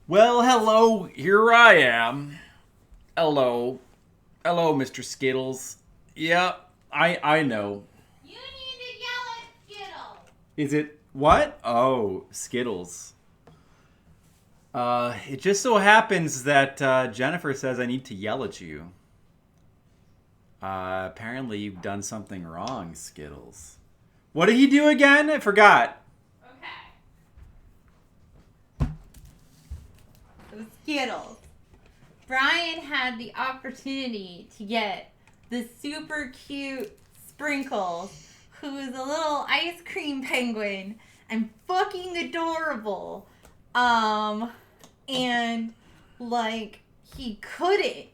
Well, hello, here I am. Hello. Hello, Mr. Skittles. Yeah, I know. You need to yell at Skittles. Is it what? Oh, Skittles. It just so happens that Jennifer says I need to yell at you. Apparently you've done something wrong, Skittles. What did he do again? I forgot. Okay. So Skittles. Brian had the opportunity to get the super cute Sprinkles, who is a little ice cream penguin and fucking adorable. And like he couldn't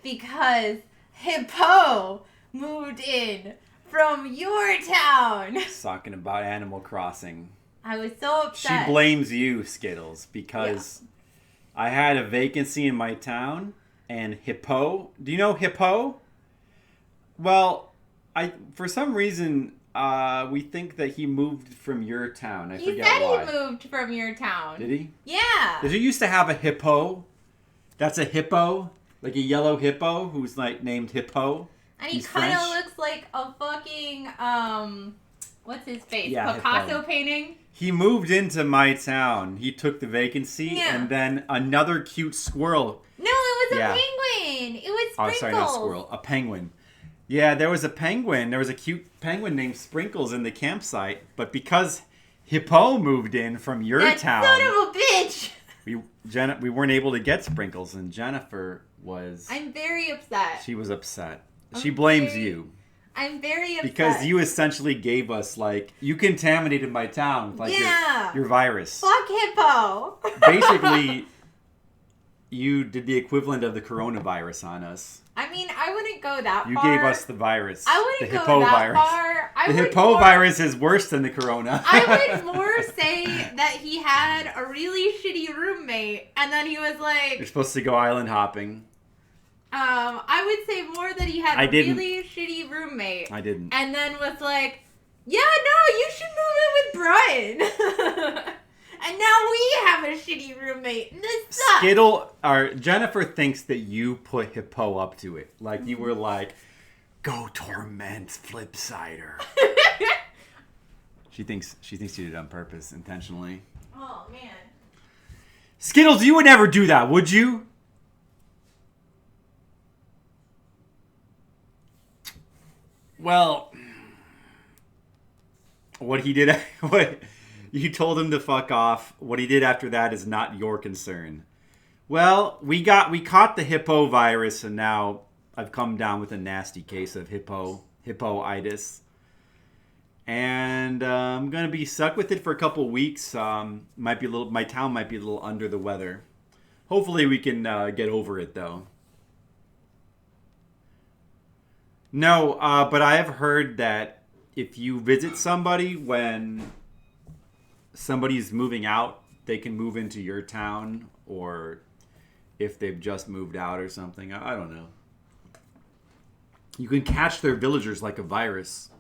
because Hippo moved in from your town. Talking about Animal Crossing. I was so upset. She blames you, Skittles, because I had a vacancy in my town, and Hippo... Do you know Hippo? Well, for some reason, we think that he moved from your town. I forget why. He said he moved from your town. Did he? Yeah. Did you used to have a hippo? That's a hippo? Like a yellow hippo who's like named Hippo? And he kind of looks like a fucking, what's his face? Yeah, Picasso Hippo. painting? He moved into my town. He took the vacancy, and then another cute squirrel. No, it was a penguin. It was Sprinkles. Oh, sorry, not squirrel. A penguin. Yeah, there was a penguin. There was a cute penguin named Sprinkles in the campsite. But because Hippo moved in from your town... Son of a bitch! We weren't able to get Sprinkles, and Jennifer was... I'm very upset. She was upset. She blames you. I'm very upset. Because you essentially gave us, like... You contaminated my town with, like, your virus. Fuck Hippo! Basically, you did the equivalent of the coronavirus on us. I mean, I wouldn't go that far. You gave us the virus. I wouldn't the go Hippo that virus. far. The Hippo virus is worse than the corona. I would more say that he had a really shitty roommate, and then he was like... You're supposed to go island hopping. I would say more that he had a really shitty roommate. I didn't. And then was like, yeah, no, you should move in with Brian. And now we have a shitty roommate. And this sucks. Jennifer thinks that you put Hippo up to it. Like you were like, go torment Flipsider. She thinks you did it on purpose, intentionally. Oh, man. Skittles, you would never do that, would you? Well, what he did... You told him to fuck off. What he did after that is not your concern. Well, we caught the hippo virus, and now I've come down with a nasty case of hippoitis. And I'm gonna be stuck with it for a couple weeks. My town might be a little under the weather. Hopefully we can get over it though. No, but I have heard that if you visit somebody when somebody's moving out, they can move into your town, or if they've just moved out or something. I don't know. You can catch their villagers like a virus.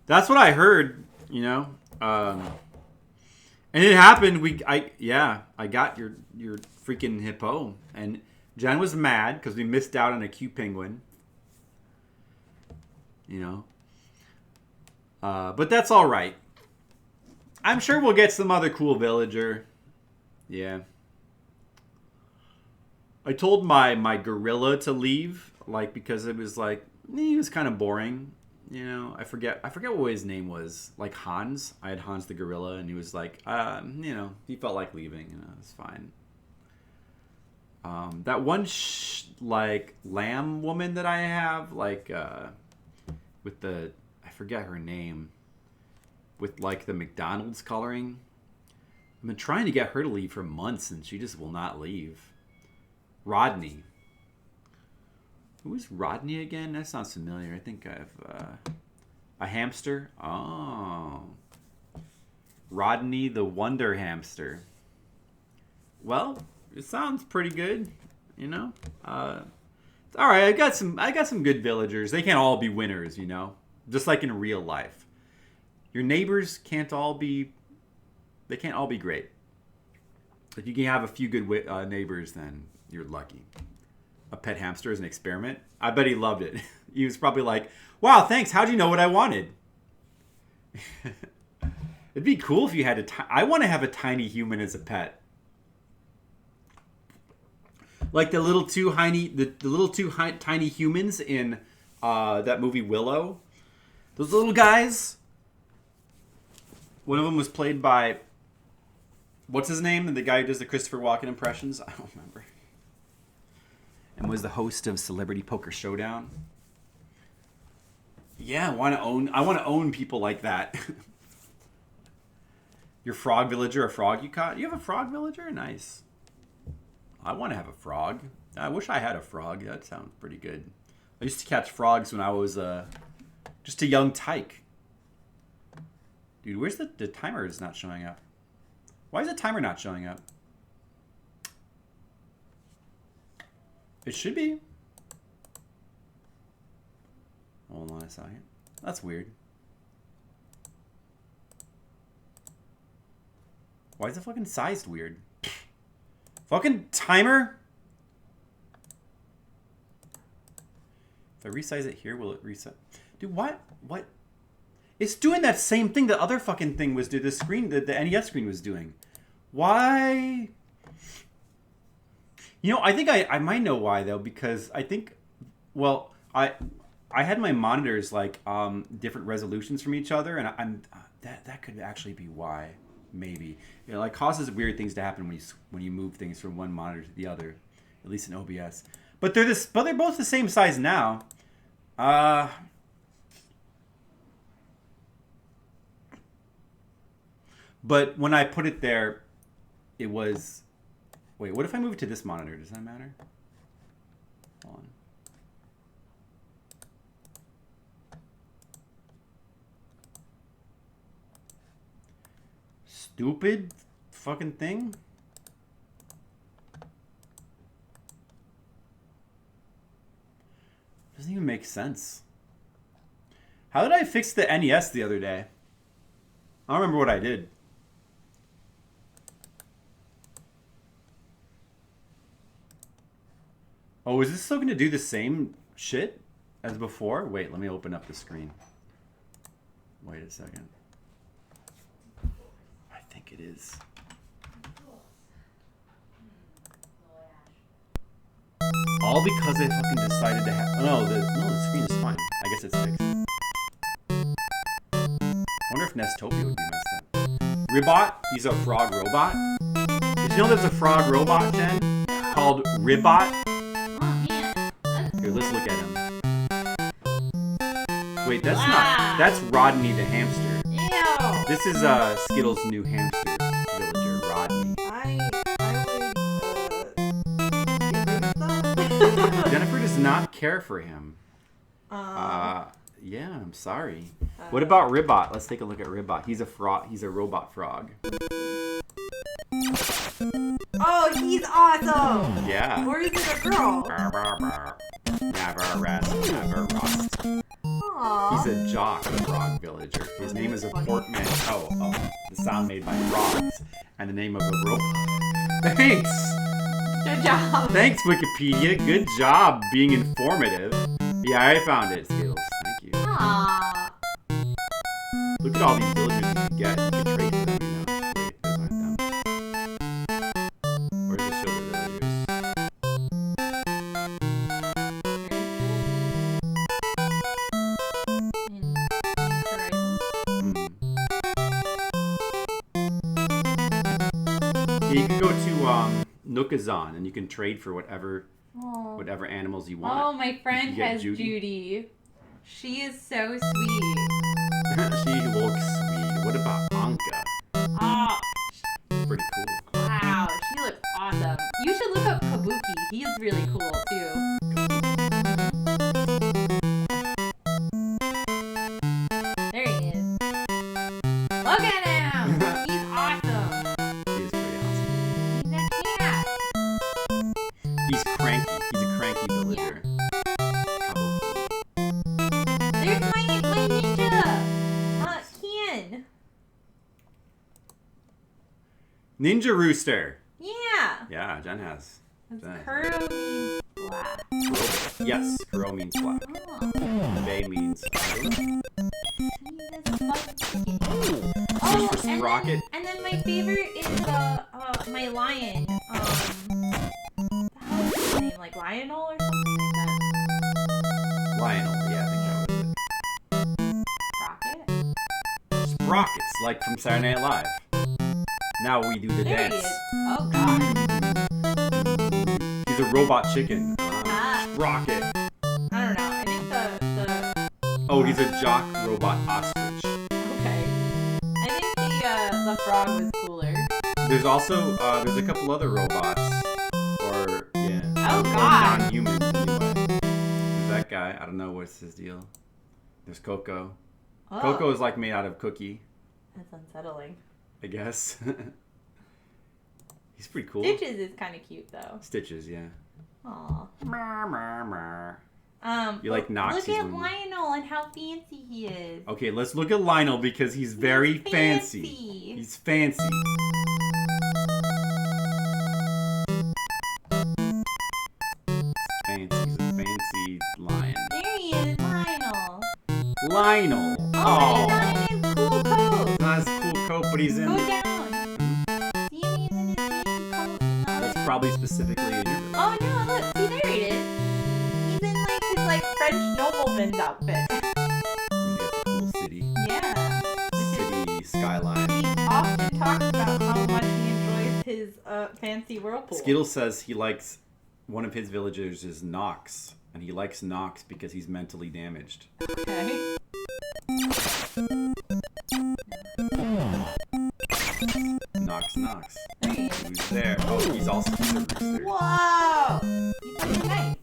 That's what I heard, you know. And it happened. I got your freaking hippo, and Jen was mad because we missed out on a cute penguin. You know. But that's all right. I'm sure we'll get some other cool villager. Yeah. I told my gorilla to leave, like, because it was like he was kind of boring. You know, I forget what his name was. Like Hans. I had Hans the gorilla, and he was like, you know, he felt like leaving. You know, it's fine. That one like lamb woman that I have, like with the, I forget her name, with like the McDonald's coloring. I've been trying to get her to leave for months, and she just will not leave. Rodney. Who is Rodney again? That sounds familiar. I think I have a hamster. Oh. Rodney the Wonder Hamster. Well, it sounds pretty good, you know? All right, I got some good villagers. They can't all be winners, you know? Just like in real life. Your neighbors can't all be great. If you can have a few good neighbors, then you're lucky. A pet hamster as an experiment. I bet he loved it. He was probably like, wow, thanks. How'd you know what I wanted? It'd be cool if you had I want to have a tiny human as a pet. Like the little two tiny humans in that movie Willow. Those little guys. One of them was played by, what's his name? The guy who does the Christopher Walken impressions? I don't remember. And was the host of Celebrity Poker Showdown. Yeah, I want to own people like that. Your frog villager, a frog you caught? You have a frog villager? Nice. I want to have a frog. I wish I had a frog. That sounds pretty good. I used to catch frogs when I was just a young tyke. Dude, where's the timer is not showing up? Why is the timer not showing up? It should be. Hold on a second. That's weird. Why is it fucking sized weird? Fucking timer? If I resize it here, will it reset? Dude, what? What? It's doing that same thing the other fucking thing was doing. The screen, the NES screen was doing. Why? You know, I think I might know why though, because I think, well, I had my monitors like different resolutions from each other, and that could actually be why, maybe. You know, like causes weird things to happen when you move things from one monitor to the other, at least in OBS. But they're both the same size now. But when I put it there, it was. Wait, what if I move it to this monitor? Does that matter? Hold on. Stupid fucking thing. Doesn't even make sense. How did I fix the NES the other day? I don't remember what I did. Oh, is this still going to do the same shit as before? Wait, let me open up the screen. Wait a second. I think it is. All because they fucking decided to have... No, the screen is fine. I guess it's fixed. I wonder if Nestopia would be messed up. Ribot, he's a frog robot. It's you know there's a frog robot, Jen? Called Ribbot? Oh, man. Here, let's look at him. Wait, that's not... That's Rodney the hamster. Ew. This is Skittles' new hamster villager, Rodney. I would get rid of that. Jennifer does not care for him. Yeah, I'm sorry. What about Ribbot? Let's take a look at Ribbot. He's a frog. He's a robot frog. Oh, he's awesome! Yeah. Or is it a girl? Never rest, never rust. Aww. He's a jock frog villager. His name is a portmanteau of the sound made by frogs and the name of a robot. Thanks! Good job. Thanks, Wikipedia. Good job being informative. Yeah, I found it, Skittles. Thank you. Aww. Look at all these villagers you can get. You can trade for them, you know. Wait, those aren't them. Where's the show the villagers? Yeah, you can go to Nookazon and you can trade for whatever animals you want. Oh, my friend You get has Judy. Judy. She is so sweet. She looks sweet. What about Anka? Oh, Pretty cool. wow. She looks awesome. You should look up Kabuki. He's really cool, too. There he is. Look at him. He's awesome. He is pretty awesome. He's a cat. He's cranky. He's a cranky villager. Kabuki. There's my ninja. Ken. Ninja Rooster. Yeah. Yeah, Jen has. That's Kuro means black. Kuro. Yes, Kuro means black. Oh. Bay means blue. Oh, for Sprocket. and then my favorite is my lion. How's his name? Like Lionel or something like that? Lionel. Yeah, I think that was it. Sprocket? Sprockets, like from Saturday Night Live. Now we do the There he dance. is. Oh god. He's a robot chicken. Sprocket. I don't know. I think the Oh, he's a jock robot ostrich. okay. I think the frog was cooler. There's also there's a couple other robots, or yeah, Oh or god. non-humans anyway. There's that guy. I don't know what's his deal. There's Coco. Oh, Coco is like made out of cookie, that's unsettling. I guess. He's pretty cool. Stitches is kind of cute though. Stitches, yeah. Aw. You like Noxie's Look at one. Lionel and how fancy he is. Okay, let's look at Lionel because he's very fancy. He's fancy. Fancy. He's a fancy lion. There he is, Lionel. Lionel. Oh, he's not in his cool coat. Not his cool coat, but he's in. Go down. See him? He's in his fancy coat. That's probably specifically in your village. Oh no! Look, see there it is. He's in like his French nobleman's outfit. He's got the cool city. Yeah. City skyline. He often talks about how much he enjoys his fancy whirlpool. Skittles says he likes one of his villagers is Nox, and he likes Nox because he's mentally damaged. Okay. Nox. There he is. Who's there? Oh, he's also a rooster. Whoa! He's like a knight.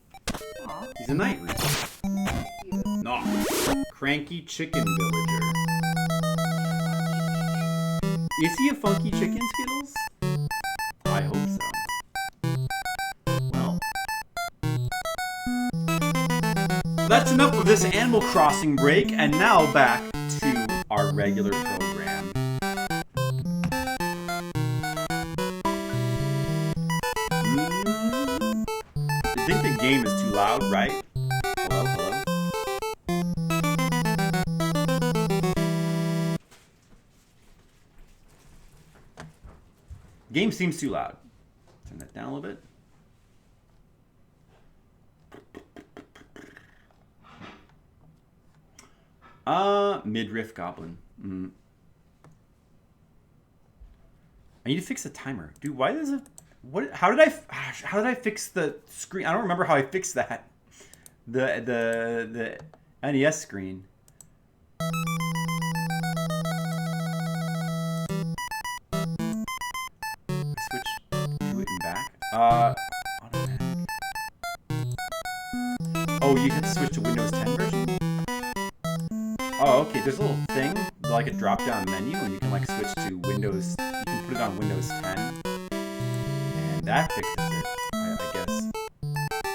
Aw. He's a night rooster. Nox. Cranky chicken villager. Is he a funky chicken, Skittles? I hope so. Well. That's enough of this Animal Crossing break, and now back to our regular program. I think the game is too loud, right? Hello? Game seems too loud. Turn that down a little bit. Midriff Goblin. I need to fix the timer. Dude, why does it What? How did I fix the screen? I don't remember how I fixed that. The NES screen. Switch to it and back. Automatic. Oh, you can switch to Windows 10 version? Oh, okay. There's a little thing, like a drop-down menu, and you can like switch to Windows. You can put it on Windows 10, and that fixes it. I guess.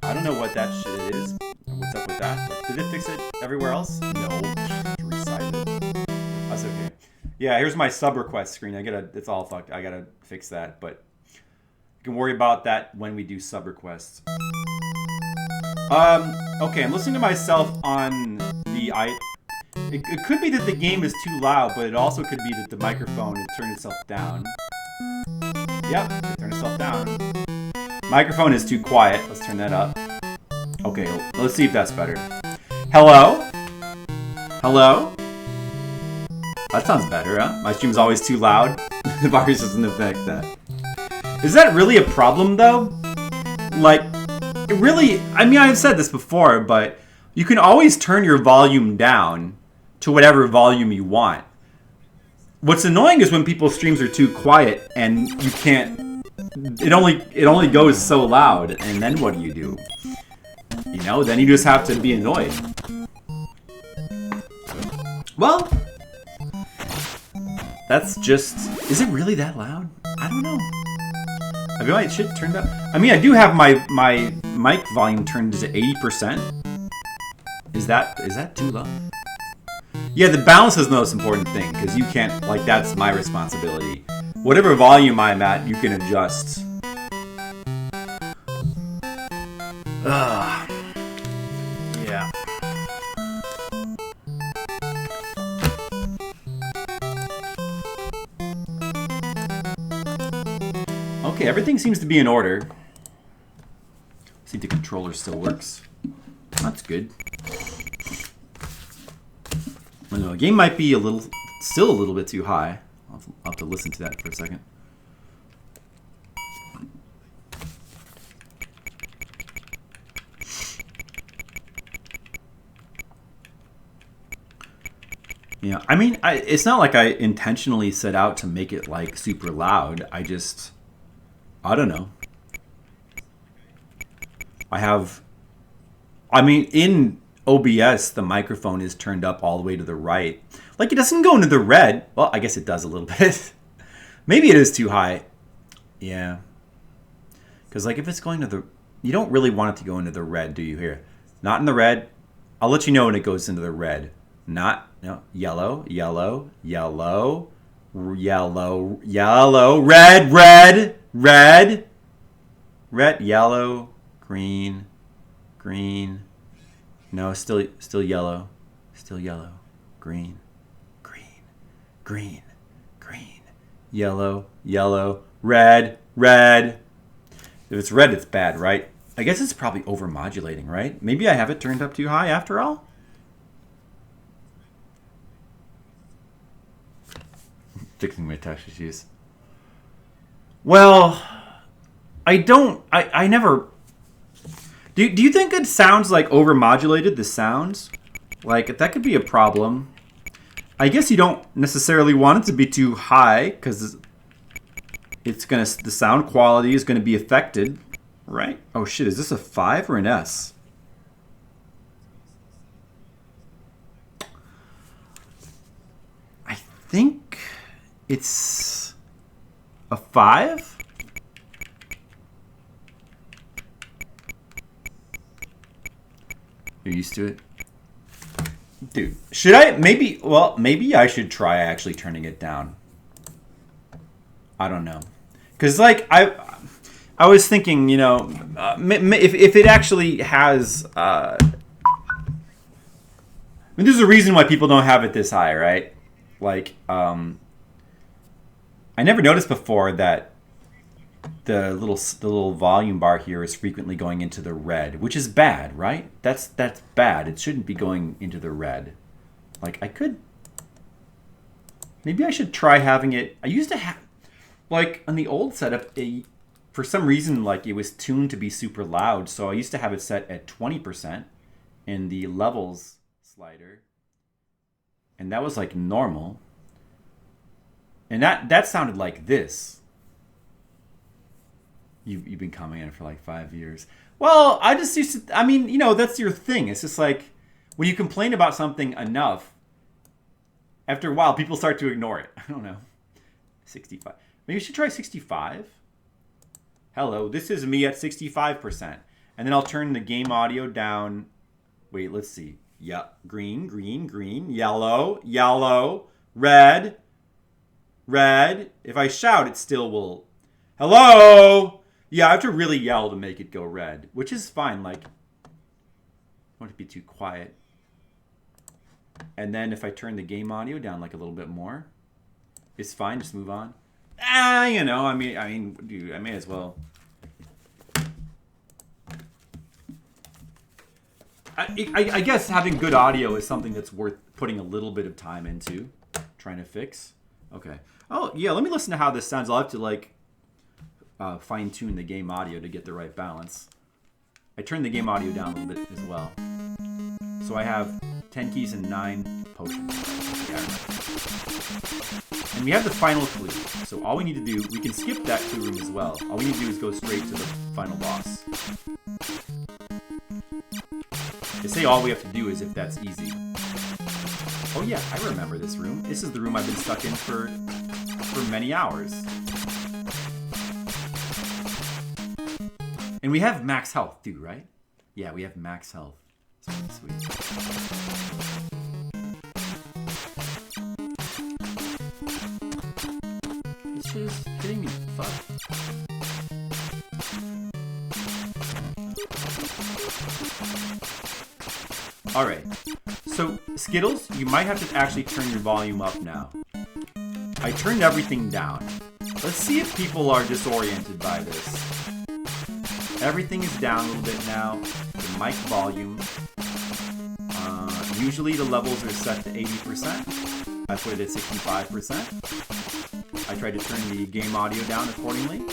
I don't know what that shit is. What's up with that? Did it fix it everywhere else? No. Just resize it. That's okay. Yeah, here's my sub request screen. It's all fucked. I gotta fix that, but you can worry about that when we do sub requests. Okay, I'm listening to myself on the It could be that the game is too loud, but it also could be that the microphone it turned itself down. Yep, it turned itself down. Microphone is too quiet. Let's turn that up. Okay, let's see if that's better. Hello? Hello? That sounds better, huh? My stream's always too loud. The virus doesn't affect that. Is that really a problem, though? Like, it really... I mean, I've said this before, but you can always turn your volume down to whatever volume you want. What's annoying is when people's streams are too quiet and you can't... It only goes so loud, and then what do? You know, then you just have to be annoyed. Well, that's just... Is it really that loud? I don't know. I mean, my shit turned up. I mean, I do have my mic volume turned to 80%. Is that too low? Yeah, the balance is the most important thing, because you can't, like, that's my responsibility. Whatever volume I'm at, you can adjust. Yeah. Okay, everything seems to be in order. See if the controller still works. That's good. I don't know, the game might be still a little bit too high. I'll have to listen to that for a second. Yeah, I mean, it's not like I intentionally set out to make it like super loud. I don't know. I mean, in OBS, the microphone is turned up all the way to the right. Like, it doesn't go into the red. Well, I guess it does a little bit. Maybe it is too high. Yeah. Because, like, if it's going to the... You don't really want it to go into the red, do you? Here. Not in the red. I'll let you know when it goes into the red. Not... No. Yellow. Yellow. Yellow. Yellow. Yellow. Red. Red. Red. Red. Yellow. Green. Green. No, still yellow. Still yellow. Green. Green. Green. Green. Yellow. Yellow. Red. Red. If it's red, it's bad, right? I guess it's probably over-modulating, right? Maybe I have it turned up too high after all? Fixing my touch issues. Well, I never... Do you think it sounds like over-modulated, the sounds? Like, that could be a problem. I guess you don't necessarily want it to be too high, because the sound quality is gonna be affected, right? Oh shit, is this a 5 or an S? I think it's a 5? You're used to it? Dude, should I? Maybe I should try actually turning it down. I don't know. Because, like, I was thinking, you know, if it actually has... I mean, there's a reason why people don't have it this high, right? Like, I never noticed before that the little volume bar here is frequently going into the red, which is bad, right? That's bad. It shouldn't be going into the red. Like, maybe I should try having it. I used to have, like, on the old setup, for some reason, like, it was tuned to be super loud. So I used to have it set at 20% in the levels slider. And that was like normal. And that sounded like this. You've been commenting for like 5 years. Well, I just used to, I mean, you know, that's your thing. It's just like, when you complain about something enough, after a while, people start to ignore it. I don't know. 65. Maybe you should try 65. Hello, this is me at 65%. And then I'll turn the game audio down. Wait, let's see. Yep. Green, green, green. Yellow, yellow. Red. Red. If I shout, it still will. Hello! Yeah, I have to really yell to make it go red. Which is fine. Like, I want it to be too quiet. And then if I turn the game audio down like a little bit more, it's fine. Just move on. You know, I mean, dude, I may as well. I guess having good audio is something that's worth putting a little bit of time into, trying to fix. Okay. Oh, yeah, let me listen to how this sounds. I'll have to, like, fine-tune the game audio to get the right balance. I turned the game audio down a little bit as well. So I have 10 keys and 9 potions. Yeah. And we have the final clue. So all we need to do, we can skip that clue room as well. All we need to do is go straight to the final boss. They say all we have to do is if that's easy. Oh yeah, I remember this room. This is the room I've been stuck in for many hours. And we have max health too, right? Yeah, we have max health. It's pretty sweet. It's just hitting me. Fuck. Alright, so Skittles, you might have to actually turn your volume up now. I turned everything down. Let's see if people are disoriented by this. Everything is down a little bit now. The mic volume. Usually the levels are set to 80%. I put it at 65%. I tried to turn the game audio down accordingly.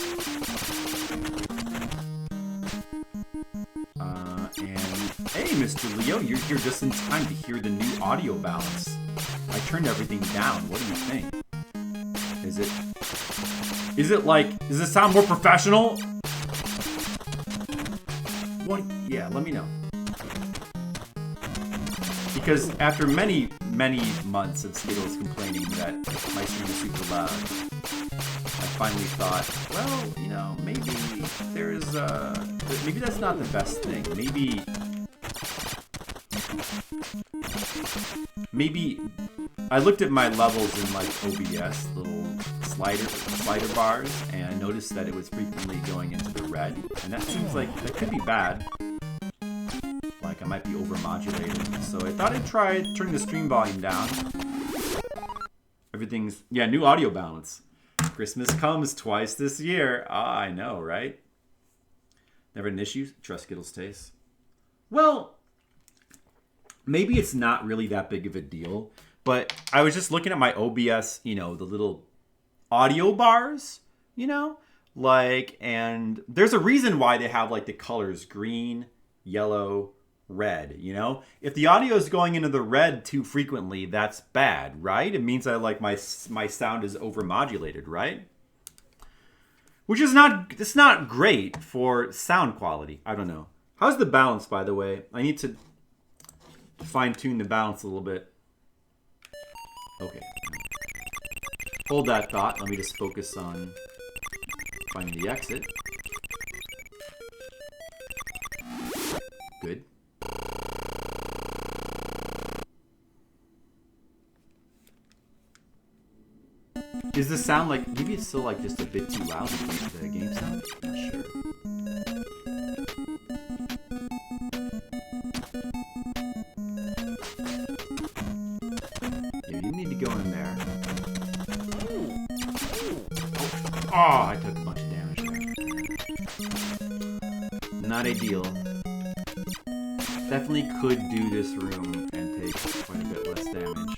And hey, Mr. Leo, you're here just in time to hear the new audio balance. I turned everything down. What do you think? Is it like, does it sound more professional? What? Yeah, let me know. Because after many months of Skittles complaining that my stream is super loud, I finally thought, well, you know, maybe maybe that's not the best thing. Maybe I looked at my levels in like OBS, little slider bars, and I noticed that it was frequently going into the red, and that seems like that could be bad. Like I might be overmodulating, so I thought I'd try turning the stream volume down. Everything's new audio balance. Christmas comes twice this year. Ah, I know, right? Never an issue. Trust Skittles taste. Well, maybe it's not really that big of a deal, but I was just looking at my OBS, you know, the little audio bars, you know, like, and there's a reason why they have like the colors green, yellow, red, you know. If the audio is going into the red too frequently, that's bad, right? It means that like my sound is overmodulated, right? Which is it's not great for sound quality. I don't know. How's the balance, by the way? I need to fine-tune the balance a little bit. Okay. Hold that thought. Let me just focus on finding the exit. Good. Does this sound like, maybe it's still like just a bit too loud to make the game sound? Not sure. Yeah, you need to go in there. Oh, I took a bunch of damage there. Not ideal. Definitely could do this room and take quite a bit less damage.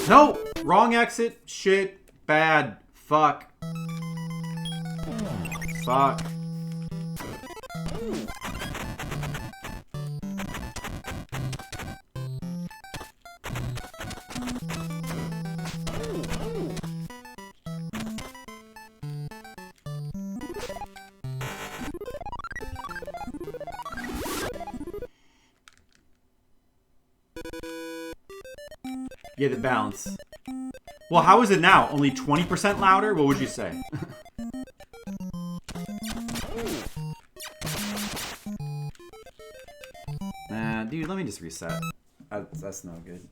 No! Wrong exit. Shit. Bad. Fuck. Fuck. Yeah, the balance. Well, how is it now? Only 20% louder? What would you say? Nah, dude, let me just reset. That's no good.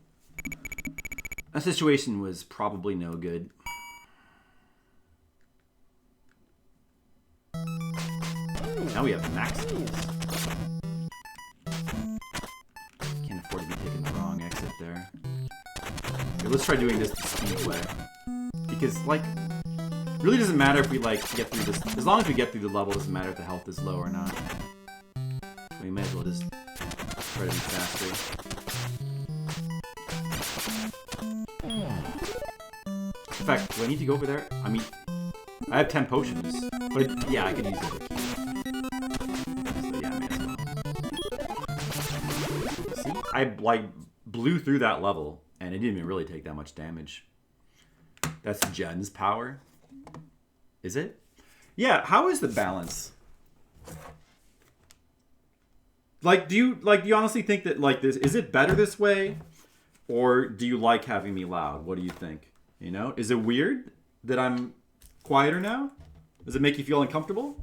That situation was probably no good. Now we have max keys. Can't afford to be taking the wrong exit there. Okay, let's try doing this the speed way. Because, like, really doesn't matter if we, like, get through this. As long as we get through the level, it doesn't matter if the health is low or not. We may as well just try to be faster. In fact, do I need to go over there? I mean, I have 10 potions. But, yeah, I could use the other key. So, yeah, I may as well. See? I, like, blew through that level. And it didn't even really take that much damage. That's Jen's power. Is it? Yeah, how is the balance? Like, do you honestly think that, like, this, is it better this way? Or do you like having me loud? What do you think? You know? Is it weird that I'm quieter now? Does it make you feel uncomfortable?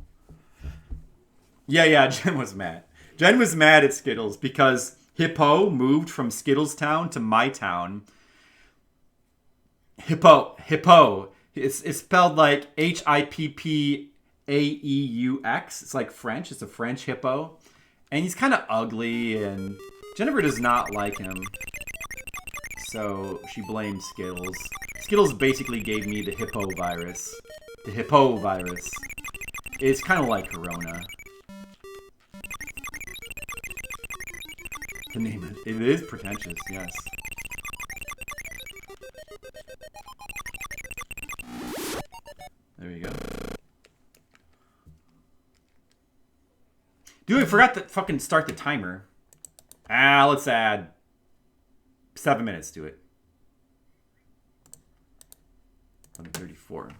Yeah, Jen was mad. Jen was mad at Skittles because Hippo moved from Skittles Town to my town. Hippo. It's spelled like Hippauix. It's like French. It's a French hippo. And he's kind of ugly, and Jennifer does not like him. So she blames Skittles. Skittles basically gave me the hippo virus. The hippo virus. It's kind of like Corona. To name it. It is pretentious, yes. There you go. Dude, I forgot to fucking start the timer. Let's add 7 minutes to it. 11:34.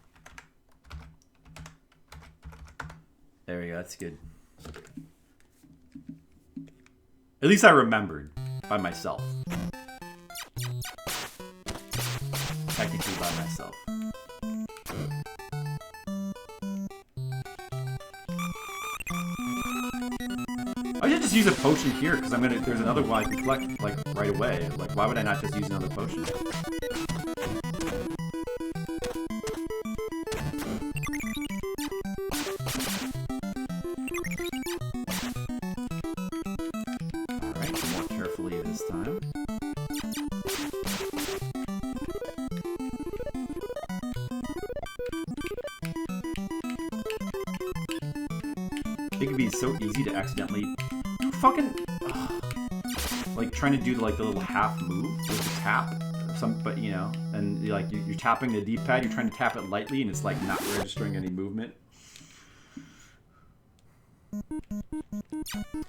There we go, that's good. At least I remembered by myself. Technically by myself. I should just use a potion here because there's another one I can collect like right away. Like, why would I not just use another potion? It could be so easy to accidentally fucking like trying to do like the little half move with the tap, but you know, and you're tapping the D-pad, you're trying to tap it lightly, and it's like not registering any movement. And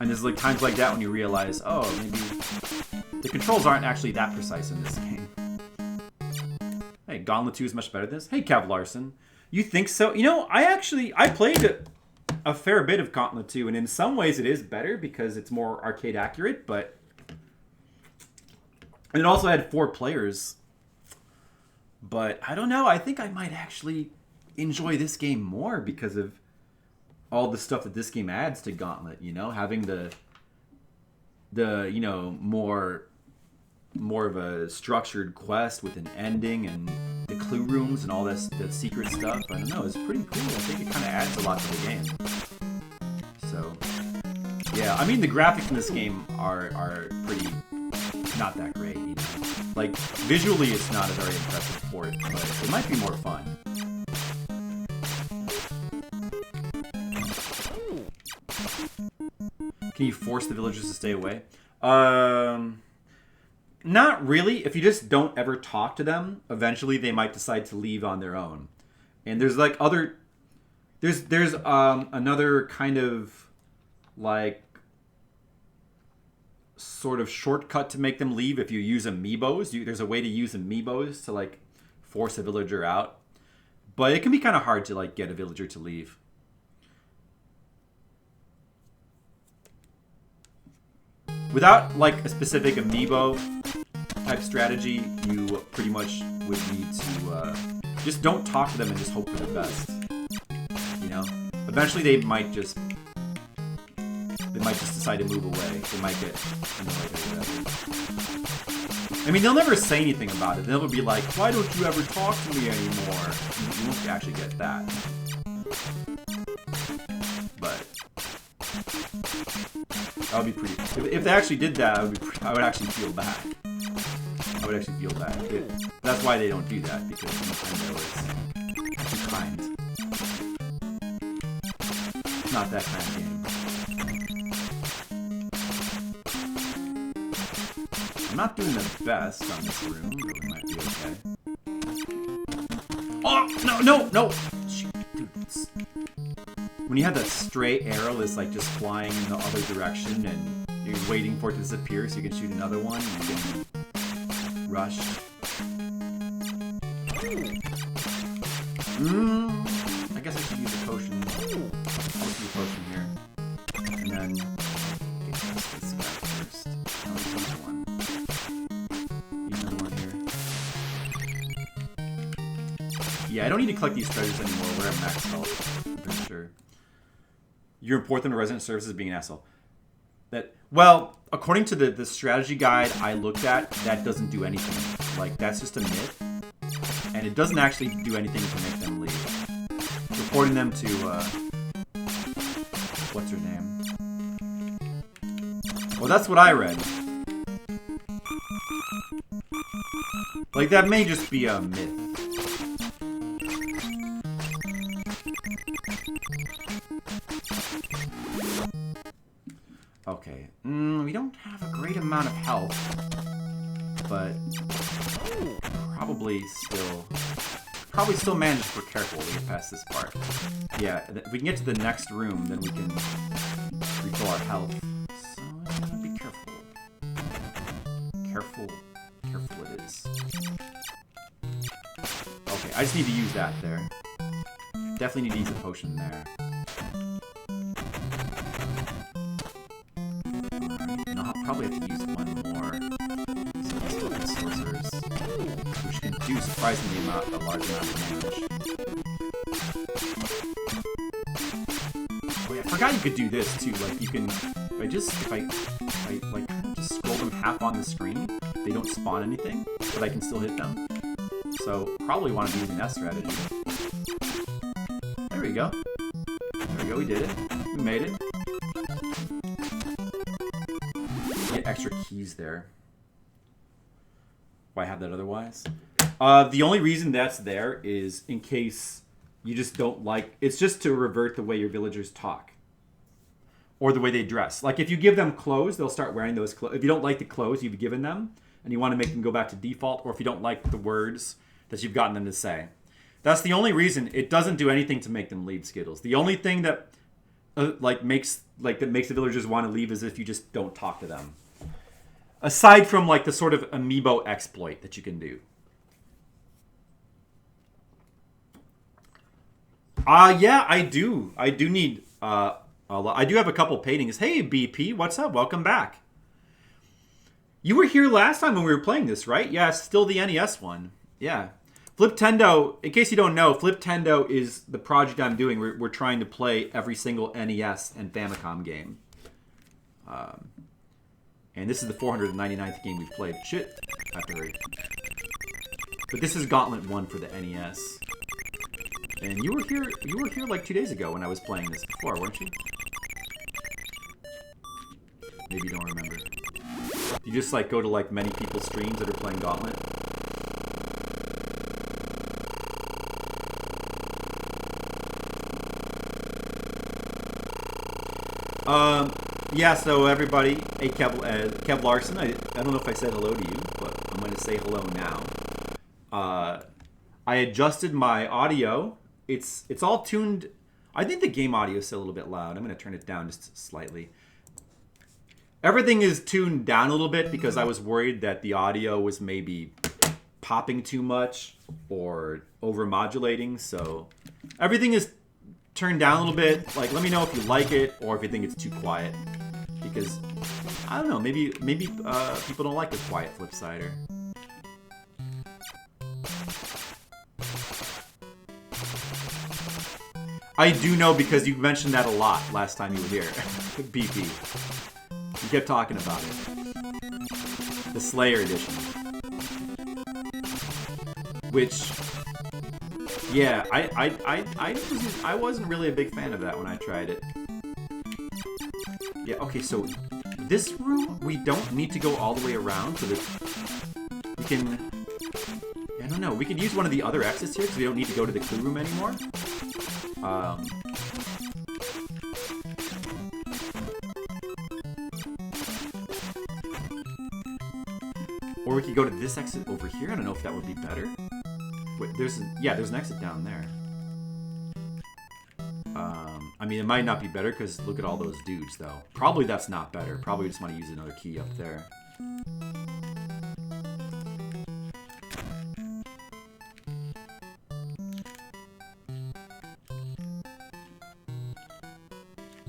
there's like times like that when you realize, oh, maybe the controls aren't actually that precise in this game. Hey, Gauntlet 2 is much better than this. Hey, Kev Larson, you think so? You know, I played a fair bit of Gauntlet 2, and in some ways it is better because it's more arcade accurate, but and it also had 4 players. But I don't know, I think I might actually enjoy this game more because of all the stuff that this game adds to Gauntlet, you know, having the you know, more of a structured quest with an ending and the clue rooms and all this the secret stuff. I don't know, it's pretty cool. I think it kind of adds a lot to the game. So, yeah, I mean, the graphics in this game are pretty not that great, you know. Like, visually it's not a very impressive port, but it might be more fun. Can you force the villagers to stay away? Not really. If you just don't ever talk to them, eventually they might decide to leave on their own. And there's like other... There's another kind of like sort of shortcut to make them leave if you use amiibos. There's a way to use amiibos to like force a villager out. But it can be kind of hard to like get a villager to leave. Without like a specific amiibo type strategy, you pretty much would need to just don't talk to them and just hope for the best. You know, eventually they might just decide to move away. They might get annoyed or whatever. I mean, they'll never say anything about it. They'll be like, "Why don't you ever talk to me anymore?" You won't actually get that. But that would be pretty. If they actually did that, I would actually feel bad. I would actually feel bad. That's why they don't do that, because Nintendo is too kind. It's not that kind of game. I'm not doing the best on this room, but we might be okay. Oh, no! Shoot, dude. When you have that stray arrow that's like just flying in the other direction and you're waiting for it to disappear so you can shoot another one and you're getting rushed. I guess I should use a potion. I'll use a potion here. And then get past this guy first. I'll use another one. Use another one here. Yeah, I don't need to collect these treasures anymore. We're at max health, I'm pretty sure. You report them to resident services being an asshole. Well, according to the strategy guide I looked at, that doesn't do anything. Like, that's just a myth. And it doesn't actually do anything to make them leave. Reporting them to, what's her name? Well, that's what I read. Like, that may just be a myth. Okay, we don't have a great amount of health, but probably still manage if we're careful to get past this part. Yeah, if we can get to the next room, then we can refill our health. So, be careful. Careful it is. Okay, I just need to use that there. Definitely need to use a potion there. Probably have to use one more. So let's look at sorcerers, which can do surprisingly a large amount of damage. Oh yeah, I forgot you could do this too. Like you can, if I just scroll them half on the screen, they don't spawn anything, but I can still hit them. So probably want to be using that strategy. There we go. There we go. We did it. We made it. Extra keys there. Why have that otherwise? The only reason that's there is in case you just don't like... It's just to revert the way your villagers talk. Or the way they dress. Like if you give them clothes, they'll start wearing those clothes. If you don't like the clothes you've given them, and you want to make them go back to default, or if you don't like the words that you've gotten them to say. That's the only reason. It doesn't do anything to make them leave Skittles. The only thing that makes the villagers want to leave is if you just don't talk to them. Aside from like the sort of amiibo exploit that you can do. Yeah, I do. I do need I do have a couple paintings. Hey BP, what's up? Welcome back. You were here last time when we were playing this, right? Yeah, still the NES one. Yeah. Fliptendo, in case you don't know, Fliptendo is the project I'm doing. We're trying to play every single NES and Famicom game. And this is the 499th game we've played. Shit. I have to hurry. But this is Gauntlet 1 for the NES. And you were here like 2 days ago when I was playing this before, weren't you? Maybe you don't remember. You just like go to like many people's streams that are playing Gauntlet. Yeah, so everybody, hey Kev Larson, I don't know if I said hello to you, but I'm going to say hello now. I adjusted my audio. It's all tuned. I think the game audio is still a little bit loud. I'm going to turn it down just slightly. Everything is tuned down a little bit because I was worried that the audio was maybe popping too much or over-modulating. So everything is turned down a little bit. Like, let me know if you like it or if you think it's too quiet. Because, I don't know, maybe people don't like a quiet Flipsider. I do know because you mentioned that a lot last time you were here. BP. You kept talking about it. The Slayer edition. Which, yeah, I wasn't really a big fan of that when I tried it. Yeah, okay, so this room, we don't need to go all the way around so that we can, I don't know, we could use one of the other exits here because we don't need to go to the clue room anymore. Or we could go to this exit over here. I don't know if that would be better. Wait, there's an exit down there. I mean, it might not be better because look at all those dudes, though. Probably that's not better. Probably just want to use another key up there.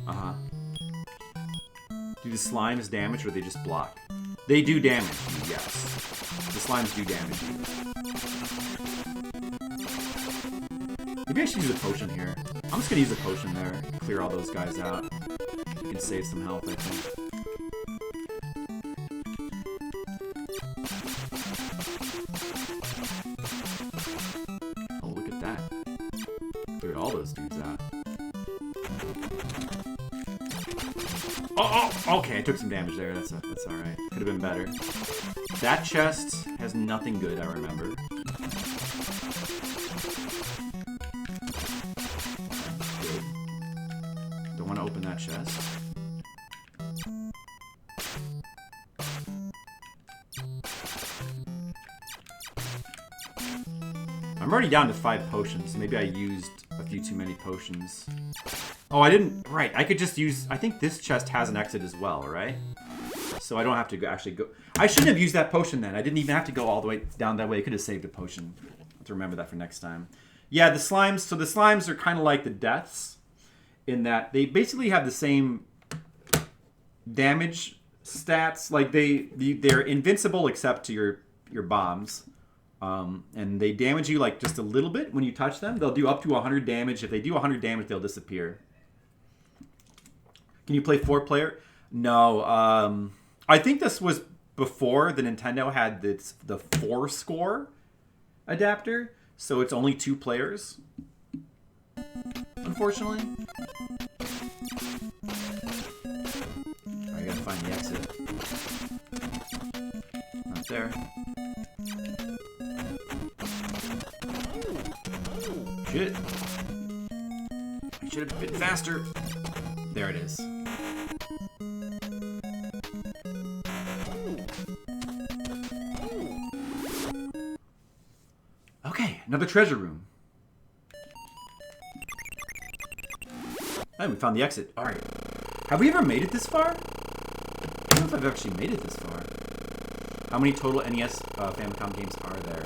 Uh-huh. Do the slimes damage or they just block? They do damage you, yes. The slimes do damage you. Maybe I should use a potion here. I'm just gonna use a potion there. Clear all those guys out. You can save some health, I think. Oh, look at that. Cleared all those dudes out. Oh, okay, I took some damage there. That's alright. Could have been better. That chest has nothing good, I remember. Good. Don't want to open that chest. I'm already down to 5 potions. Maybe I used a few too many potions. Oh, I didn't... Right, I could just use... I think this chest has an exit as well, right? So I don't have to actually go... I shouldn't have used that potion then. I didn't even have to go all the way down that way. I could have saved a potion. I have to remember that for next time. Yeah, the slimes... So the slimes are kind of like the deaths in that they basically have the same damage stats. Like, they're invincible except to your bombs. And they damage you like just a little bit when you touch them. They'll do up to 100 damage. If they do 100 damage, they'll disappear. Can you play 4-player? No. I think this was before the Nintendo had the 4-score adapter, so it's only 2 players. Unfortunately. I gotta find the exit. Not there. Shit. I should have been faster. There it is. Okay, another treasure room. Oh, we found the exit. Alright. Have we ever made it this far? I don't know if I've actually made it this far. How many total NES Famicom games are there?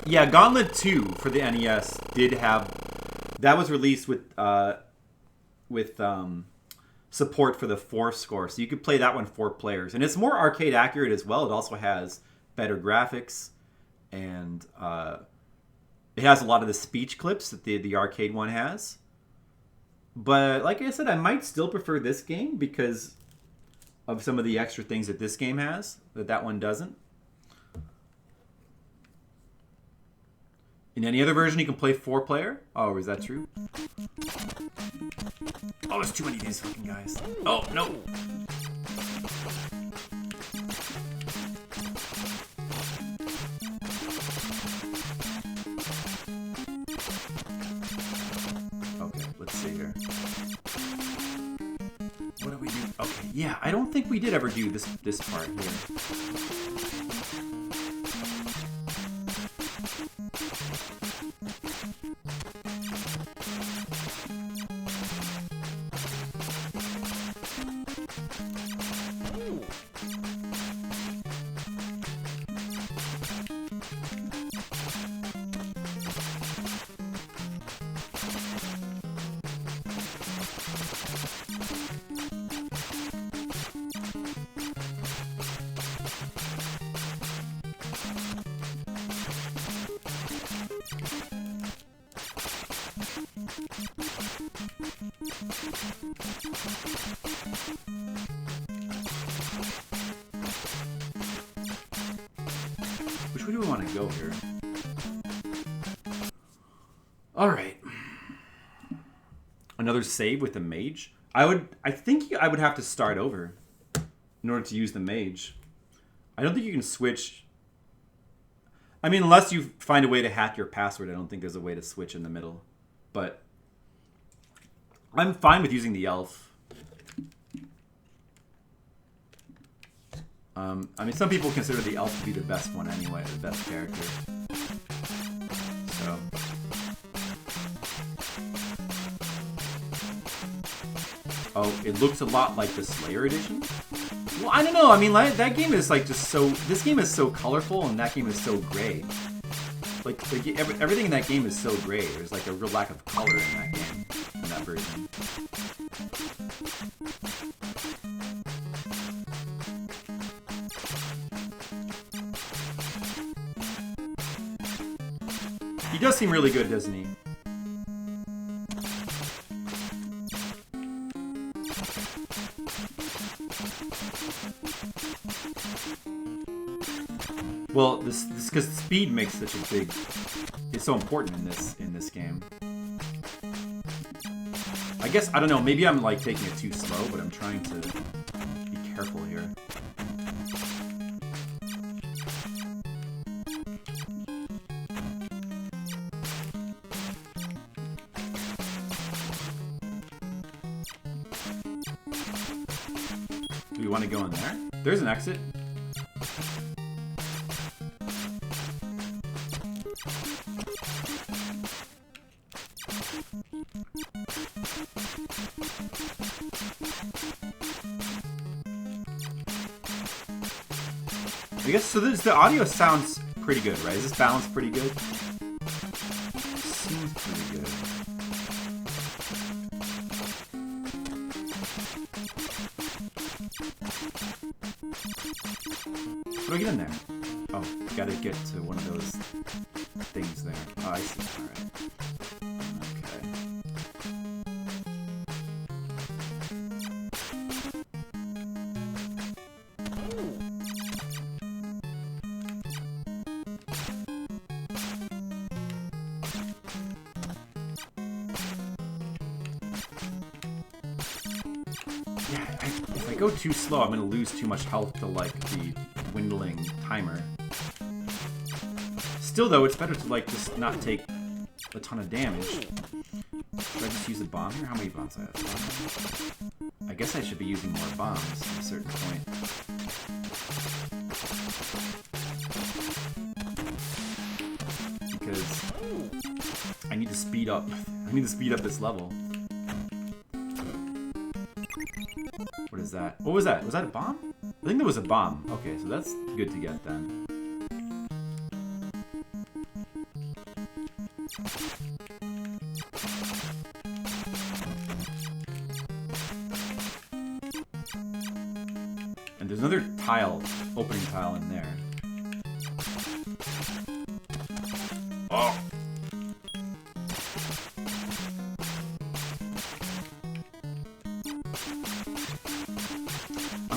Yeah, Gauntlet 2 for the NES did have... That was released with support for the 4-score, so you could play that one 4 players. And it's more arcade accurate as well. It also has better graphics, and it has a lot of the speech clips that the arcade one has. But like I said, I might still prefer this game because of some of the extra things that this game has that one doesn't. In any other version, you can play 4-player. Oh, is that true? Oh, there's too many of these fucking guys. Oh, no. Okay, let's see here. Yeah, I don't think we did ever do this part here. Which way do we want to go here? Alright. Another save with the mage? I think I would have to start over in order to use the mage. I don't think you can switch. I mean, unless you find a way to hack your password, I don't think there's a way to switch in the middle. But I'm fine with using the elf. I mean, some people consider the elf to be the best one anyway, the best character. So. Oh, it looks a lot like the Slayer edition? Well, I don't know. I mean, like, that game is like just so... This game is so colorful and that game is so gray. Like everything in that game is so gray. There's like a real lack of color in that game, in that version. He does seem really good, doesn't he? Well, this because speed makes such a big. It's so important in this game. I guess I don't know. Maybe I'm like taking it too slow, but I'm trying to be careful here. Do we want to go in there? There's an exit. I guess so. The audio sounds pretty good, right? Is this balanced pretty good? Seems pretty good. How do I get in there? Oh, gotta get to one of those things there. Oh, I see. Alright. Okay. If I go too slow, I'm going to lose too much health to, like, the dwindling timer. Still, though, it's better to, like, just not take a ton of damage. Should I just use a bomb here? How many bombs do I have? I guess I should be using more bombs at a certain point. Because I need to speed up. I need to speed up this level. What is that? What was that? Was that a bomb? I think there was a bomb. Okay, so that's good to get then. And there's another tile, opening tile in there. Oh!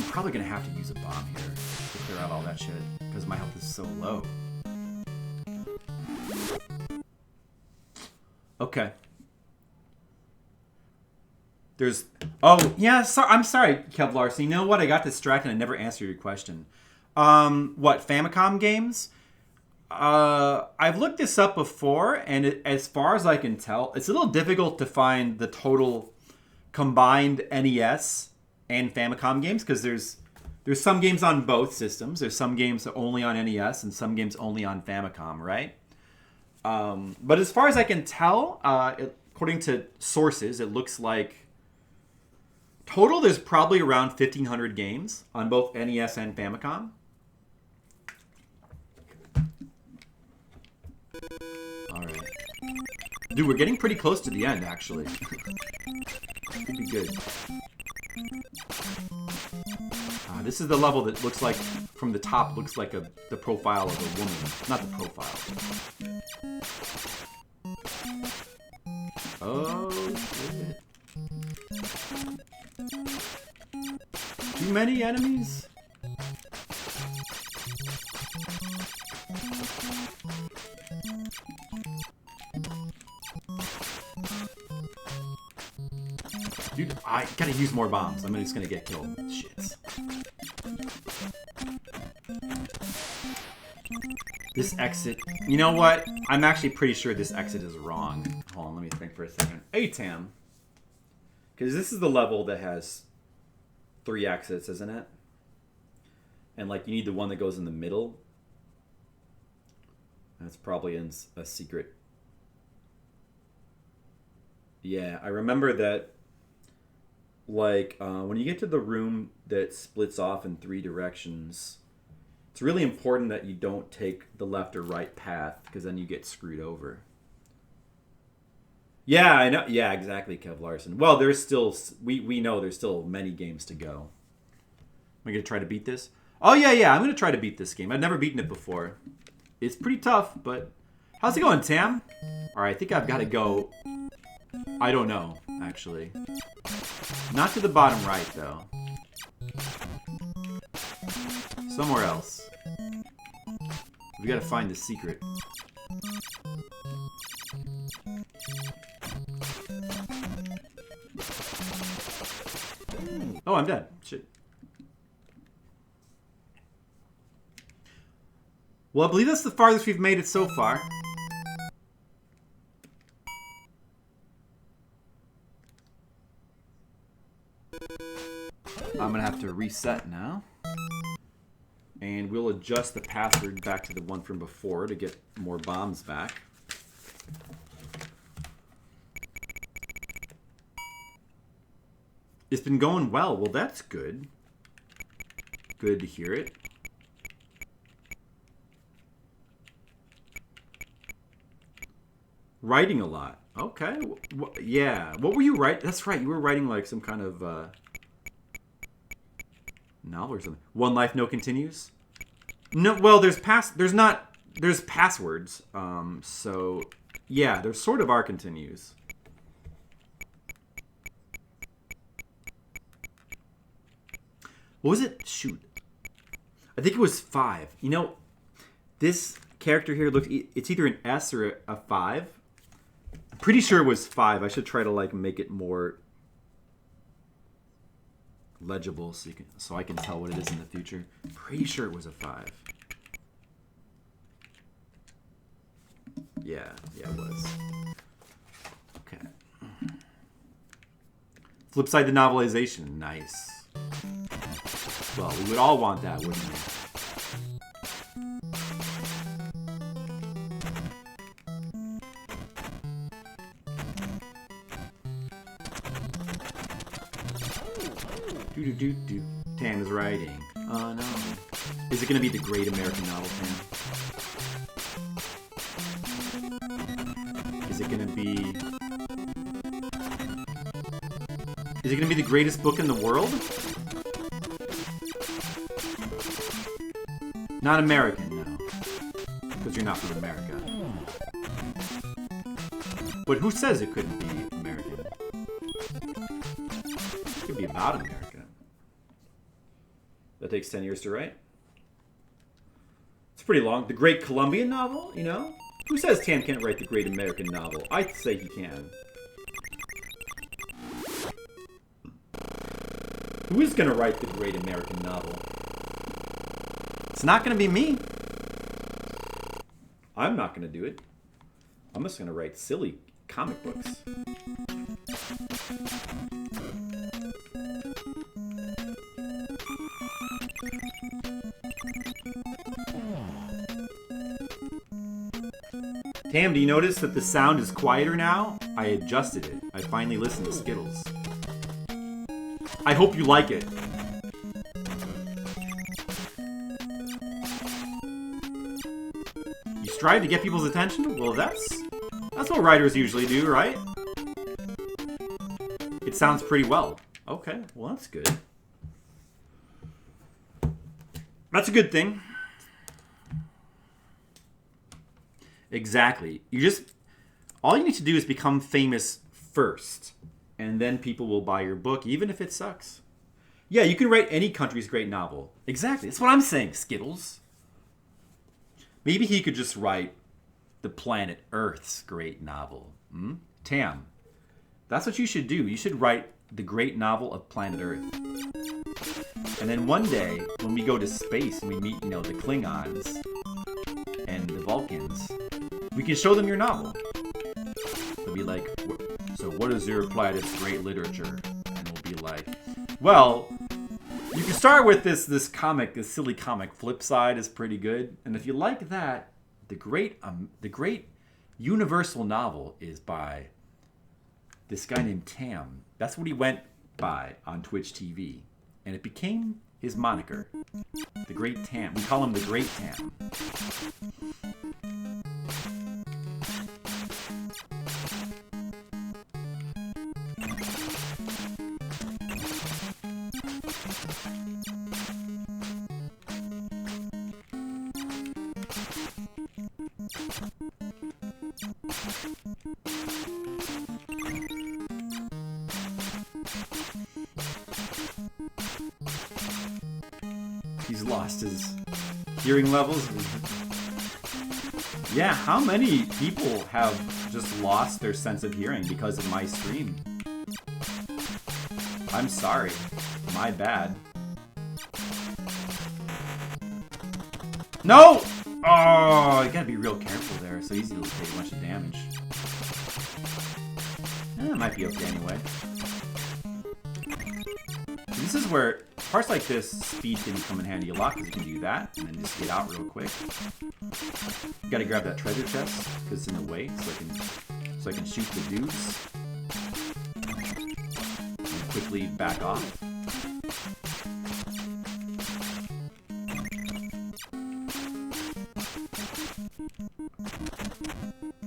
Probably gonna have to use a bomb here to clear out all that shit because my health is so low. Okay. There's. Oh yeah. I'm sorry, Kevlar. So you know what? I got distracted and I never answered your question. What Famicom games? I've looked this up before, and as far as I can tell, it's a little difficult to find the total combined NES and Famicom games, because there's some games on both systems. There's some games only on NES and some games only on Famicom, right? But as far as I can tell, according to sources, it looks like total there's probably around 1,500 games on both NES and Famicom. All right. Dude, we're getting pretty close to the end, actually. Could be good. This is the level that looks like, from the top, looks like the profile of a woman. Not the profile. Oh, shit. Too many enemies? Dude, I gotta use more bombs. I'm just gonna get killed. Shit. This exit... You know what? I'm actually pretty sure this exit is wrong. Hold on, let me think for a second. Hey, Tam. Because this is the level that has 3 exits, isn't it? And, like, you need the one that goes in the middle. That's probably in a secret. Yeah, I remember that... Like, when you get to the room that splits off in 3 directions, it's really important that you don't take the left or right path, because then you get screwed over. Yeah, I know. Yeah, exactly, Kev Larson. Well, there's still... We know there's still many games to go. Am I going to try to beat this? Oh, yeah, I'm going to try to beat this game. I've never beaten it before. It's pretty tough, but... How's it going, Tam? Alright, I think I've got to go... I don't know, actually. Not to the bottom right, though. Somewhere else. We gotta find the secret. Oh, I'm dead. Shit. Well, I believe that's the farthest we've made it so far. I'm gonna have to reset now. And we'll adjust the password back to the one from before to get more bombs back. It's been going well. Well, that's good. Good to hear it. Writing a lot. Okay. Yeah. What were you writing? That's right. You were writing like some kind of novel or something. One Life No Continues? No. Well, there's passwords. So yeah, there sort of are continues. What was it? Shoot. I think it was 5. You know, this character here looks... It's either an S or a 5. I'm pretty sure it was 5. I should try to, like, make it more legible so I can tell what it is in the future. Pretty sure it was a 5. Yeah, it was. Okay. Flip side the novelization. Nice. Well, we would all want that, wouldn't we? Do. Tam is writing. Oh no. Is it going to be the Great American Novel, Tam? Is it going to be... Is it going to be the greatest book in the world? Not American, no. Because you're not from America. But who says it couldn't be American? It could be about America. That takes 10 years to write. It's pretty long. The Great Colombian Novel, you know? Who says Tam can't write the Great American Novel? I'd say he can. Who is going to write the Great American Novel? It's not going to be me. I'm not going to do it. I'm just going to write silly comic books. Tam, do you notice that the sound is quieter now? I adjusted it. I finally listened to Skittles. I hope you like it. You strive to get people's attention? Well, that's what writers usually do, right? It sounds pretty well. Okay, well that's good. That's a good thing. Exactly. All you need to do is become famous first, and then people will buy your book, even if it sucks. Yeah, you can write any country's great novel. Exactly. That's what I'm saying, Skittles. Maybe he could just write the planet Earth's great novel. Tam, that's what you should do. You should write the great novel of planet Earth. And then one day, when we go to space and we meet, the Klingons and the Vulcans, we can show them your novel. They'll be like, so what is your planet's great literature? And we'll be like, well, you can start with this silly comic. Flipside is pretty good. And if you like that, the great universal novel is by this guy named Tam. That's what he went by on Twitch TV. And it became his moniker. The Great Tam. We call him the Great Tam. He's lost his hearing levels. Yeah, how many people have just lost their sense of hearing because of my stream? I'm sorry. My bad. No! Oh, you gotta be real careful there. It's so easy to take a bunch of damage. It might be okay anyway. This is where parts like this, speed can come in handy a lot because you can do that and then just get out real quick. You gotta grab that treasure chest because it's in the way, so I can shoot the dudes and quickly back off.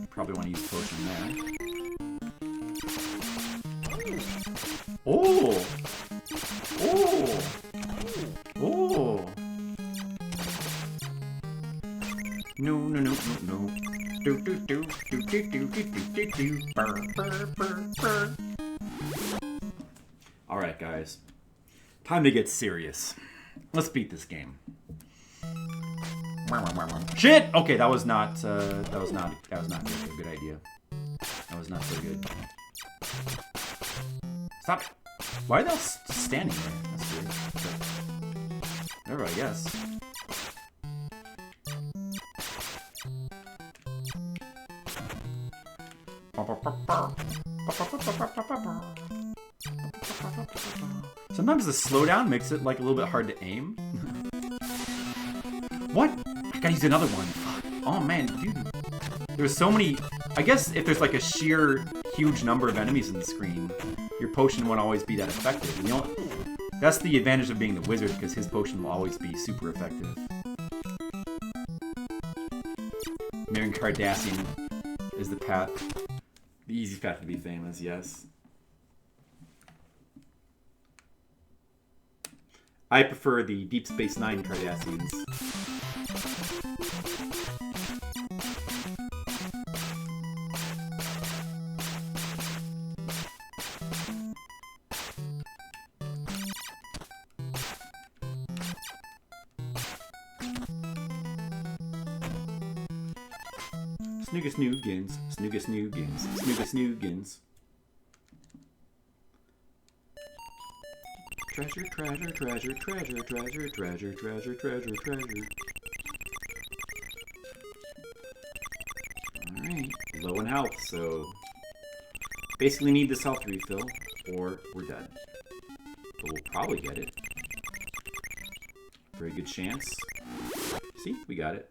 Probably want to use potion there. Oh! Oh! Oh! No, no, no, no, no. Do, do, do, do, do, do, do, do, do. Burr, burr, burr, burr. Alright, guys. Time to get serious. Let's beat this game. Shit! Okay, that was not good. A good idea. That was not so good. Stop. Why are they all standing there? That's weird. Whatever, I guess. Sometimes the slowdown makes it like a little bit hard to aim. What? I gotta use another one. Fuck. Oh man, dude. There's so many. I guess if there's like a sheer huge number of enemies in the screen, your potion won't always be that effective. And that's the advantage of being the wizard, because his potion will always be super effective. Marrying Cardassian is the path. The easiest path to be famous, yes. I prefer the Deep Space Nine Cardassians. Snooga-snoogans, snooga-snoogans, snooga-snoogans. Treasure, treasure, treasure, treasure, treasure, treasure, treasure, treasure, treasure. Alright, low in health, so basically need this health refill, or we're dead. But we'll probably get it. Very good chance. See, we got it.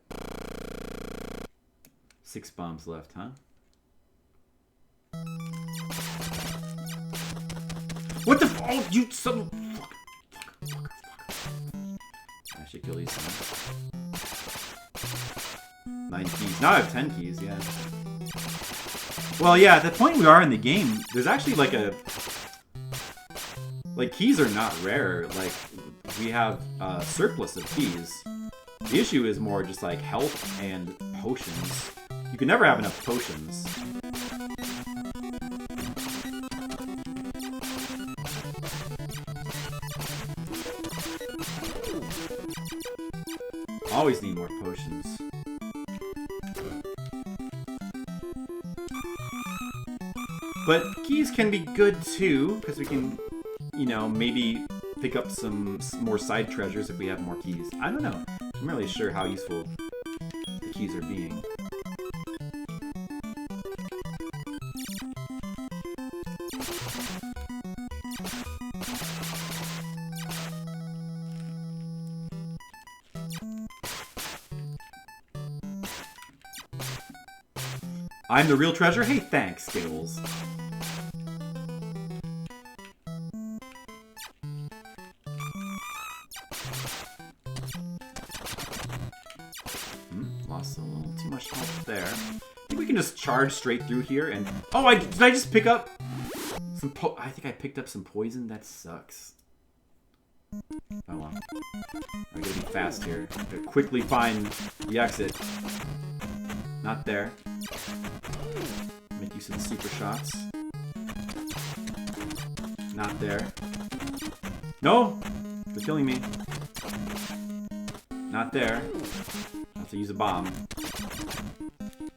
6 bombs left, huh? What the f- Oh, you son- Fuck. I should kill these things. 9 keys. Now I have 10 keys, yeah. Well, yeah, at the point we are in the game, there's actually like a... Like, keys are not rare. Like, we have a surplus of keys. The issue is more just like health and potions. You can never have enough potions. Always need more potions. But keys can be good too, because we can, you know, maybe pick up some more side treasures if we have more keys. I don't know. I'm not really sure how useful the keys are being. I'm the real treasure? Hey, thanks, Skittles. Lost a little too much health there. I think we can just charge straight through here and... Oh, did I just pick up some I think I picked up some poison? That sucks. Oh well. I gotta be fast here. Gotta quickly find the exit. Not there. Make use of the super shots. Not there. No! They're killing me. Not there. I have to use a bomb.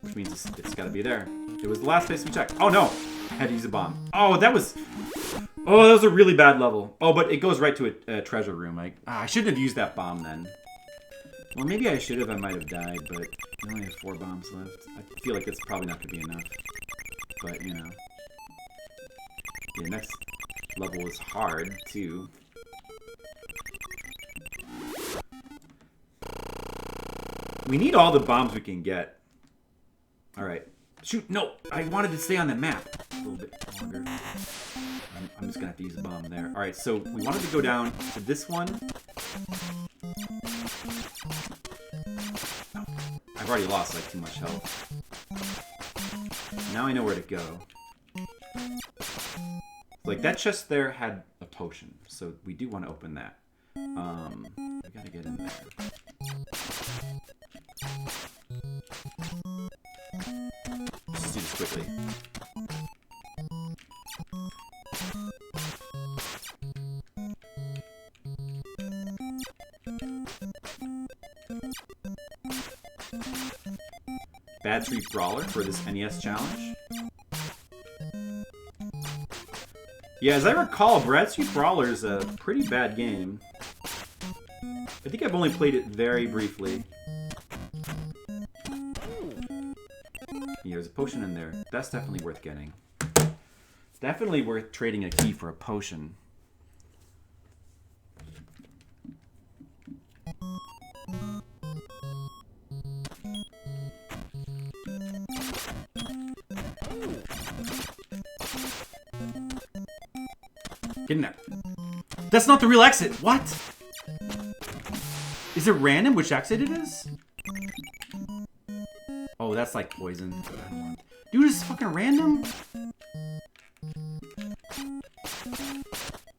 Which means it's gotta be there. It was the last place we checked. Oh no! I had to use a bomb. Oh, that was... Oh, that was a really bad level. Oh, but it goes right to a treasure room. I shouldn't have used that bomb then. Well, maybe I should have. I might have died, but I only have 4 bombs left. I feel like it's probably not going to be enough. But, you know. The next level is hard, too. We need all the bombs we can get. Alright. Shoot, no! I wanted to stay on the map a little bit longer. I'm just going to have to use a bomb there. Alright, so we wanted to go down to this one. I've already lost, like, too much health. Now I know where to go. Like, that chest there had a potion, so we do want to open that. We gotta get in there. Let's just do this quickly. Bad Street Brawler for this NES challenge. Yeah, as I recall, Bad Street Brawler is a pretty bad game. I think I've only played it very briefly. Yeah, there's a potion in there. That's definitely worth getting. Definitely worth trading a key for a potion. Get in there. That's not the real exit. What? Is it random which exit it is? Oh, that's like poison. I don't want... Dude, it's fucking random.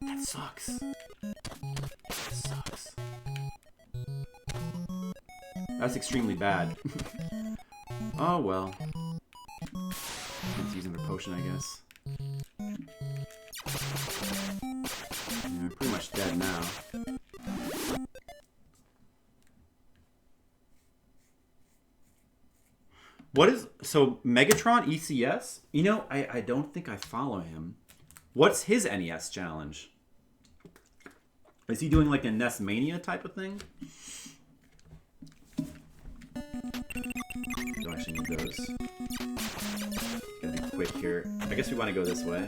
That sucks. That sucks. That's extremely bad. Oh well. It's using the potion, I guess. Yeah, pretty much dead now. What is... So, Megatron ECS? You know, I don't think I follow him. What's his NES challenge? Is he doing like a NES Mania type of thing? Don't actually need those. Gotta be quick here. I guess we want to go this way.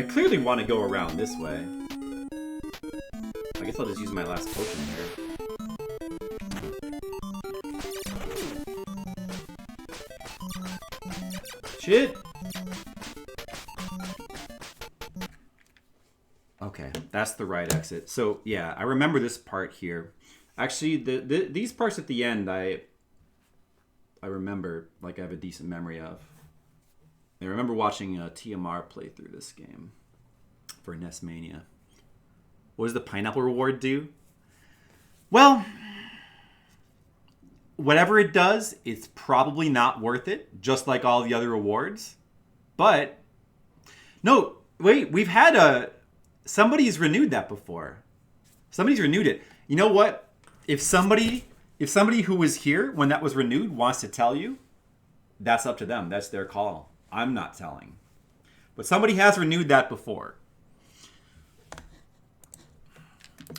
I clearly want to go around this way. I guess I'll just use my last potion here. Shit! Okay, that's the right exit. So, yeah, I remember this part here. Actually, these parts at the end, I remember, like, I have a decent memory of. I remember watching TMR play through this game for NES Mania. What does the pineapple reward do? Well, whatever it does, it's probably not worth it, just like all the other rewards. But, no, wait, we've had somebody's renewed that before. Somebody's renewed it. You know what? If somebody who was here when that was renewed wants to tell you, that's up to them. That's their call. I'm not telling. But somebody has renewed that before.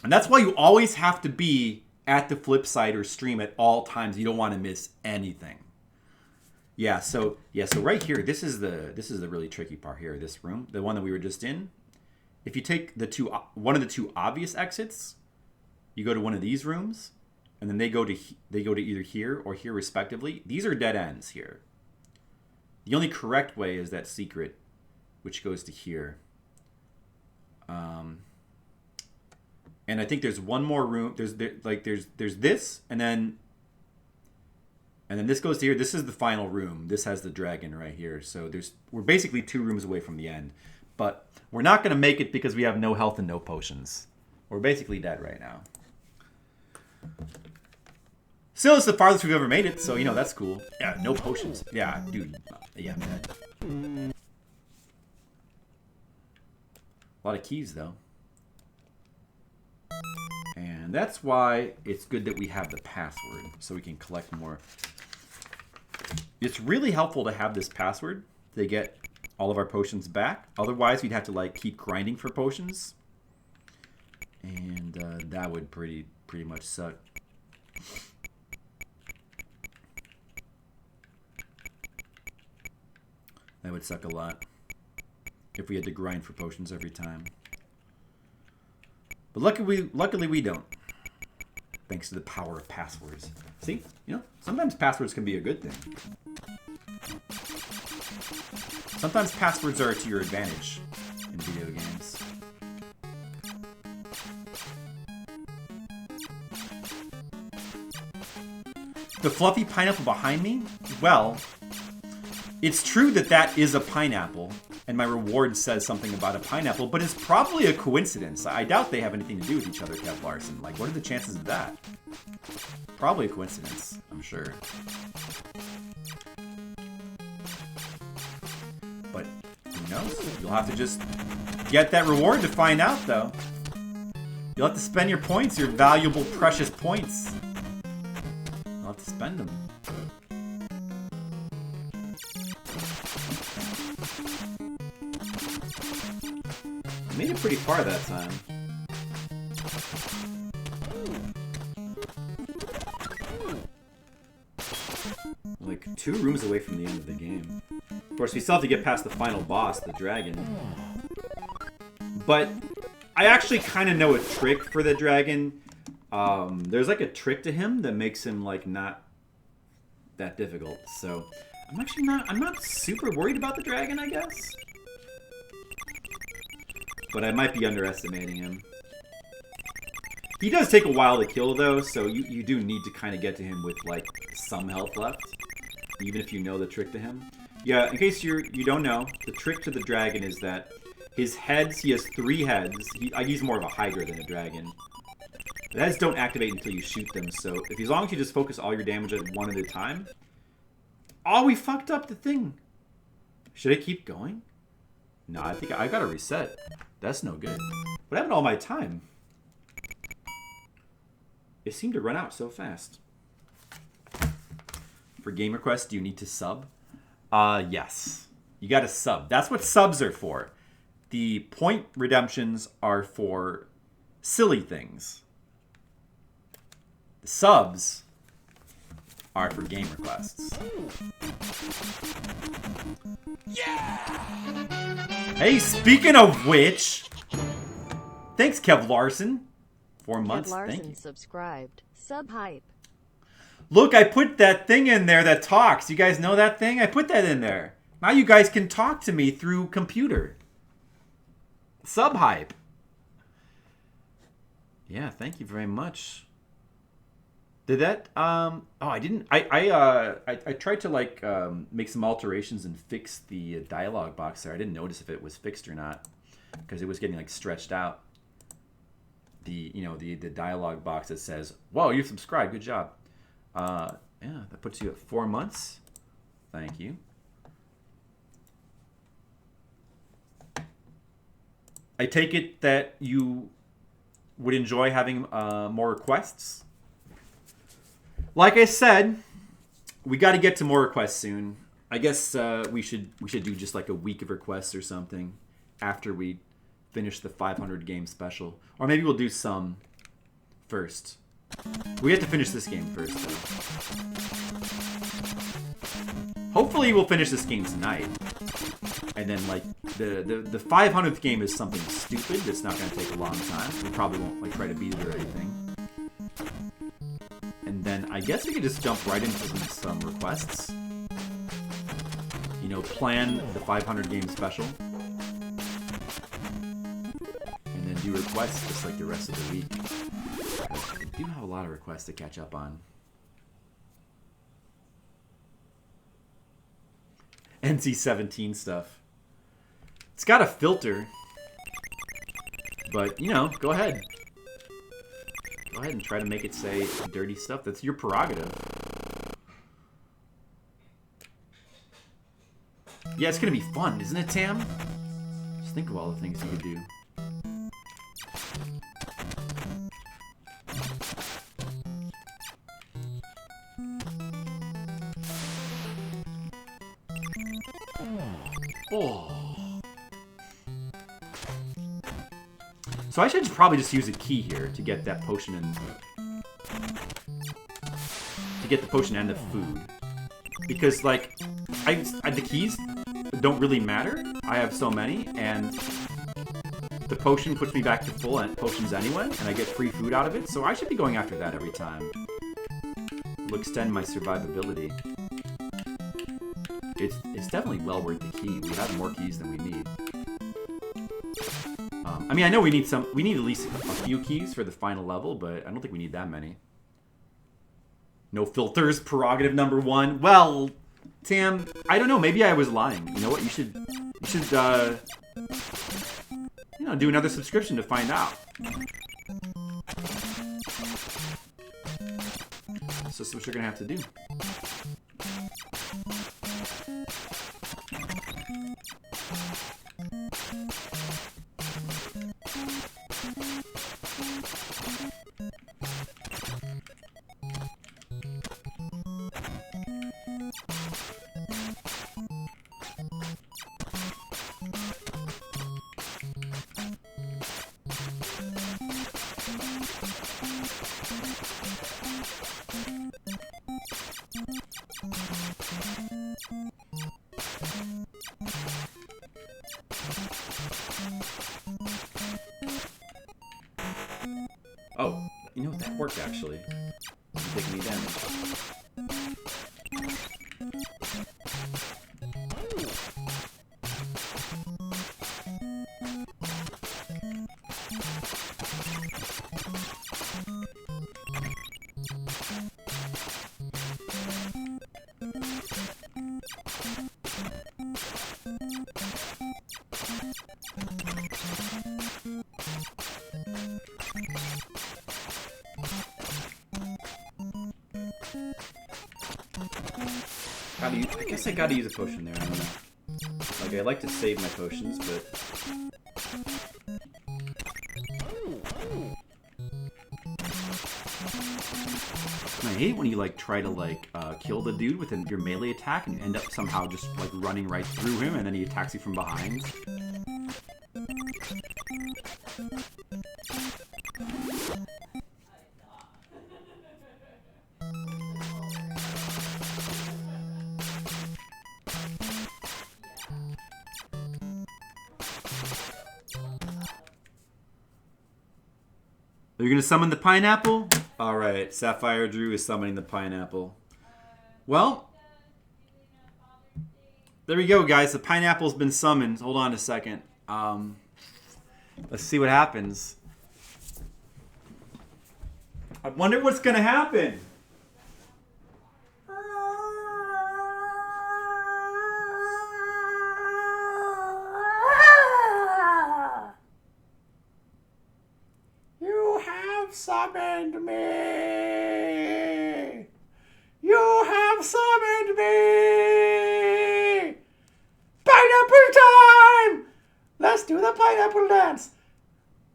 And that's why you always have to be at the flip side or stream at all times. You don't want to miss anything. So right here, this is the really tricky part here. This room, the one that we were just in. If you take one of the two obvious exits, you go to one of these rooms, and then they go to either here or here respectively. These are dead ends here. The only correct way is that secret, which goes to here. And I think there's one more room. There's this, and then this goes to here. This is the final room. This has the dragon right here. So we're basically 2 rooms away from the end, but we're not going to make it because we have no health and no potions. We're basically dead right now. Still, it's the farthest we've ever made it, so, that's cool. Yeah, no potions. Yeah, dude. Yeah, I'm dead. A lot of keys, though. And that's why it's good that we have the password, so we can collect more. It's really helpful to have this password to get all of our potions back. Otherwise, we'd have to, keep grinding for potions. And that would pretty much suck. That would suck a lot if we had to grind for potions every time. But luckily we don't. Thanks to the power of passwords. See? Sometimes passwords can be a good thing. Sometimes passwords are to your advantage in video games. The fluffy pineapple behind me? Well, it's true that is a pineapple, and my reward says something about a pineapple, but it's probably a coincidence. I doubt they have anything to do with each other, Kev Larson. What are the chances of that? Probably a coincidence, I'm sure. But who knows? You'll have to just get that reward to find out, though. You'll have to spend your points, your valuable, precious points. You'll have to spend them. I made it pretty far that time. Like 2 rooms away from the end of the game. Of course, we still have to get past the final boss, the dragon. But I actually kind of know a trick for the dragon. There's a trick to him that makes him not that difficult. So I'm not super worried about the dragon, I guess. But I might be underestimating him. He does take a while to kill, though, so you do need to kind of get to him with, some health left. Even if you know the trick to him. Yeah, in case you don't know, the trick to the dragon is that his heads, he has 3 heads. He's more of a hydra than a dragon. The heads don't activate until you shoot them, so as long as you just focus all your damage at one at a time... Oh, we fucked up the thing! Should I keep going? No, I think I gotta reset. That's no good. What happened to all my time? It seemed to run out so fast. For game requests, do you need to sub? Yes. You gotta sub. That's what subs are for. The point redemptions are for silly things. The subs are for game requests. Yeah! Hey, speaking of which, thanks, Kev Larson. 4 months. Kev Larson Thank you. Subscribed. Sub-hype. Look, I put that thing in there that talks. You guys know that thing? I put that in there. Now you guys can talk to me through computer. Sub-hype. Yeah, thank you very much. Did that? Oh, I didn't. I tried to like make some alterations and fix the dialogue box there. I didn't notice if it was fixed or not because it was getting like stretched out. The dialogue box that says, "Whoa, you subscribed. Good job." Yeah, that puts you at 4 months. Thank you. I take it that you would enjoy having more requests. Like I said, we got to get to more requests soon. I guess we should do just like a week of requests or something after we finish the 500 game special, or maybe we'll do some first. We have to finish this game first, though. Hopefully, we'll finish this game tonight, and then like the 500th game is something stupid that's not going to take a long time. We probably won't like try to beat it or anything. And then I guess we could just jump right into some requests. You know, plan the 500 game special. And then do requests just like the rest of the week. We do have a lot of requests to catch up on. NC-17 stuff. It's got a filter. But, you know, go ahead. Go ahead and try to make it say dirty stuff. That's your prerogative. Yeah, it's gonna be fun, isn't it, Tam? Just think of all the things you could do. Oh. So I should probably just use a key here to get that potion and to get the potion and the food, because like the keys don't really matter. I have so many, and the potion puts me back to full potions anyway, and I get free food out of it. So I should be going after that every time. It'll extend my survivability. It's definitely well worth the key. We have more keys than we need. I mean, I know we need at least a few keys for the final level, but I don't think we need that many. No filters, prerogative number 1. Well, Tam, I don't know. Maybe I was lying. You know what? You should do another subscription to find out. So that's what you're gonna have to do. Oh, you know, that worked actually. It's taking me damage. I guess I gotta use a potion there. I don't know. Like, I like to save my potions, but I hate when you like try to like kill the dude with your melee attack and end up somehow just like running right through him, and then he attacks you from behind. Are you going to summon the pineapple? All right, Sapphire Drew is summoning the pineapple. Well, there we go, guys. The pineapple's been summoned. Hold on a second. Let's see what happens. I wonder what's going to happen. You have summoned me. You have summoned me. Pineapple time. Let's do the pineapple dance.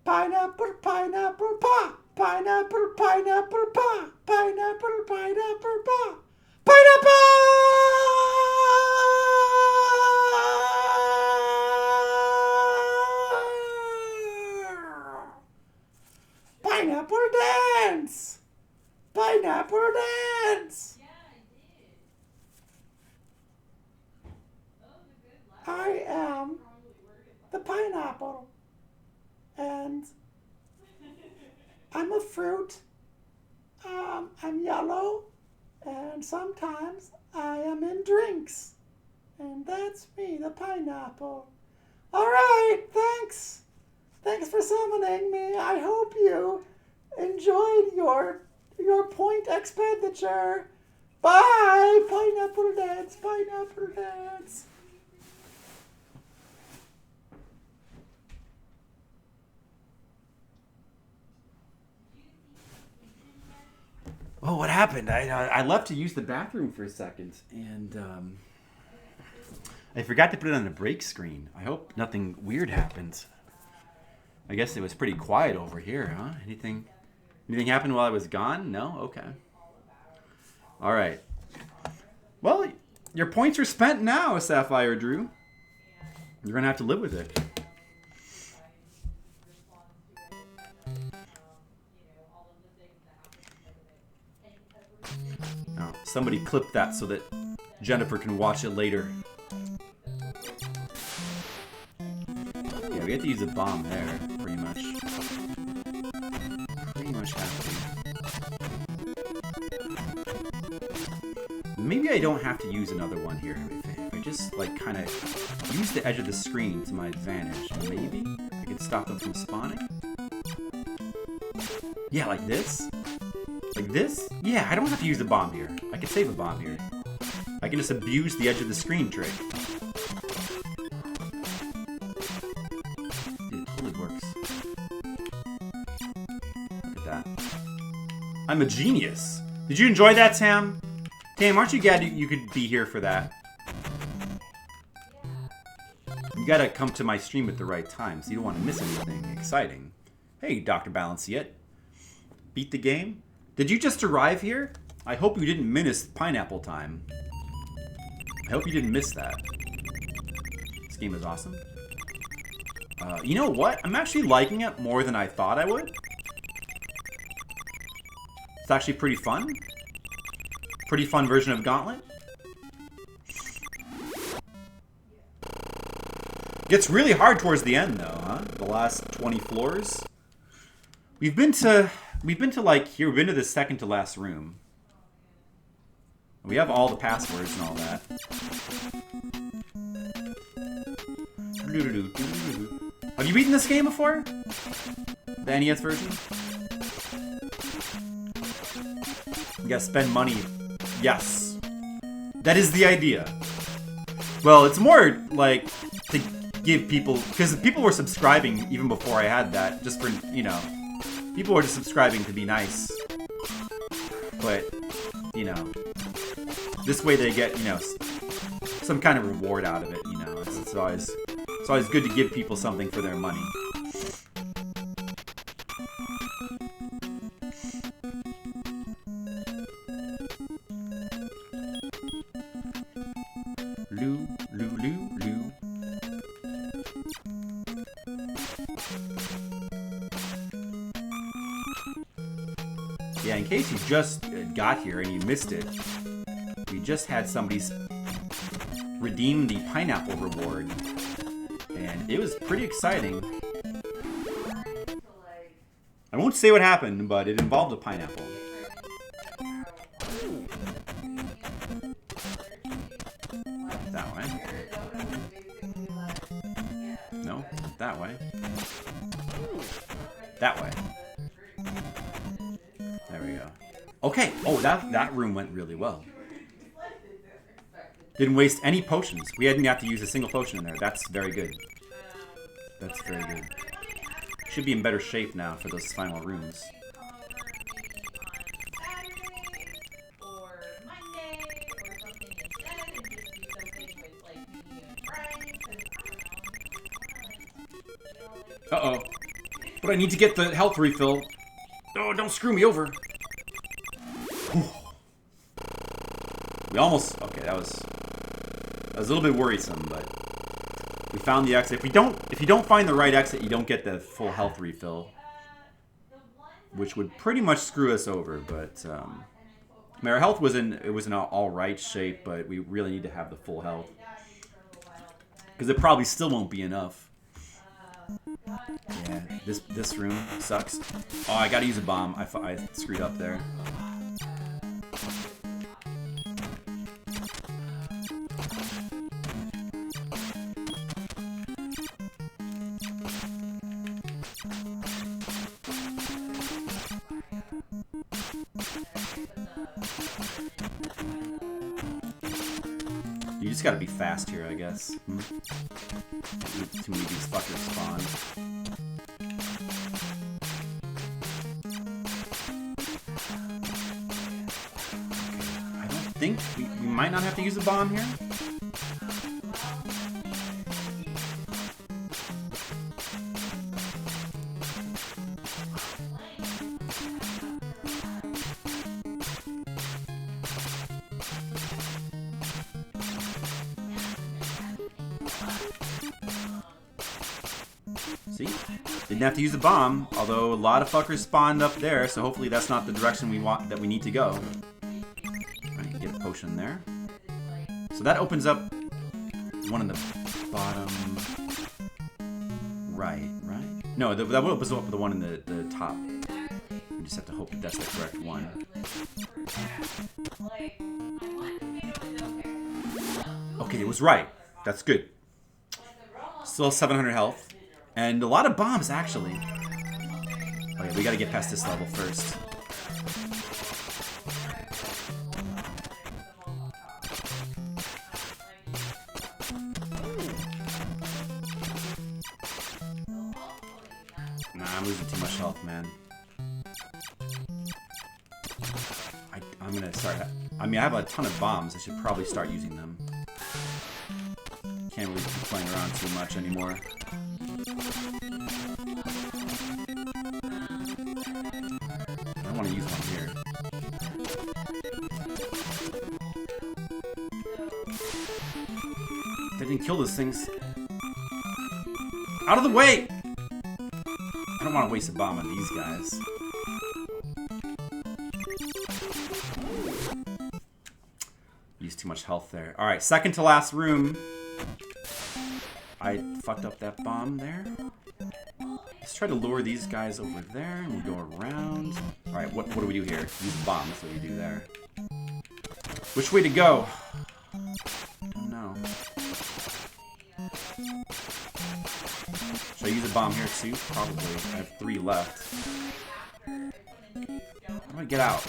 Pineapple, pineapple, pa. Pineapple, pineapple, pa. Pineapple, pineapple, pa. Pineapple! Pineapple dance! Pineapple dance! I am the pineapple. And I'm a fruit. I'm yellow. And sometimes I am in drinks. And that's me, the pineapple. All right, thanks. Thanks for summoning me. I hope you enjoyed your point expenditure. Bye. Pineapple dance, pineapple dance. Oh, what happened? I left to use the bathroom for a second, and I forgot to put it on the break screen. I hope nothing weird happened. I guess it was pretty quiet over here, huh? Anything happened while I was gone? No? Okay. All right. Well, your points are spent now, Sapphire Drew. You're going to have to live with it. Oh, somebody clip that so that Jennifer can watch it later. Yeah, we have to use a bomb there, pretty much. Pretty much have to. Maybe I don't have to use another one here. If I just, like, kind of use the edge of the screen to my advantage, maybe I can stop them from spawning? Yeah, like this? Like this? Yeah, I don't have to use a bomb here. I can save a bomb here. I can just abuse the edge of the screen trick. It totally works. Look at that. I'm a genius. Did you enjoy that, Tam? Tam, aren't you glad you could be here for that? You gotta come to my stream at the right time, so you don't want to miss anything exciting. Hey, Dr. Balanciet. Beat the game? Did you just arrive here? I hope you didn't miss pineapple time. I hope you didn't miss that. This game is awesome. You know what? I'm actually liking it more than I thought I would. It's actually pretty fun. Pretty fun version of Gauntlet. Gets really hard towards the end though, huh? The last 20 floors. We've been to like here. We've been to the second to last room. We have all the passwords and all that. Have you beaten this game before? The NES version? You gotta spend money. Yes. That is the idea. Well, it's more like to give people, because people were subscribing even before I had that, just for, you know, people were just subscribing to be nice. But, you know, this way they get, you know, some kind of reward out of it, you know. It's always good to give people something for their money. Loo, loo, loo, loo. Yeah, in case you just got here and you missed it, we just had somebody redeem the pineapple reward, and it was pretty exciting. I won't say what happened, but it involved a pineapple. That way. No, that way. That way. There we go. Okay. Oh, that room went really well. Didn't waste any potions. We didn't have to use a single potion in there. That's very good. That's very good. Should be in better shape now for those final rooms. Uh-oh. But I need to get the health refill. Oh, don't screw me over. Whew. We almost... Okay, that was a little bit worrisome, but we found the exit. If you don't find the right exit, you don't get the full health refill, which would pretty much screw us over. But I mean, our health was in all right shape, but we really need to have the full health because it probably still won't be enough. Yeah, this room sucks. Oh, I gotta use a bomb. I screwed up there. You just gotta be fast here, I guess. Too many of these fuckers spawn. I don't think we might not have to use a bomb here. See? Didn't have to use a bomb, although a lot of fuckers spawned up there, so hopefully that's not the direction that we need to go. Alright, get a potion there. So that opens up one in the bottom right? No, that opens up the one in the top. We just have to hope that that's the correct one. Okay, it was right. That's good. Still 700 health. And a lot of bombs, actually. Okay, we gotta get past this level first. Nah, I'm losing too much health, man. I'm gonna start... I mean, I have a ton of bombs. I should probably start using them. Can't really keep playing around too much anymore. I don't want to use one here. They didn't kill those things. Out of the way! I don't want to waste a bomb on these guys. Used too much health there. Alright, second to last room. I fucked up that bomb there. Let's try to lure these guys over there, and we'll go around. Alright, what do we do here? Use the bomb, that's what we do there. Which way to go? I don't know. Should I use a bomb here too? Probably. I have 3 left. How do I get out?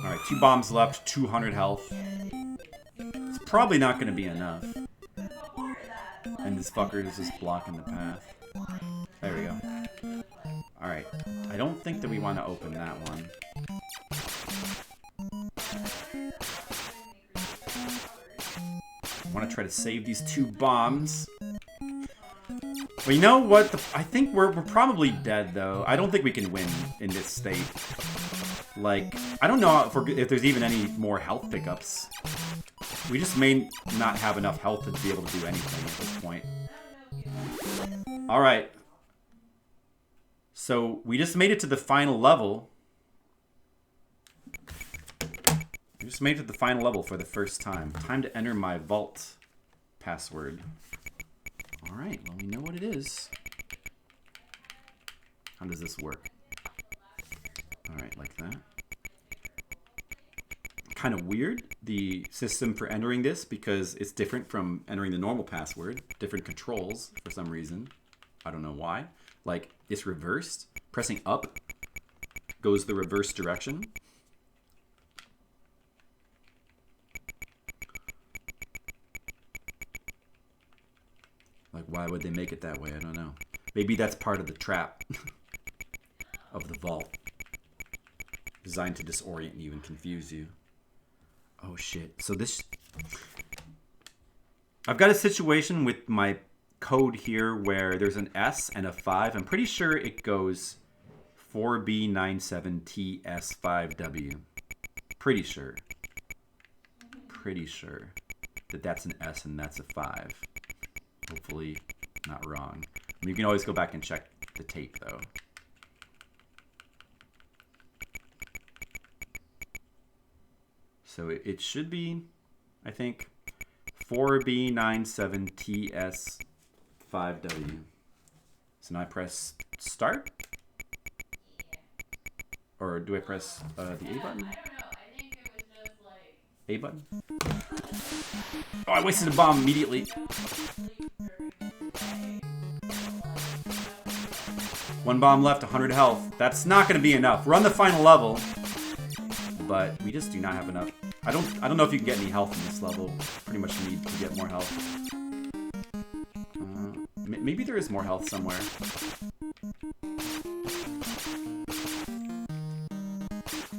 Alright, 2 bombs left, 200 health. It's probably not going to be enough. And this fucker is just blocking the path. There we go. Alright, I don't think that we want to open that one. I want to try to save these 2 bombs. But you know what? I think we're probably dead, though. I don't think we can win in this state. Like, I don't know if there's even any more health pickups. We just may not have enough health to be able to do anything at this point. Alright. So, we just made it to the final level. just made it to the final level for the first time. Time to enter my vault password. Alright, well, we know what it is. How does this work? Alright, like that. Kind of weird, the system for entering this, because it's different from entering the normal password. Different controls for some reason. I don't know why. Like, it's reversed. Pressing up goes the reverse direction. Like, why would they make it that way? I don't know. Maybe that's part of the trap of the vault. Designed to disorient you and confuse you. Oh shit. So this... I've got a situation with my code here where there's an S and a 5. I'm pretty sure it goes 4B97TS5W. Pretty sure. Pretty sure that that's an S and that's a 5. Hopefully not wrong. You can always go back and check the tape though. So it should be, I think, 4B97TS5W. So now I press start? Or do I press the A button? I don't know. I think it was just like... A button? Oh, I wasted a bomb immediately. One bomb left, 100 health. That's not going to be enough. We're on the final level. But we just do not have enough. I don't know if you can get any health in this level. Pretty much need to get more health. Maybe there is more health somewhere.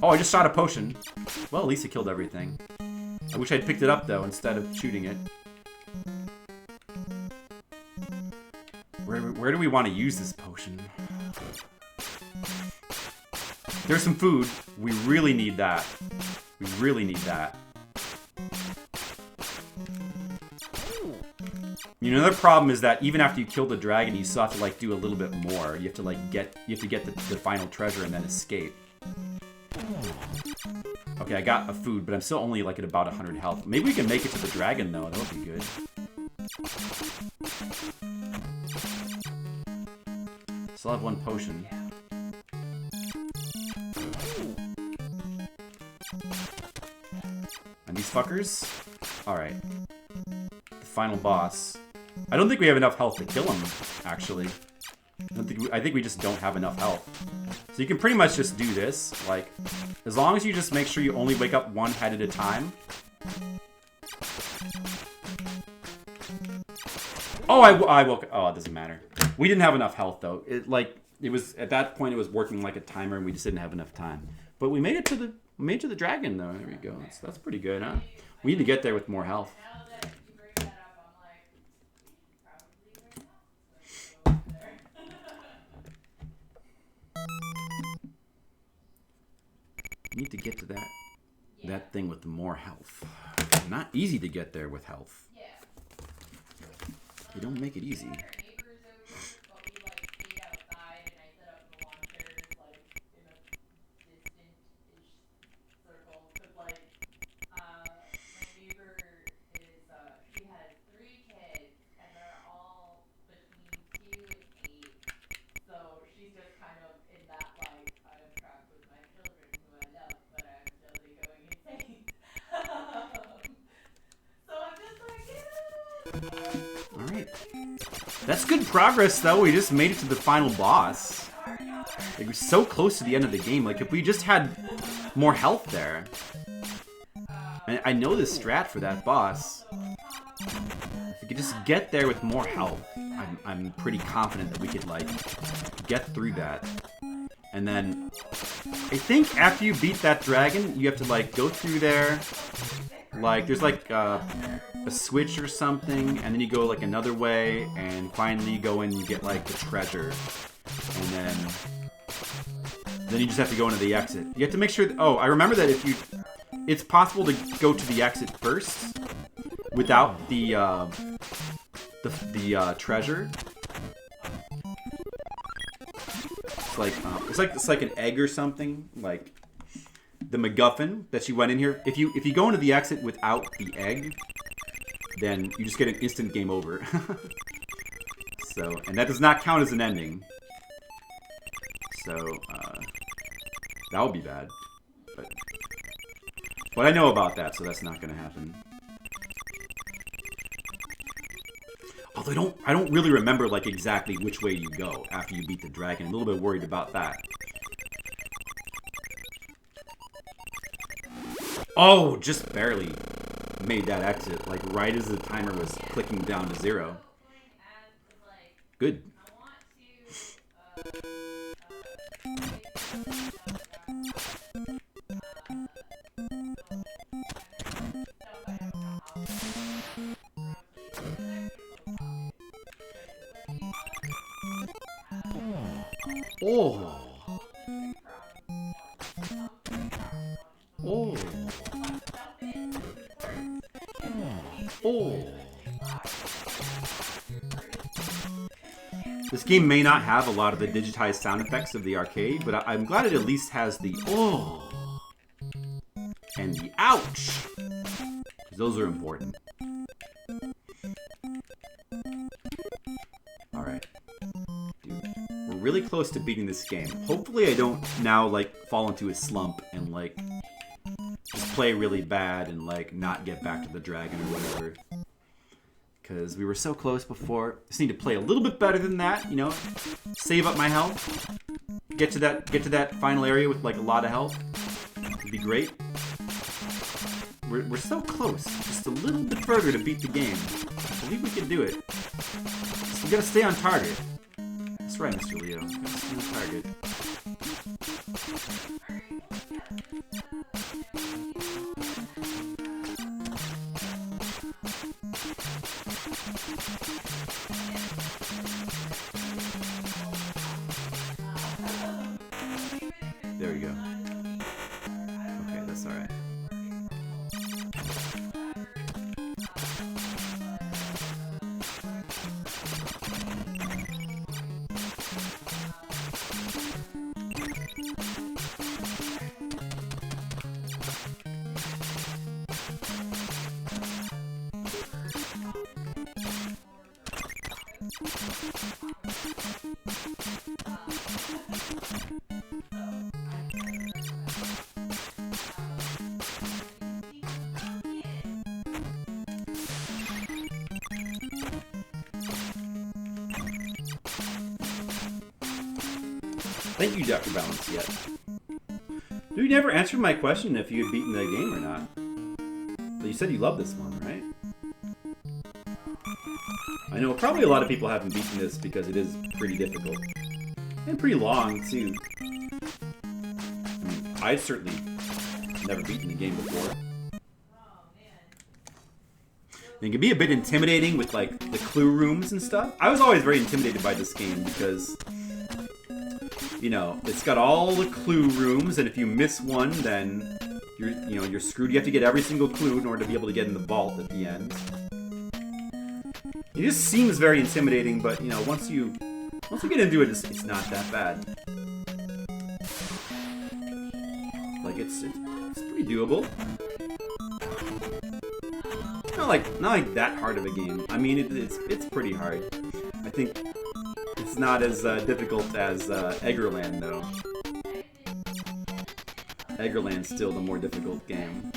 Oh, I just shot a potion. Well, at least it killed everything. I wish I'd picked it up though instead of shooting it. Where do we want to use this potion? There's some food. We really need that. We really need that. You know, another problem is that even after you kill the dragon, you still have to like do a little bit more. You have to like get the final treasure and then escape. Okay, I got a food, but I'm still only like at about 100 health. Maybe we can make it to the dragon though. That would be good. Still have one potion. And these fuckers? Alright. The final boss. I don't think we have enough health to kill him, actually. I think we just don't have enough health. So you can pretty much just do this. Like, as long as you just make sure you only wake up one head at a time. Oh, I woke up. Oh, it doesn't matter. We didn't have enough health, though. It was at that point, it was working like a timer, and we just didn't have enough time. But we made it to the dragon, though. There we go. So that's pretty good, huh? We need to get there with more health. Now that you bring that up, I'm like, probably right now. Need to get to that thing with more health. Not easy to get there with health. Yeah. They don't make it easy. Our neighbors over, but we like stayed outside and I set up the launchers like in a distant-ish circle. Cause like, my neighbor is, she has 3 kids and they're all between 2 and 8. So she's just kind of in that like, I'm trapped with my children who I love, but I'm slowly going insane. So I'm just like, Alright. That's good progress, though. We just made it to the final boss. Like, we're so close to the end of the game. Like, if we just had more health there. And I know the strat for that boss. If we could just get there with more health, I'm pretty confident that we could, like, get through that. And then, I think after you beat that dragon, you have to, like, go through there. Like, there's, like, a switch or something, and then you go, like, another way, and finally you go in and you get, like, the treasure. And then you just have to go into the exit. You have to make sure that, oh, I remember that it's possible to go to the exit first without the treasure. It's like an egg or something. Like, the MacGuffin that she went in here. If you go into the exit without the egg, then you just get an instant game over. So, and that does not count as an ending. So, that would be bad. But I know about that, so that's not going to happen. Although I don't really remember like exactly which way you go after you beat the dragon. I'm a little bit worried about that. Oh, just barely made that exit, like right as the timer was clicking down to 0. Good. Oh. Oh. Oh. This game may not have a lot of the digitized sound effects of the arcade, but I'm glad it at least has the oh and the ouch, because those are important. Alright. Dude, we're really close to beating this game. Hopefully I don't now, like, fall into a slump and, like, just play really bad and, like, not get back to the dragon or whatever. Because we were so close before. Just need to play a little bit better than that, you know? Save up my health. Get to that final area with, like, a lot of health. It'd be great. We're so close. Just a little bit further to beat the game. I believe we can do it. So we gotta stay on target. That's right, Mr. Leo. Gotta stay on target. There we go. Okay, that's alright. Thank you, Dr. Balance, yet. Dude, you never answered my question if you had beaten the game or not. But you said you love this one, right? I know probably a lot of people haven't beaten this because it is pretty difficult. And pretty long, too. I mean, I've certainly never beaten the game before. It can be a bit intimidating with, like, the clue rooms and stuff. I was always very intimidated by this game because, you know, it's got all the clue rooms, and if you miss one, then you're screwed. You have to get every single clue in order to be able to get in the vault at the end. It just seems very intimidating, but you know, once you get into it, it's not that bad. Like it's pretty doable. Not like that hard of a game. I mean, it's pretty hard. I think it's not as difficult as Eggerland, though. Eggerland's still the more difficult game.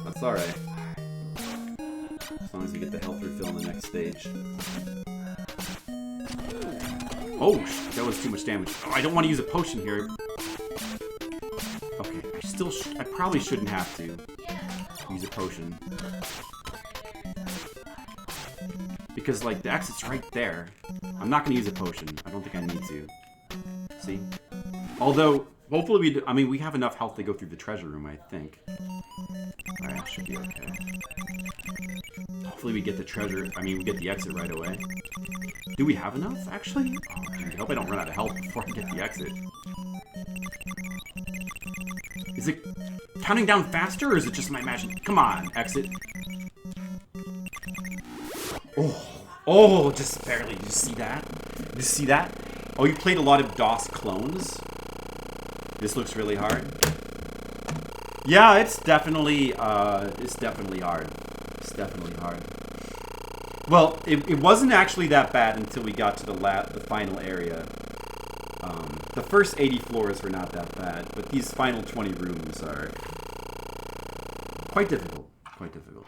That's alright. As long as you get the health refill in the next stage. Oh, that was too much damage. Oh, I don't want to use a potion here. Okay, I probably shouldn't have to use a potion. Because, like, the exit's right there. I'm not going to use a potion. I don't think I need to. See? Although, hopefully we have enough health to go through the treasure room, I think. Alright, should be okay. Hopefully we get the we get the exit right away. Do we have enough, actually? Oh, dude, I hope I don't run out of health before I get the exit. counting down faster, or is it just my imagination? Come on, exit. Oh, just barely. Did you see that? Did you see that? Oh, you played a lot of DOS clones? This looks really hard. Yeah, it's definitely hard. It's definitely hard. Well, it wasn't actually that bad until we got to the final area. The first 80 floors were not that bad, but these final 20 rooms are quite difficult. Quite difficult.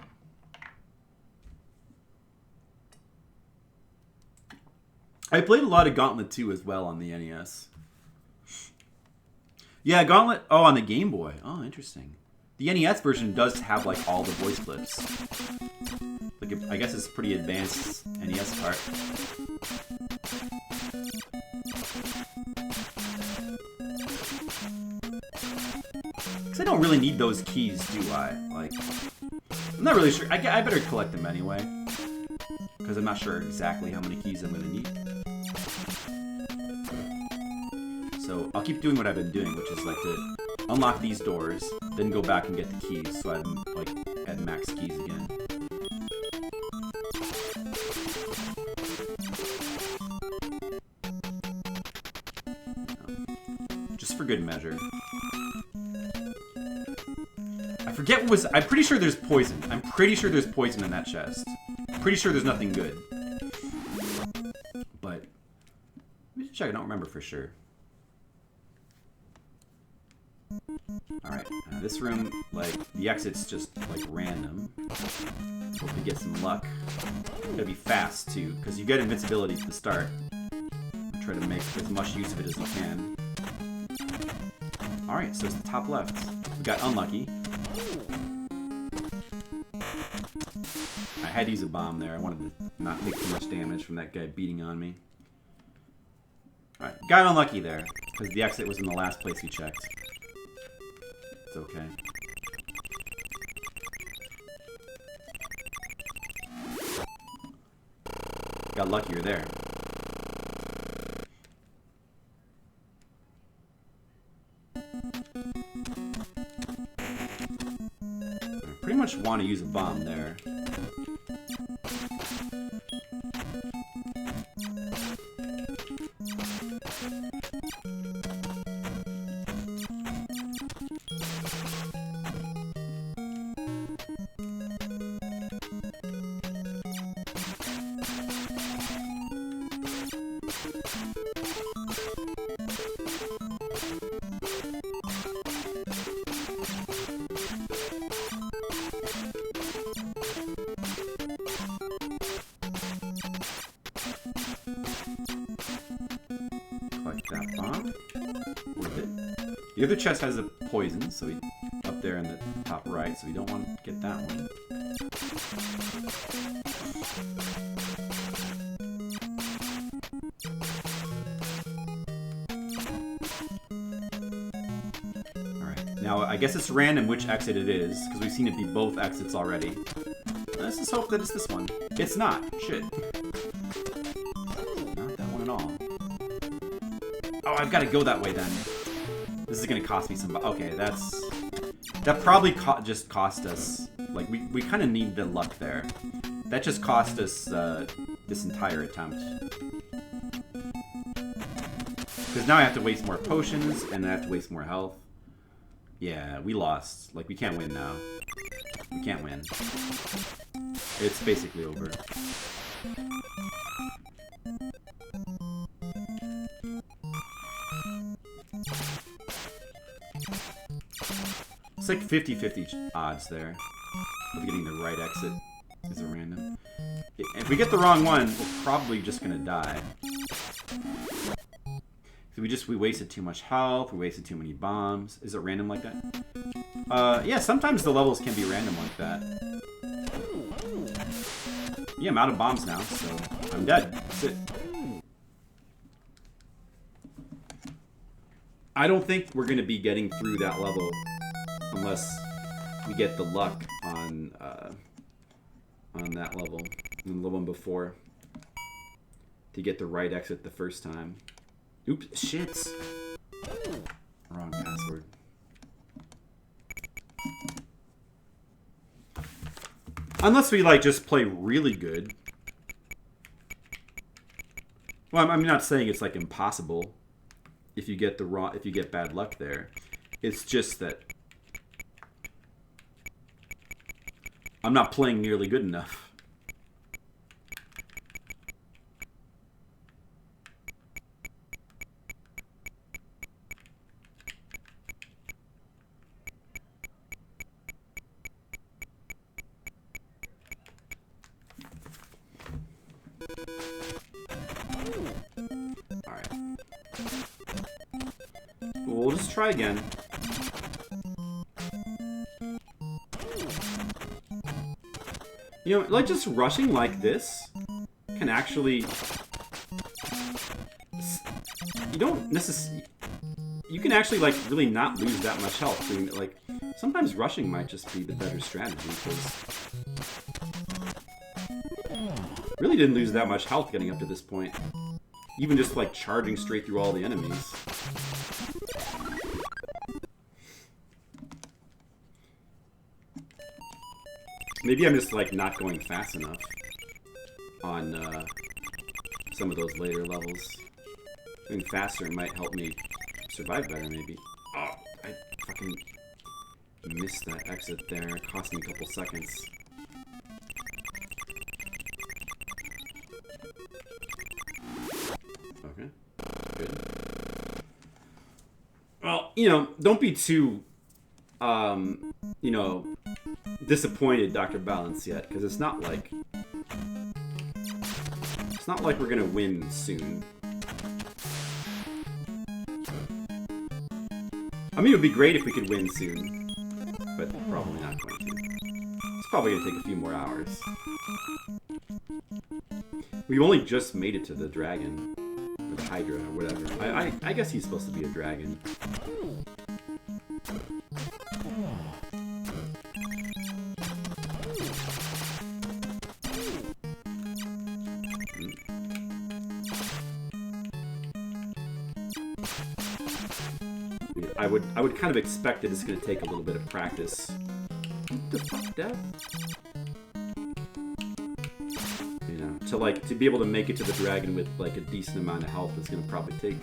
I played a lot of Gauntlet 2 as well on the NES. Yeah, Gauntlet... Oh, on the Game Boy. Oh, interesting. The NES version does have, like, all the voice clips. Like, I guess it's pretty advanced NES part. Because I don't really need those keys, do I? Like, I'm not really sure. I better collect them anyway. Because I'm not sure exactly how many keys I'm going to need. So I'll keep doing what I've been doing, which is like to unlock these doors, then go back and get the keys, so I'm like at max keys again. Just for good measure. I forget what was... I'm pretty sure there's poison. I'm pretty sure there's poison in that chest. Pretty sure there's nothing good. But... let me check, I don't remember for sure. Alright, this room, like, the exit's just, like, random. Hope we get some luck. Gotta be fast, too, because you get invincibility at the start. Try to make as much use of it as you can. Alright, so it's the top left. We got unlucky. I had to use a bomb there. I wanted to not take too much damage from that guy beating on me. Alright, got unlucky there, because the exit was in the last place we checked. It's okay. Got luckier there. I pretty much want to use a bomb there. The other chest has a poison, so up there in the top right, so we don't want to get that one. Alright, now I guess it's random which exit it is, because we've seen it be both exits already. Let's just hope that it's this one. It's not. Shit. Not that one at all. Oh, I've got to go that way then. This is gonna cost me some... Okay, that probably just cost us... Like, we kind of need the luck there. That just cost us this entire attempt. Because now I have to waste more potions, and I have to waste more health. Yeah, we lost. Like, we can't win now. We can't win. It's basically over. It's like 50-50 odds there of getting the right exit. Is a random. If we get the wrong one, we're probably just gonna die. So we wasted too much health. We wasted too many bombs. Is it random like that? Yeah, sometimes the levels can be random like that. Yeah, I'm out of bombs now, so I'm dead. That's it. I don't think we're gonna be getting through that level unless we get the luck on that level, and the one before, to get the right exit the first time. Oops, shit. Wrong password. Unless we like just play really good. Well, I'm not saying it's like impossible if you get bad luck there. It's just that I'm not playing nearly good enough. Alright. We'll just try again. You know, like just rushing like this can actually... You don't necessarily... You can actually like really not lose that much health. I mean, like, sometimes rushing might just be the better strategy because... Really didn't lose that much health getting up to this point. Even just like charging straight through all the enemies. Maybe I'm just like not going fast enough on some of those later levels. Going faster might help me survive better, maybe. Oh, I fucking missed that exit there. It cost me a couple seconds. Okay, good. Well, you know, don't be too, you know, disappointed, Dr. Balance, yet, because it's not like we're gonna win soon. I mean, it would be great if we could win soon, but probably not going to. It's probably gonna take a few more hours. We've only just made it to the dragon, or the Hydra, or whatever. I guess he's supposed to be a dragon. I would kind of expect that it's going to take a little bit of practice. What the fuck, Dad? You know, to be able to make it to the dragon with like a decent amount of health is going to probably take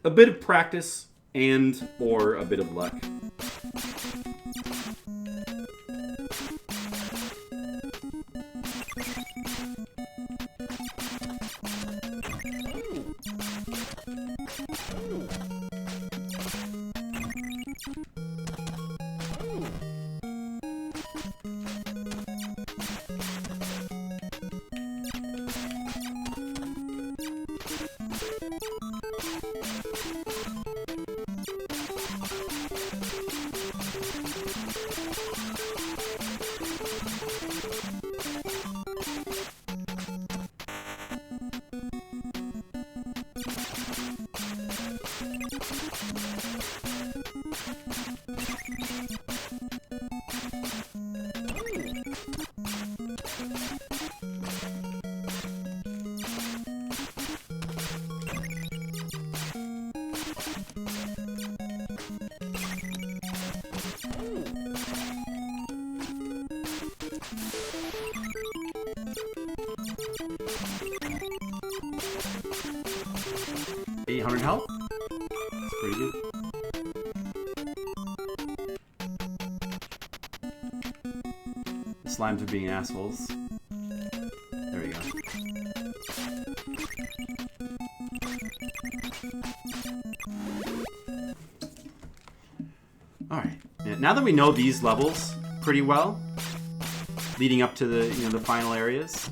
a bit of practice and or a bit of luck. Health? That's pretty good. The slimes are being assholes. There we go. Alright. Now that we know these levels pretty well, leading up to the the final areas,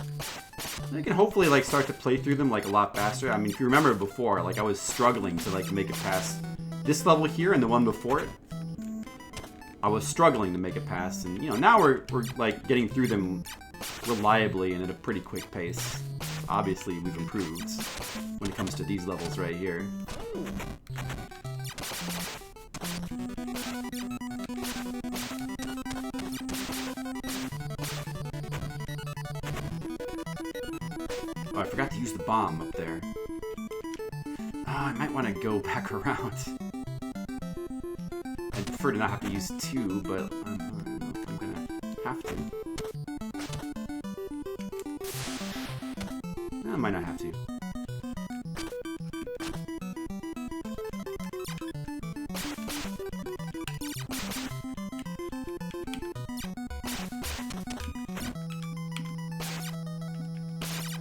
I can hopefully like start to play through them like a lot faster. I mean, if you remember before, like I was struggling to like make it past this level here and the one before it. I was struggling to make it past, and now we're like getting through them reliably and at a pretty quick pace. Obviously, we've improved when it comes to these levels right here. Oh, I forgot to use the bomb up there. Oh, I might want to go back around. I'd prefer to not have to use two, but I'm gonna have to. No, I might not have to.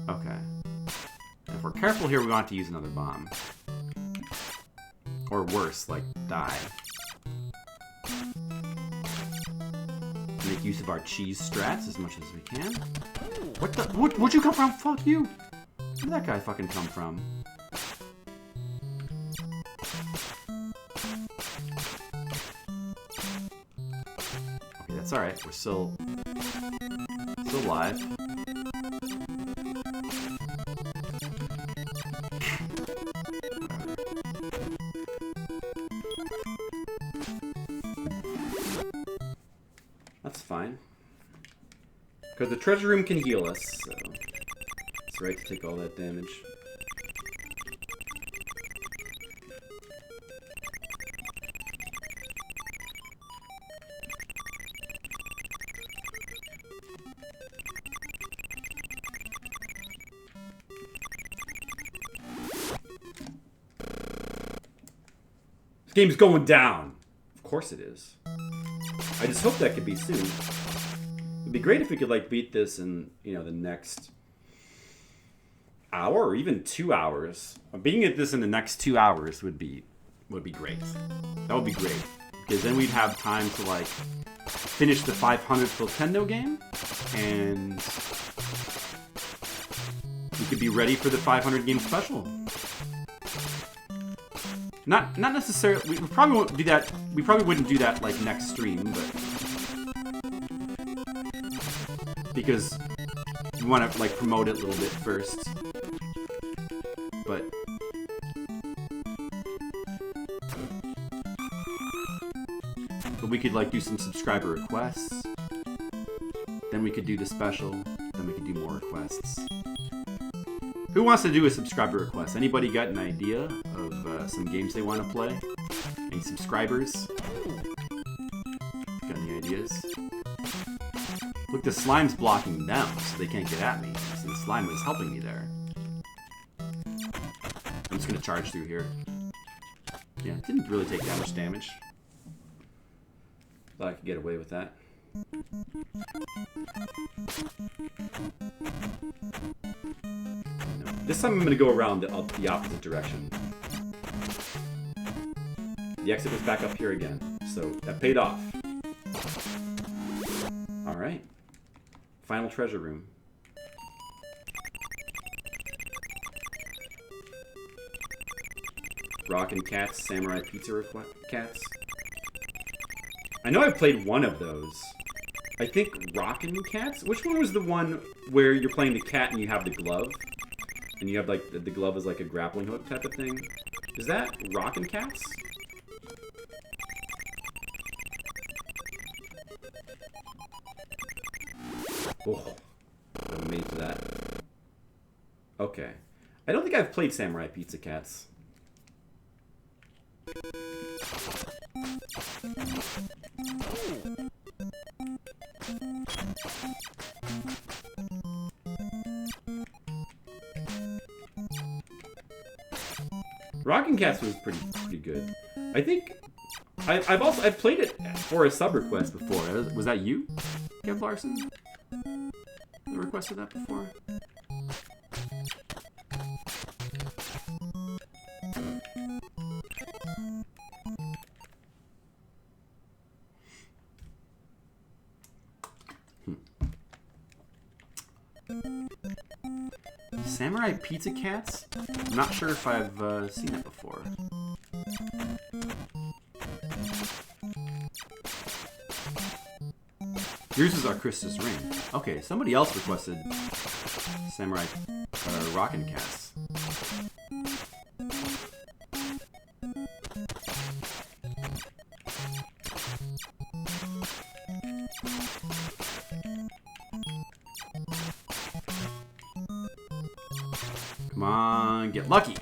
Okay. If we're careful here, we want to use another bomb. Or worse, like, die. Make use of our cheese strats as much as we can. What the? Where'd you come from? Fuck you! Where'd that guy fucking come from? Okay, that's alright. We're still alive. That's fine. Because the treasure room can heal us, so it's right to take all that damage. This game's going down! Of course it is. I just hope that could be soon. It'd be great if we could like beat this in, you know, the next hour or even 2 hours. Beating this in the next 2 hours would be great. That would be great because then we'd have time to like finish the 500th Fliptendo game, and we could be ready for the 500 game special. Not necessarily. We probably won't do that. We probably wouldn't do that like next stream, but because we want to like promote it a little bit first. But we could like do some subscriber requests. Then we could do the special. Then we could do more requests. Who wants to do a subscriber request? Anybody got an idea of some games they want to play? Any subscribers? Got any ideas? Look, the slime's blocking them, so they can't get at me. So the slime is helping me there. I'm just gonna charge through here. Yeah, it didn't really take that much damage. Thought I could get away with that. No. This time I'm going to go around the opposite direction. The exit was back up here again, so that paid off. Alright. Final treasure room. Rockin' Cats, Samurai Pizza Cats. I know I played one of those. I think Rockin' Cats? Which one was the one where you're playing the cat and you have the glove? And you have like, the glove is like a grappling hook type of thing? Is that Rockin' Cats? Oh, I'm amazed at that. Okay. I don't think I've played Samurai Pizza Cats. Rockin' Cats was pretty good. I think I've played it for a sub request before. Was that you, Kev Larson? That requested that before? Samurai Pizza Cats? I'm not sure if I've seen it before. Yours is our Christus ring. Okay, somebody else requested Samurai Rockin' Cats. Come on, get lucky.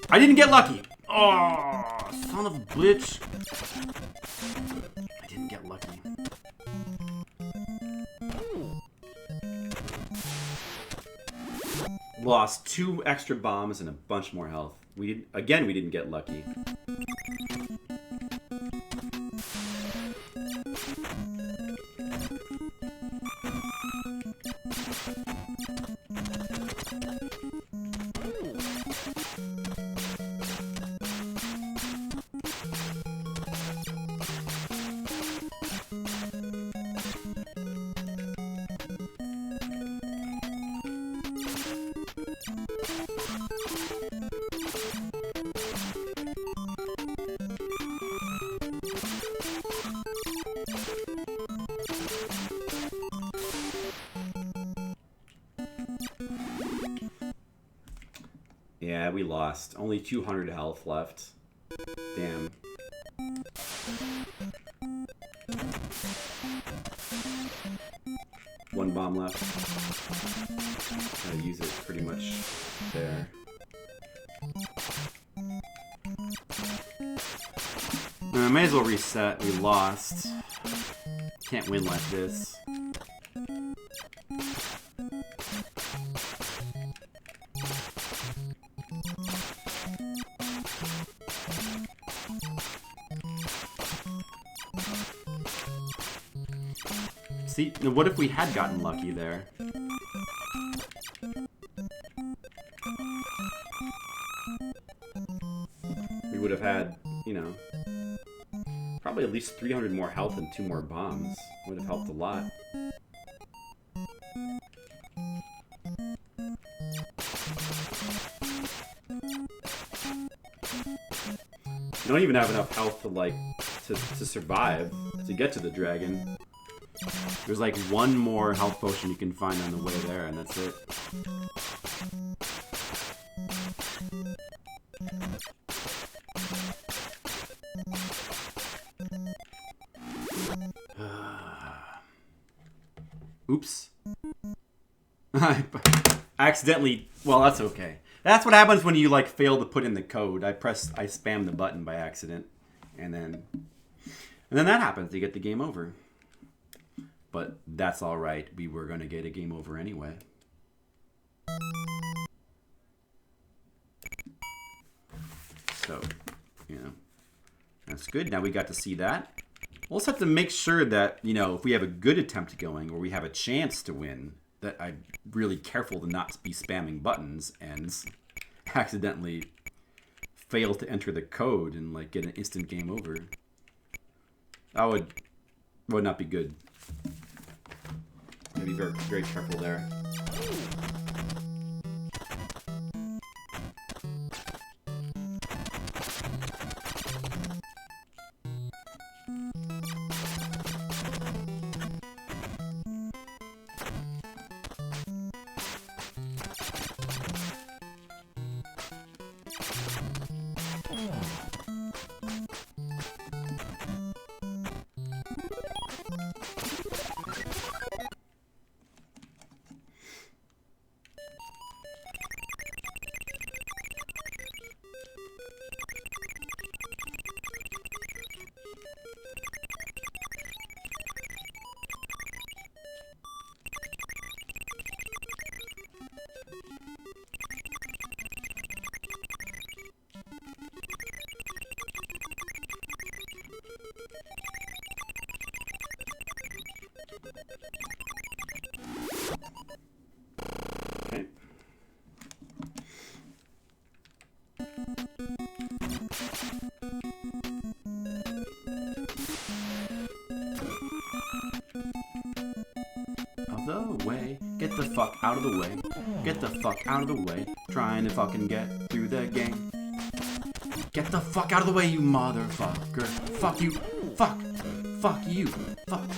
I didn't get lucky. Oh, son of a bitch. I didn't get lucky. lost 2 extra bombs and a bunch more health. We didn't get lucky. Yeah, we lost. Only 200 health left. Damn. One bomb left. Gotta use it pretty much there. I may as well reset. We lost. Can't win like this. See, what if we had gotten lucky there? We would have had, you know, probably at least 300 more health and 2 more bombs. Would have helped a lot. You don't even have enough health to, like, to survive, to get to the dragon. There's like one more health potion you can find on the way there, and that's it. Oops. I accidentally... Well, that's okay. That's what happens when you, like, fail to put in the code. I spam the button by accident. And then that happens. You get the game over. But that's alright. We were going to get a game over anyway. So, you know, that's good. Now we got to see that. We'll just have to make sure that, you know, if we have a good attempt going, or we have a chance to win, that I'm really careful to not be spamming buttons and accidentally fail to enter the code and, like, get an instant game over. That would not be good. Gotta be very, very careful there. Get the fuck out of the way. Get the fuck out of the way. Trying to fucking get through the game. Get the fuck out of the way, you motherfucker. Fuck you. Fuck. Fuck you. Fuck.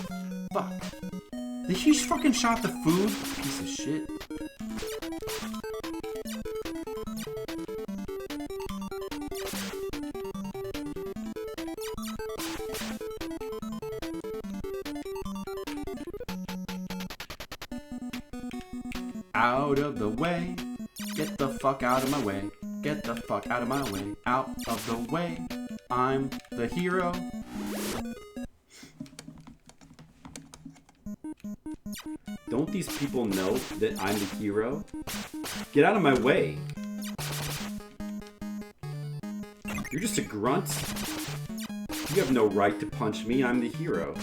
Fuck. Did he fucking shot the food? Piece of shit. Out of the way. Get the fuck out of my way. Get the fuck out of my way. Out of the way. I'm the hero. Don't these people know that I'm the hero? Get out of my way. You're just a grunt. You have no right to punch me. I'm the hero.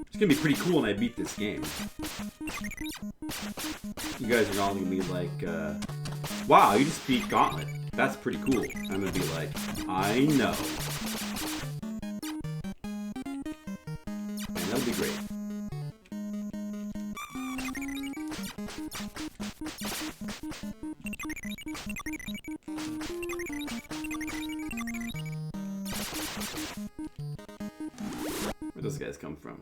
It's gonna be pretty cool when I beat this game. You guys are all gonna be like, wow, you just beat Gauntlet. That's pretty cool. I'm gonna be like, I know. And that'll be great. Where those guys come from?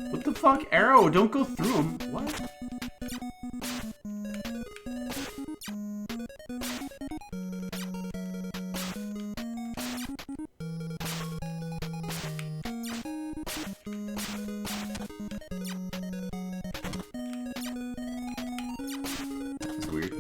What the fuck? Arrow, don't go through him. What? That's weird.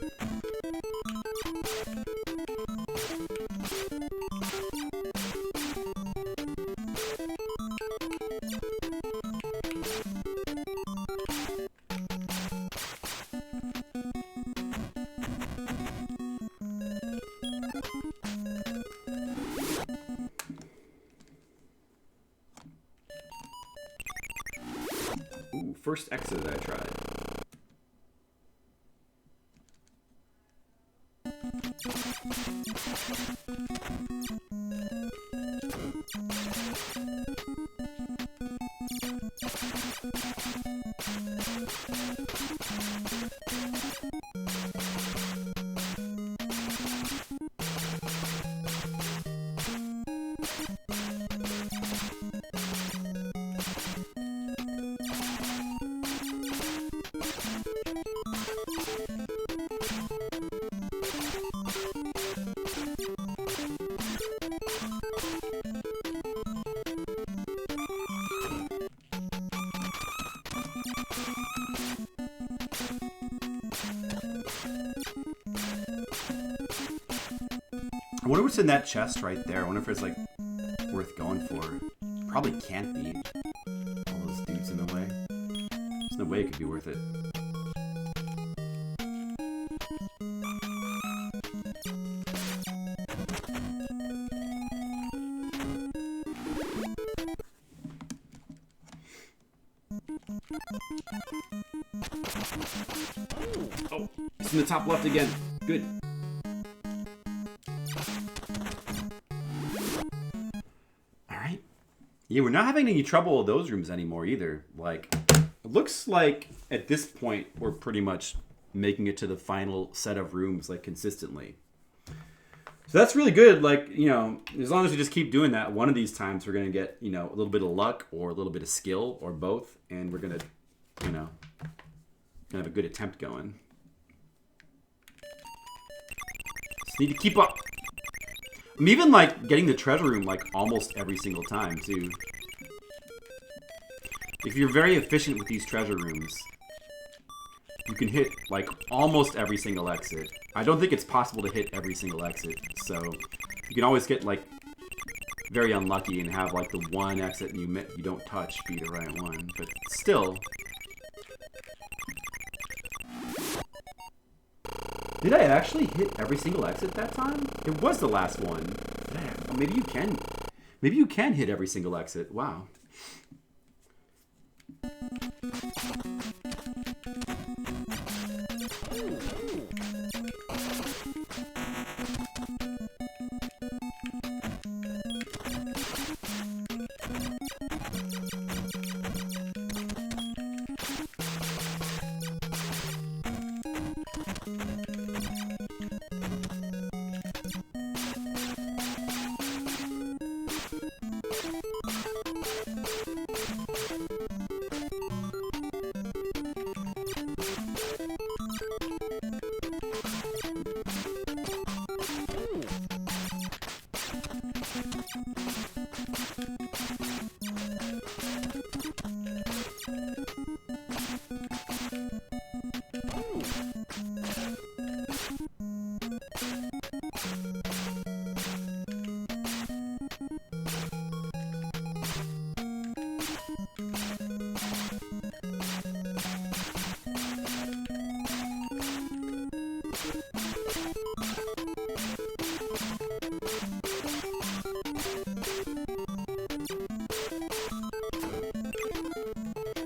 Ooh, first exit I tried. I wonder what's in that chest right there. I wonder if it's like worth going for. Probably can't be. All those dudes in the way. There's no way it could be worth it. Oh, it's in the top left again. Good. Alright. Yeah, we're not having any trouble with those rooms anymore either. Like, it looks like at this point we're pretty much making it to the final set of rooms, like, consistently. So that's really good. Like, you know, as long as we just keep doing that, one of these times we're going to get, you know, a little bit of luck or a little bit of skill or both. And we're going to, you know, have a good attempt going. Just need to keep up. I'm even, like, getting the treasure room, like, almost every single time, too. If you're very efficient with these treasure rooms, you can hit, like, almost every single exit. I don't think it's possible to hit every single exit, so you can always get, like, very unlucky and have, like, the one exit you don't touch be the right one, but still. Did I actually hit every single exit that time? It was the last one. Maybe you can. Maybe you can hit every single exit. Wow.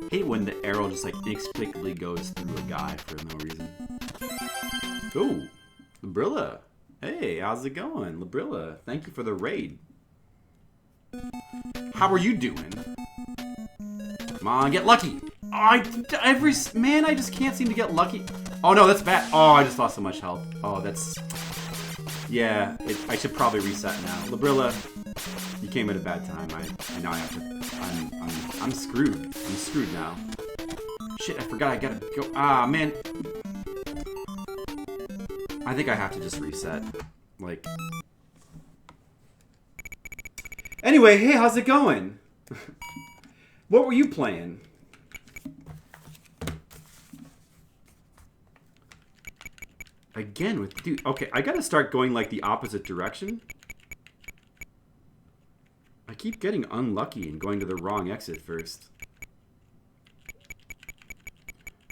I hate when the arrow just like inexplicably goes through a guy for no reason. Ooh, Labrilla. Hey, how's it going? Labrilla, thank you for the raid. How are you doing? Come on, get lucky. Oh, man, I just can't seem to get lucky. Oh no, that's bad. Oh, I just lost so much health. Oh, that's... Yeah, I should probably reset now. Labrilla, you came at a bad time. I know I have to... I'm screwed. I'm screwed now. Shit, I forgot I gotta go. Ah, man. I think I have to just reset. Like... Anyway, hey, how's it going? What were you playing? Again with... Dude, okay, I gotta start going, like, the opposite direction. I keep getting unlucky and going to the wrong exit first.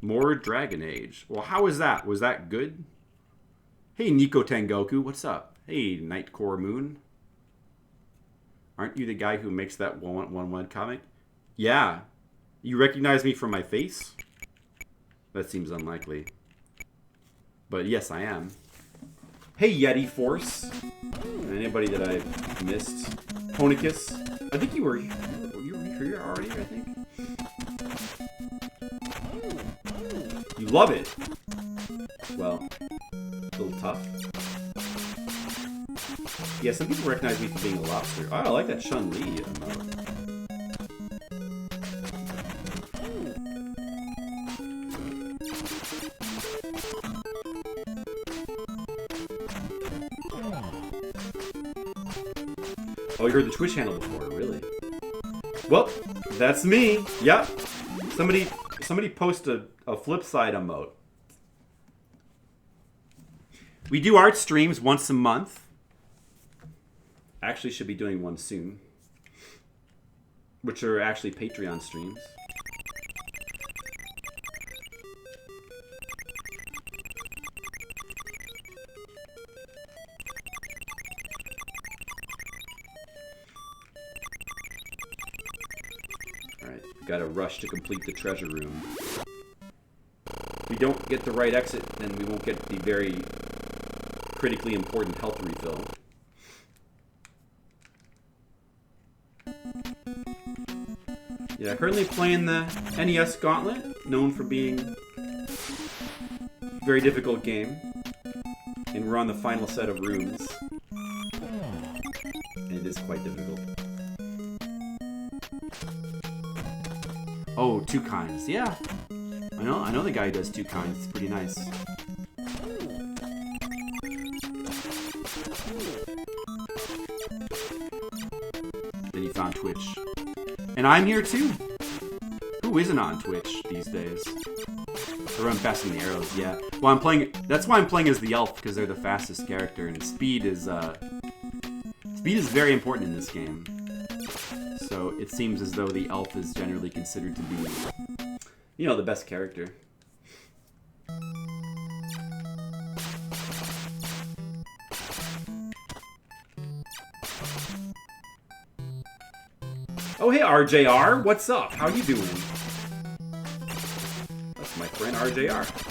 More Dragon Age. Well, how was that? Was that good? Hey, Nico Tengoku, what's up? Hey, Nightcore Moon. Aren't you the guy who makes that 111 comic? Yeah. You recognize me from my face? That seems unlikely. But yes, I am. Hey, Yeti Force. Anybody that I've missed? Honicus. I think you were here already, I think. You love it. Well, a little tough. Yeah, some people recognize me for being a lobster. Oh, I like that Chun-Li emote. Oh, you heard the Twitch handle before, really? Well, that's me. Yep. Somebody post a flip side emote. We do art streams once a month. Actually, should be doing one soon. Which are actually Patreon streams. Alright, gotta rush to complete the treasure room. If we don't get the right exit, then we won't get the very critically important health refill. Yeah, currently playing the NES Gauntlet, known for being a very difficult game. And we're on the final set of rooms. And it is quite difficult. Oh, two kinds. Yeah. I know the guy who does two kinds. It's pretty nice. Then you found Twitch. And I'm here too. Who isn't on Twitch these days? They run fast in the arrows, yeah. Well, I'm playing. That's why I'm playing as the elf, because they're the fastest character, and speed is very important in this game. So it seems as though the elf is generally considered to be, you know, the best character. Oh, hey, RJR. What's up? How you doing? That's my friend RJR.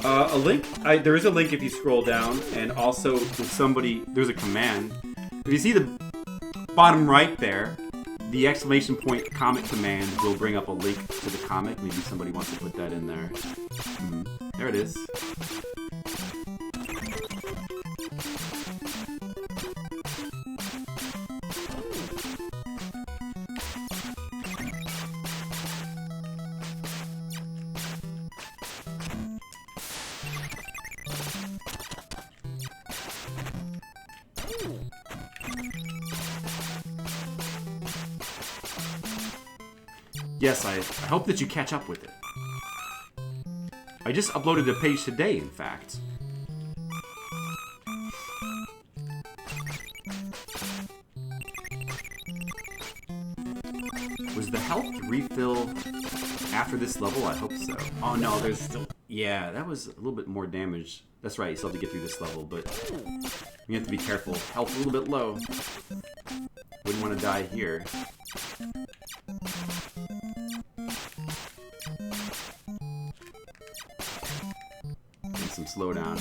A link? There is a link if you scroll down, and also if somebody, there's a command. If you see the bottom right there, the exclamation point comic command will bring up a link to the comic. Maybe somebody wants to put that in there. There it is. Yes, I hope that you catch up with it. I just uploaded a page today, in fact. Was the health refill after this level? I hope so. Oh no, there's still... Yeah, that was a little bit more damage. That's right, you still have to get through this level, but you have to be careful. Health a little bit low. Wouldn't want to die here. Some slowdown.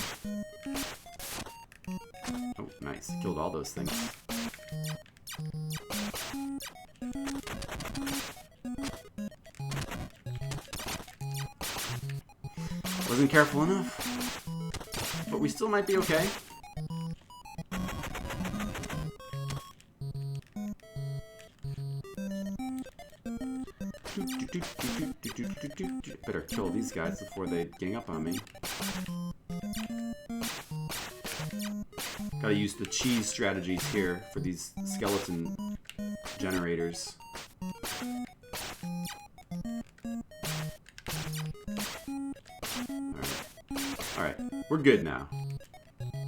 Oh, nice. Killed all those things. Wasn't careful enough. But we still might be okay. Better kill these guys before they gang up on me. Gotta use the cheese strategies here for these skeleton generators. Alright, we're good now.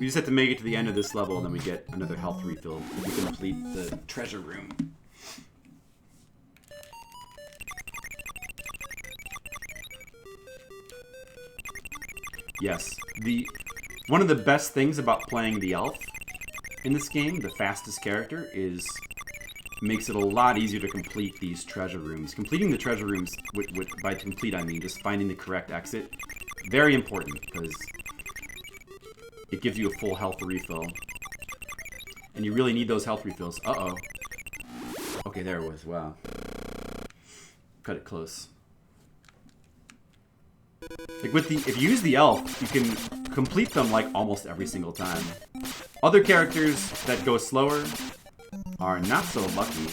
We just have to make it to the end of this level and then we get another health refill if we complete the treasure room. Yes, one of the best things about playing the elf in this game, the fastest character, is makes it a lot easier to complete these treasure rooms. Completing the treasure rooms, by complete I mean just finding the correct exit, very important because it gives you a full health refill. And you really need those health refills. Uh-oh. Okay, there it was. Wow. Cut it close. Like if you use the elf, you can complete them like almost every single time. Other characters that go slower are not so lucky.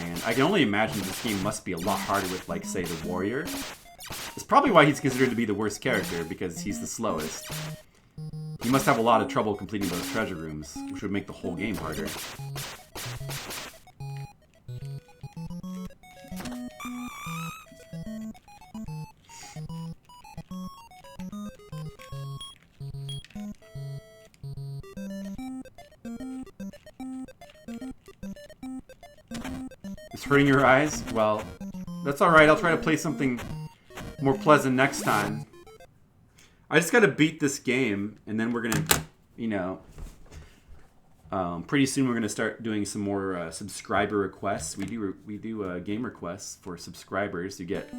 And I can only imagine this game must be a lot harder with, like, say, the warrior. It's probably why he's considered to be the worst character, because he's the slowest. He must have a lot of trouble completing those treasure rooms, which would make the whole game harder. It's hurting your eyes? Well, that's alright. I'll try to play something more pleasant next time. I just gotta beat this game, and then we're gonna, you know, pretty soon we're gonna start doing some more subscriber requests. We do game requests for subscribers. You get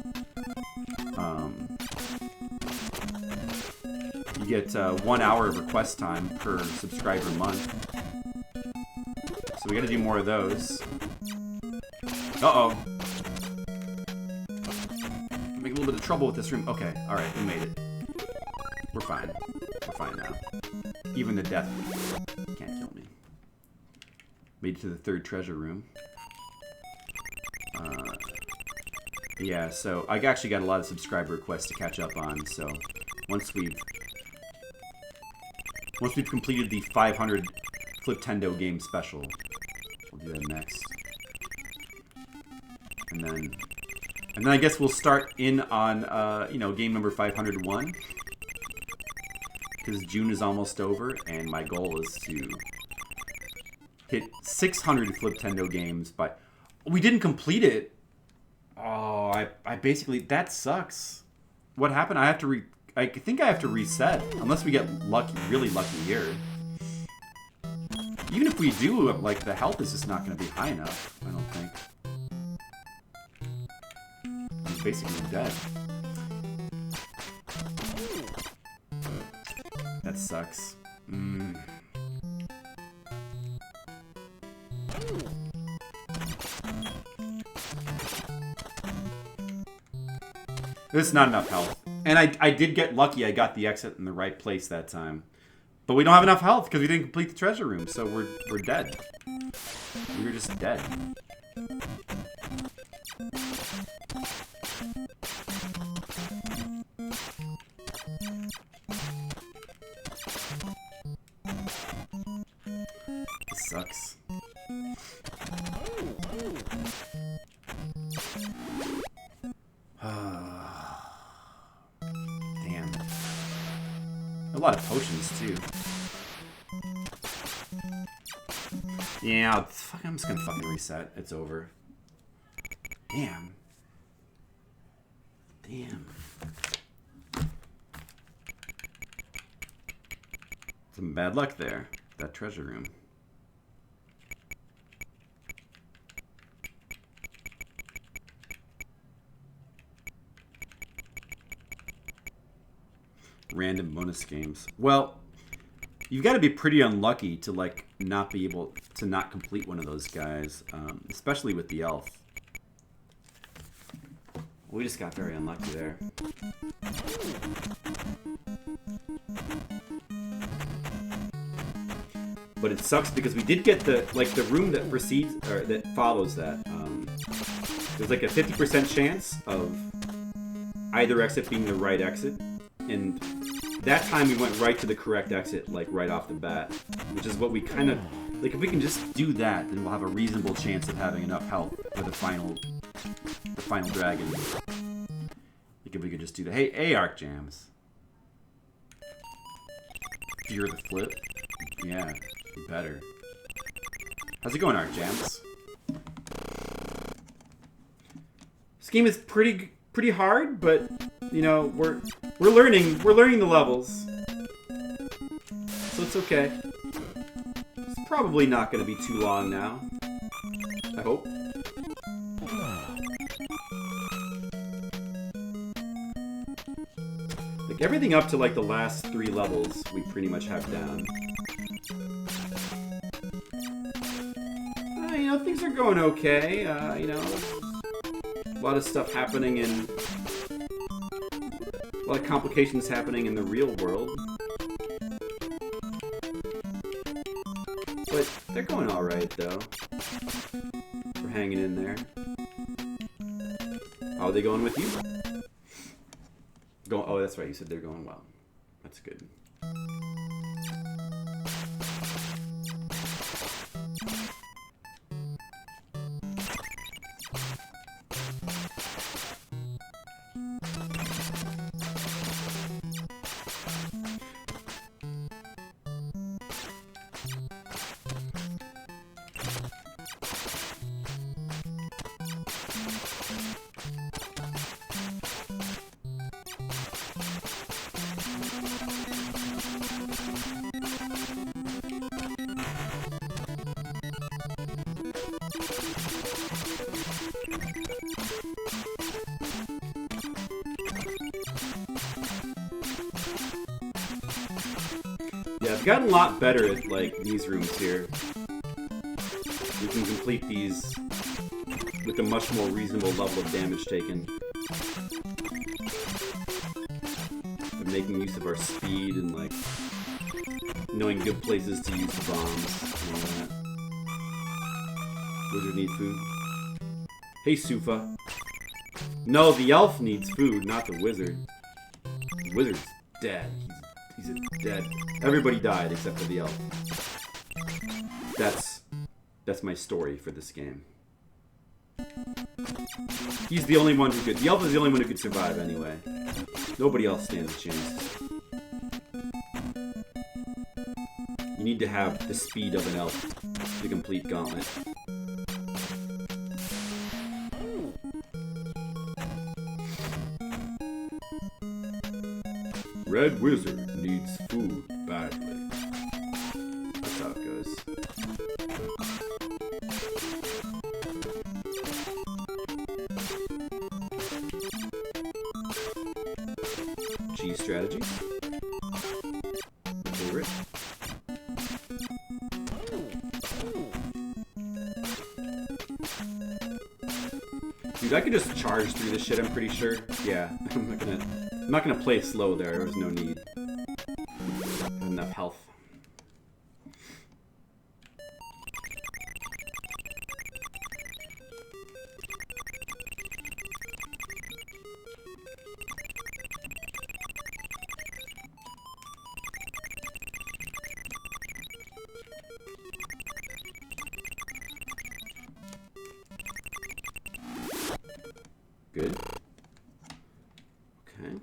1 hour of request time per subscriber month. So we gotta do more of those. Uh-oh. Make a little bit of trouble with this room. Okay, alright, we made it. We're fine. We're fine now. Even the death can't kill me. Made it to the 3rd treasure room. Yeah, so I actually got a lot of subscriber requests to catch up on, so once we've completed the 500 Fliptendo game special, we'll do that next. And then I guess we'll start in on you know, game number 501. Because June is almost over, and my goal is to hit 600 Fliptendo games by... We didn't complete it! Oh, I basically... That sucks. What happened? I think I have to reset. Unless we get lucky, really lucky here. Even if we do, like, the health is just not going to be high enough, I don't think. I'm basically dead. That sucks. This is not enough health. And I did get lucky. I got the exit in the right place that time. But we don't have enough health because we didn't complete the treasure room, so we're dead. We were just dead. This sucks. Damn. A lot of potions too. Yeah, I'm just gonna fucking reset. It's over. Damn. Damn. Some bad luck there. That treasure room. Random bonus games. Well, you've got to be pretty unlucky to like not be able to not complete one of those guys, especially with the elf. We just got very unlucky there. But it sucks because we did get the room that precedes or that follows that. There's like a 50% chance of either exit being the right exit, and that time we went right to the correct exit, like right off the bat, which is what we kind of like. If we can just do that, then we'll have a reasonable chance of having enough health for the final dragon. Like if we could just do that. Hey, Arc Jams. Fear the flip. Yeah, better. How's it going, Arc Jams? This game is pretty hard, but you know we're learning the levels, so it's okay. It's probably not going to be too long now. I hope. Like everything up to like the last 3 levels, we pretty much have down. You know, things are going okay. You know, a lot of stuff happening in. A lot of complications happening in the real world. But they're going alright, though. We're hanging in there. How are they going with you? Oh, that's right, you said they're going well. That's good. Yeah, I've gotten a lot better at, like, these rooms here. We can complete these with a much more reasonable level of damage taken. making use of our speed and like knowing good places to use the bombs and all that. Wizard need food. Hey, Sufa. No, the elf needs food, not the wizard. The wizard's dead. He's dead. Everybody died except for the elf. That's my story for this game. He's the only one who could. The elf is the only one who could survive anyway. Nobody else stands a chance. You need to have the speed of an elf to complete Gauntlet. Red Wizard needs food badly. That's how it goes. G strategy. My favorite. Dude, I could just charge through this shit, I'm pretty sure. Yeah, I'm not gonna play slow there. There was no need. I have enough health. Good. Okay.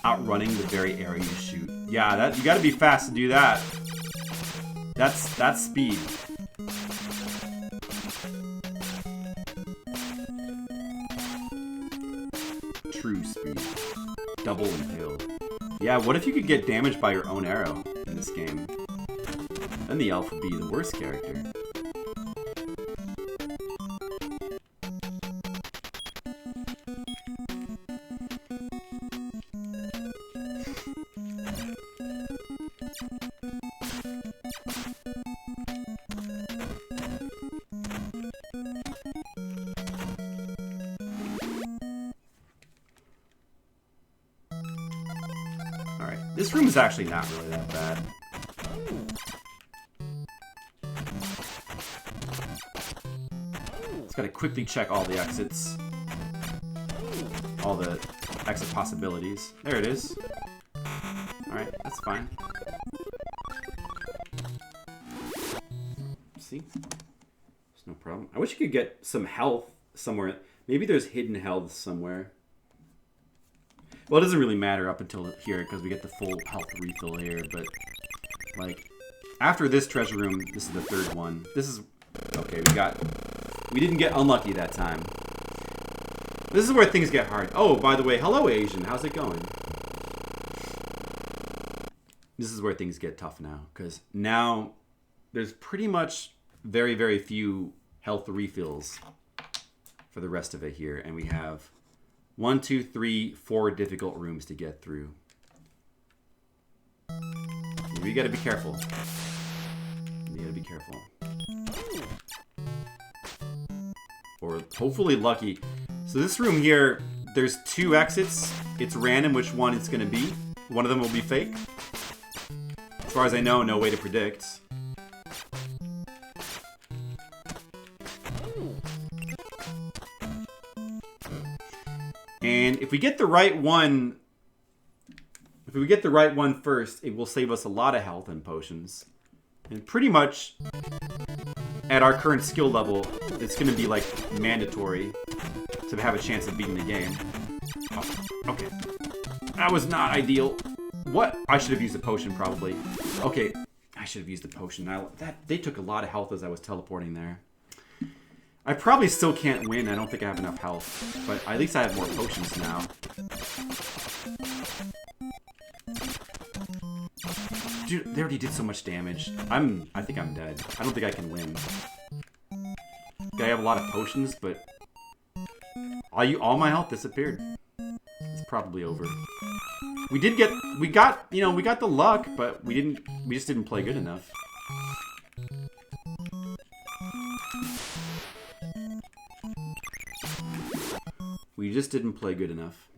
Outrunning the very area you shoot. Yeah, that you gotta be fast to do that. That's speed. True speed. Double impaled. Yeah, what if you could get damaged by your own arrow in this game? Then the elf would be the worst character. This room is actually not really that bad. Just gotta quickly check all the exits. All the exit possibilities. There it is. Alright, that's fine. See? There's no problem. I wish you could get some health somewhere. Maybe there's hidden health somewhere. Well, it doesn't really matter up until here because we get the full health refill here, but like after this treasure room, this is the third one. This is okay, we didn't get unlucky that time. This is where things get hard. Oh, by the way, hello Asian, how's it going? This is where things get tough now, because now there's pretty much very, very few health refills for the rest of it here, and we have 1, 2, 3, 4 difficult rooms to get through. You gotta be careful. You gotta be careful. Or hopefully lucky. So this room here, there's 2 exits. It's random which one it's gonna be. One of them will be fake. As far as I know, no way to predict. And if we get the right one, first, it will save us a lot of health and potions. And pretty much, at our current skill level, it's going to be like mandatory to have a chance of beating the game. Oh, okay. That was not ideal. What? I should have used a potion probably. Okay, I should have used the potion. They took a lot of health as I was teleporting there. I probably still can't win. I don't think I have enough health. But at least I have more potions now. Dude, they already did so much damage. I think I'm dead. I don't think I can win. I have a lot of potions, but all my health disappeared. It's probably over. We got the luck, but we just didn't play good enough. We just didn't play good enough.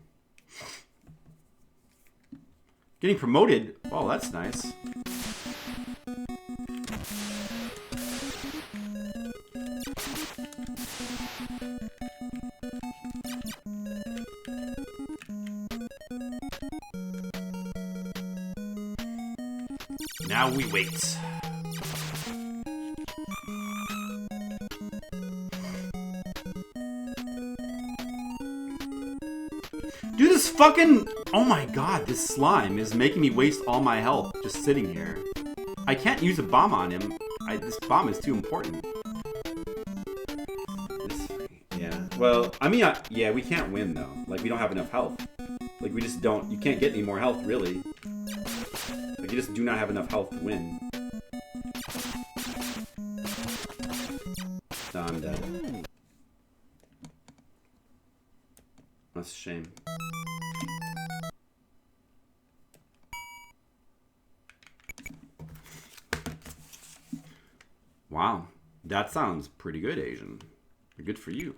Getting promoted. Oh, that's nice. Now we wait. Dude, this fucking... Oh my god, this slime is making me waste all my health just sitting here. I can't use a bomb on him. This bomb is too important. Yeah. Well, I mean, yeah, we can't win, though. Like, we don't have enough health. Like, we just don't... You can't get any more health, really. Like, you just do not have enough health to win. No, I'm dead. That's a shame. Wow. That sounds pretty good, Asian. Good for you.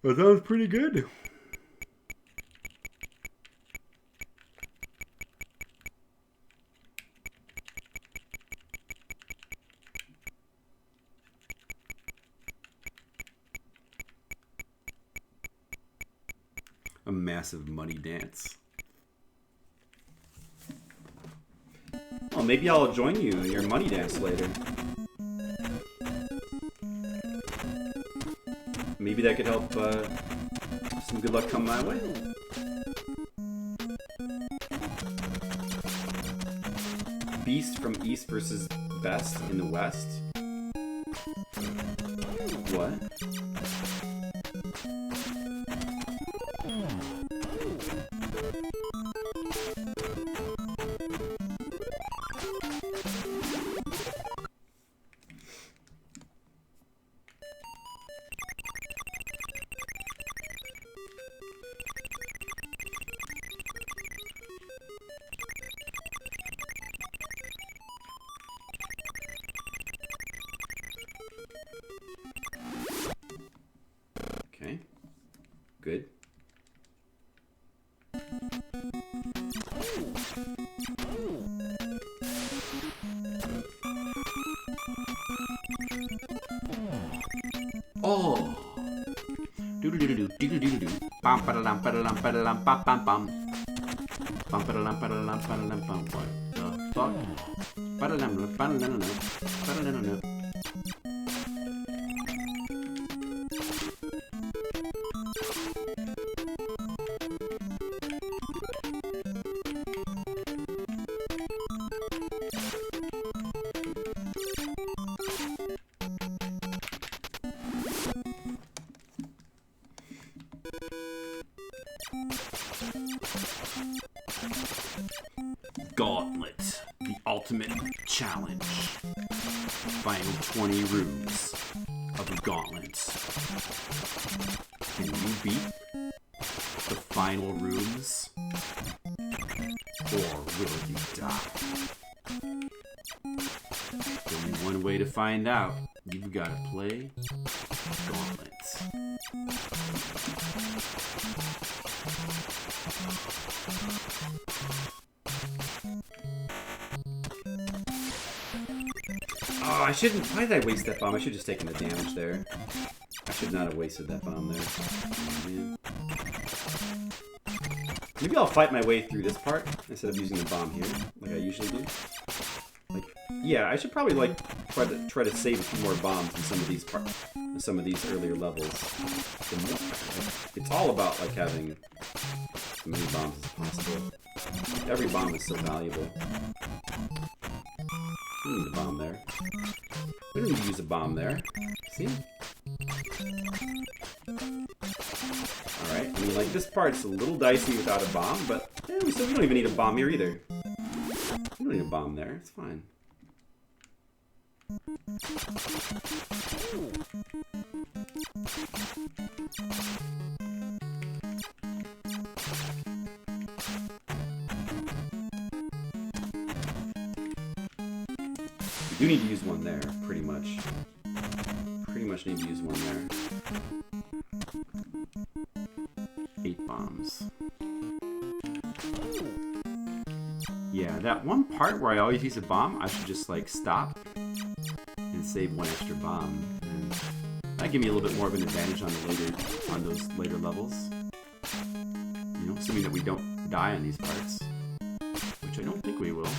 That sounds pretty good. A massive money dance. Well, maybe I'll join you in your money dance later. Maybe that could help some good luck come my way. Beast from East versus Best in the West. What? Okay. Good. Oh. Do-do-do-do-do, do-do-do-do-do. Bam ba-da-dum, ba-da-dum, ba-da-dum, bam-bam-bam. Bam ba-da-dum, ba-da-dum, ba-da-dum, bam. What the fuck? Ba-da-dum, ba-da-dum, ba-da-dum. Gauntlet, the ultimate challenge. Final 20 rooms of the gauntlet. Can you beat the final rooms? Or will you die? Only one way to find out. You've got to play Gauntlet. Oh, I shouldn't... Why did I waste that bomb? I should have just taken the damage there. I should not have wasted that bomb there. Oh, man. Maybe I'll fight my way through this part instead of using the bomb here, like I usually do. Like, yeah, I should probably like try to save a few more bombs in some of these earlier levels. It's all about like having as many bombs as possible. Every bomb is so valuable. We need a bomb there. We don't need to use a bomb there. See? Alright, I mean, like, this part's a little dicey without a bomb, but we don't even need a bomb here either. We don't need a bomb there. It's fine. You do need to use one there, pretty much. Pretty much need to use one there. 8 bombs. Yeah, that one part where I always use a bomb, I should just like stop and save 1 extra bomb. And that give me a little bit more of an advantage on those later levels. You know, assuming that we don't die on these parts, which I don't think we will.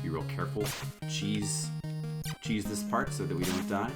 Be real careful. Cheese this part so that we don't die.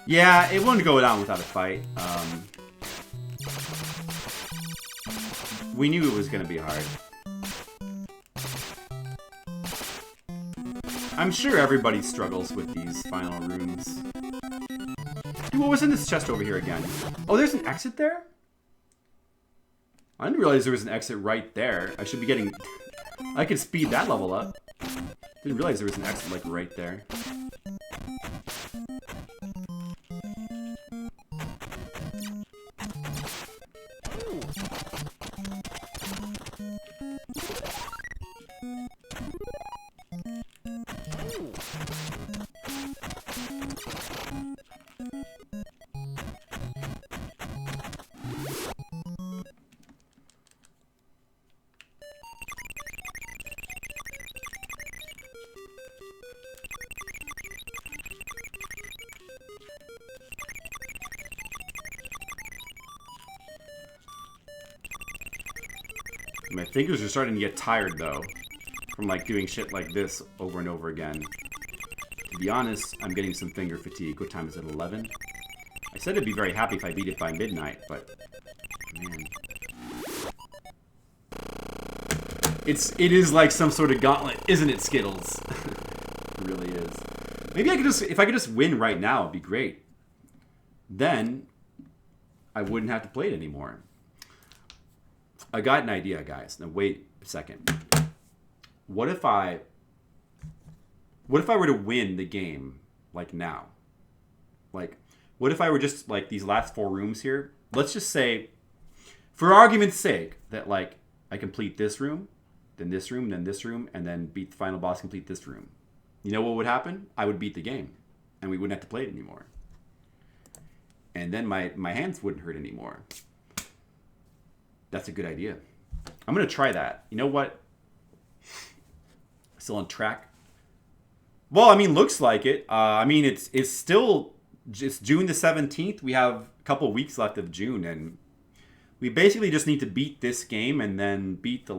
Yeah, it wouldn't go down without a fight. We knew it was going to be hard. I'm sure everybody struggles with these final rooms. Dude, what was in this chest over here again? Oh, there's an exit there? I didn't realize there was an exit right there. I should be getting... I could speed that level up. Didn't realize there was an exit, like, right there. My fingers are starting to get tired, though, from, like, doing shit like this over and over again. To be honest, I'm getting some finger fatigue. What time is it, 11? I said I'd be very happy if I beat it by midnight, but... man. It is like some sort of gauntlet, isn't it, Skittles? It really is. Maybe I could just... if I could just win right now, it'd be great. Then, I wouldn't have to play it anymore. I got an idea, guys. Now wait a second. What if I were to win the game, like, now? Like, what if I were just, like, these last 4 rooms here? Let's just say, for argument's sake, that, like, I complete this room, then this room, then this room, and then beat the final boss, complete this room. You know what would happen? I would beat the game, and we wouldn't have to play it anymore. And then my hands wouldn't hurt anymore. That's a good idea. I'm going to try that. You know what? Still on track? Well, I mean, looks like it. I mean, it's still just June the 17th. We have a couple weeks left of June, and we basically just need to beat this game and then beat the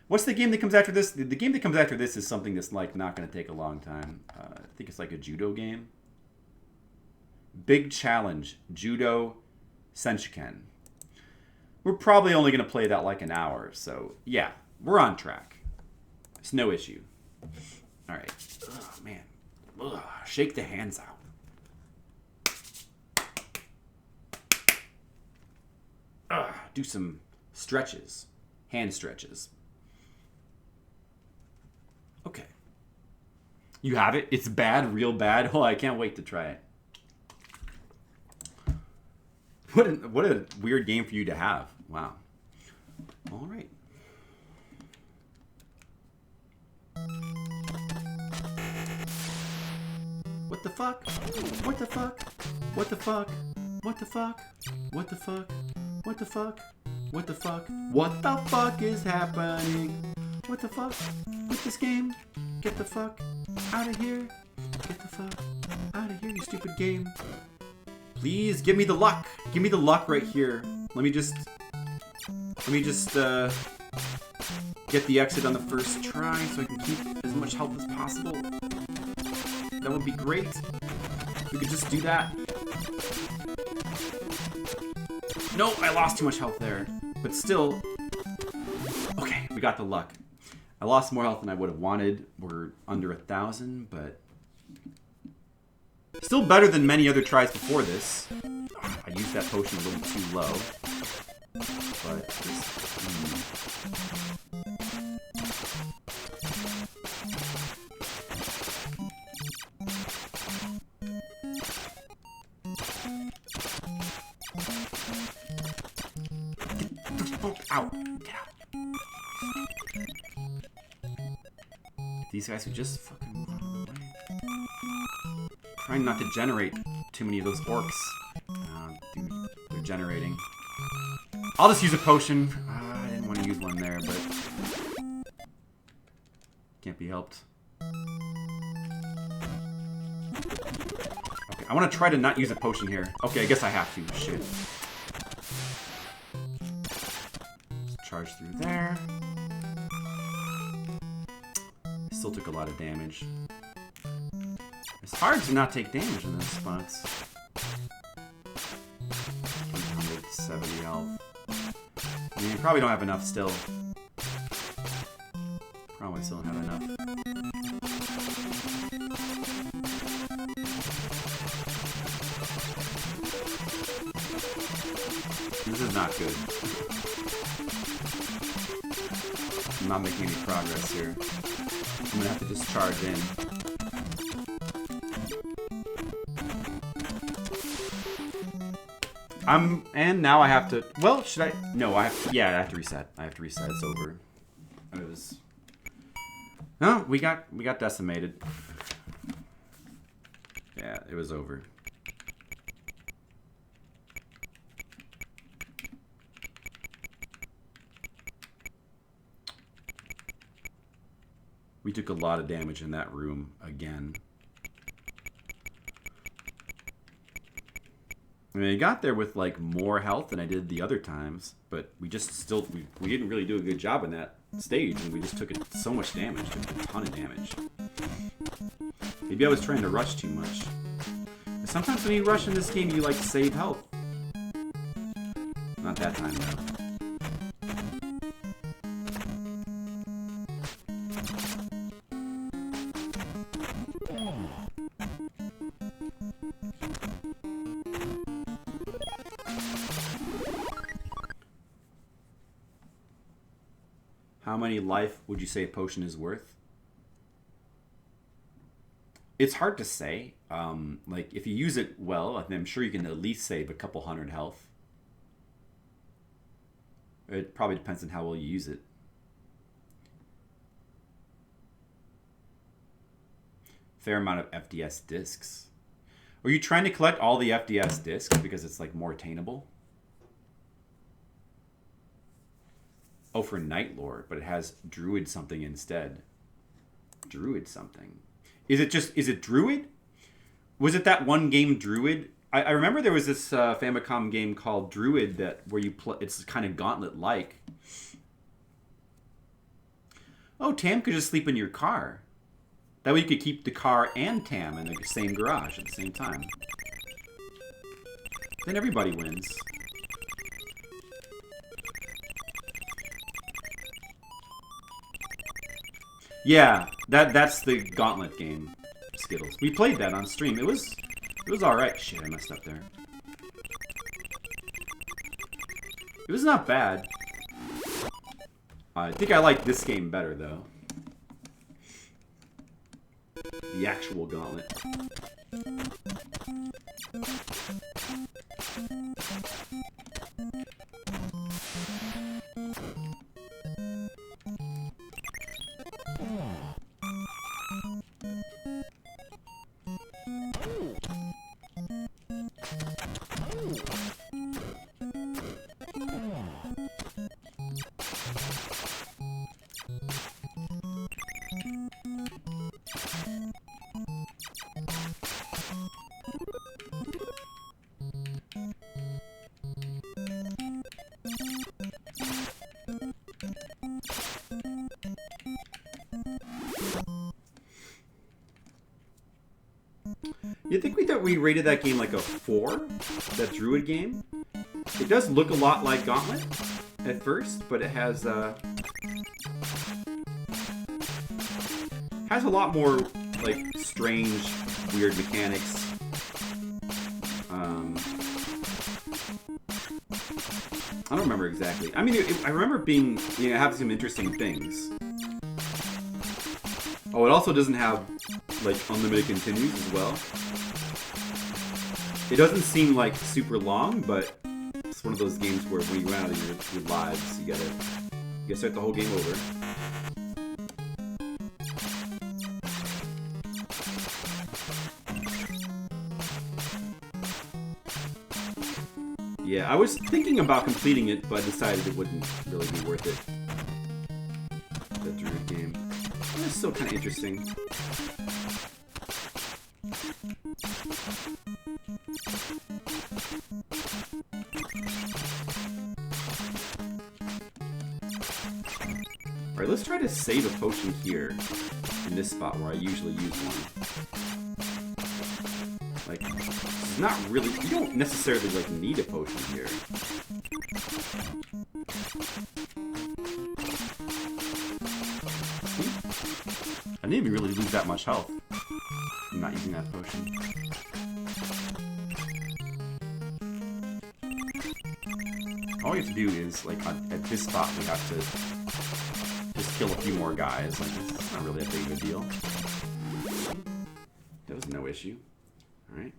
What's the game that comes after this? The game that comes after this is something that's, like, not going to take a long time. I think it's like a judo game. Big Challenge. Judo Senshiken. We're probably only going to play that like an hour. So, yeah, we're on track. It's no issue. All right. Oh, man. Ugh, shake the hands out. Do some stretches. Hand stretches. Okay. You have it? It's bad? Real bad? Oh, I can't wait to try it. What a weird game for you to have. Wow. All right. What the fuck? What the fuck? What the fuck? What the fuck? What the fuck? What the fuck? What the fuck? What the fuck is happening? What the fuck with this game? Get the fuck out of here. Get the fuck out of here, you stupid game. Please give me the luck. Give me the luck right here. Let me just get the exit on the first try so I can keep as much health as possible. That would be great. We could just do that. No, I lost too much health there. But still, okay, we got the luck. I lost more health than I would have wanted. We're under 1,000, but still better than many other tries before this. I used that potion a little too low. But Ow! Get out! These guys would just fucking run away. Trying not to generate too many of those orcs. Dude, they're generating. I'll just use a potion. I didn't want to use one there, but can't be helped. Okay, I want to try to not use a potion here. Okay, I guess I have to. Shit. Charge through there. Still took a lot of damage. It's hard to not take damage in those spots. 170 health. I mean, you probably don't have enough still. Probably still don't have enough. This is not good. I'm not making any progress here. I'm gonna have to just charge in. And now I have to, well, should I? No, I have to, yeah, I have to reset. I have to reset, it's over. It was, no, we got decimated. Yeah, it was over. We took a lot of damage in that room again. I mean, I got there with like more health than I did the other times, but we just still, we didn't really do a good job in that stage, and we just took so much damage, took a ton of damage. Maybe I was trying to rush too much. But sometimes when you rush in this game, you like save health. Not that time though. How many life would you say a potion is worth? It's hard to say. Like, if you use it well, I'm sure you can at least save a couple hundred health. It probably depends on how well you use it. Fair amount of FDS discs. Are you trying to collect all the FDS discs because it's like more attainable? Oh, for Night Lord, but it has Druid something instead. Druid something. Is it Druid? Was it that one game Druid? I remember there was this Famicom game called Druid where you play. It's kind of Gauntlet-like. Oh, Tam could just sleep in your car. That way you could keep the car and Tam in the same garage at the same time. Then everybody wins. Yeah, that's the Gauntlet game, Skittles. We played that on stream. It was alright. Shit, I messed up there. It was not bad. I think I like this game better, though. The actual Gauntlet. You think we rated that game like a 4? That Druid game? It does look a lot like Gauntlet at first, but it has a lot more like strange, weird mechanics. I don't remember exactly. I mean, I remember being, you know, having some interesting things. Oh, it also doesn't have like unlimited continues as well. It doesn't seem like super long, but it's one of those games where when you run out of your lives, you gotta start the whole game over. Yeah, I was thinking about completing it, but I decided it wouldn't really be worth it. The Druid game. It's still kind of interesting. Alright, let's try to save a potion here, in this spot where I usually use one. Like, it's not really, you don't necessarily, like, need a potion here. I didn't even really lose that much health. I'm not using that potion. All we have to do is, like, at this spot, we have to just kill a few more guys. Like, it's not really that big of a deal. That was no issue. Alright.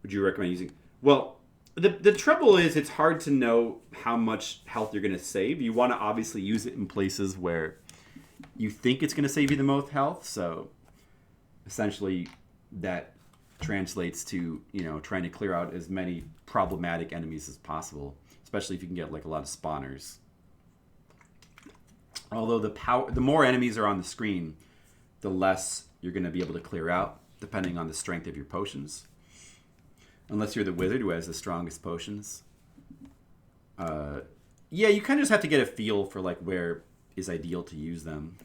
Would you recommend using... Well, the trouble is it's hard to know how much health you're going to save. You want to obviously use it in places where you think it's going to save you the most health. So, essentially, that translates to, you know, trying to clear out as many problematic enemies as possible. Especially if you can get, like, a lot of spawners. Although the more enemies are on the screen, the less you're going to be able to clear out, depending on the strength of your potions. Unless you're the wizard who has the strongest potions. Yeah, you kind of just have to get a feel for, like, where is ideal to use them.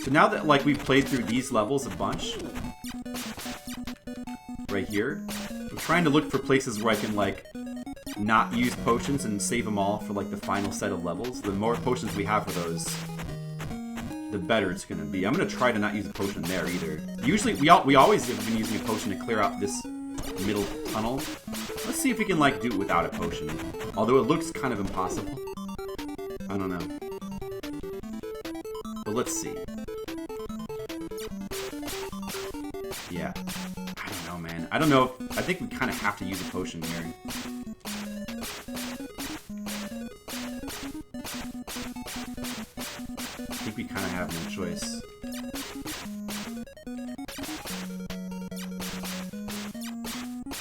So now that, like, we've played through these levels a bunch, right here, I'm trying to look for places where I can, like, not use potions and save them all for, like, the final set of levels. The more potions we have for those, the better it's going to be. I'm going to try to not use a potion there either. Usually, we always have been using a potion to clear out this middle tunnel. Let's see if we can, like, do it without a potion. Although it looks kind of impossible. I don't know. But let's see. Yeah. I don't know, man. I don't know. I think we kind of have to use a potion here. I think we kind of have no choice.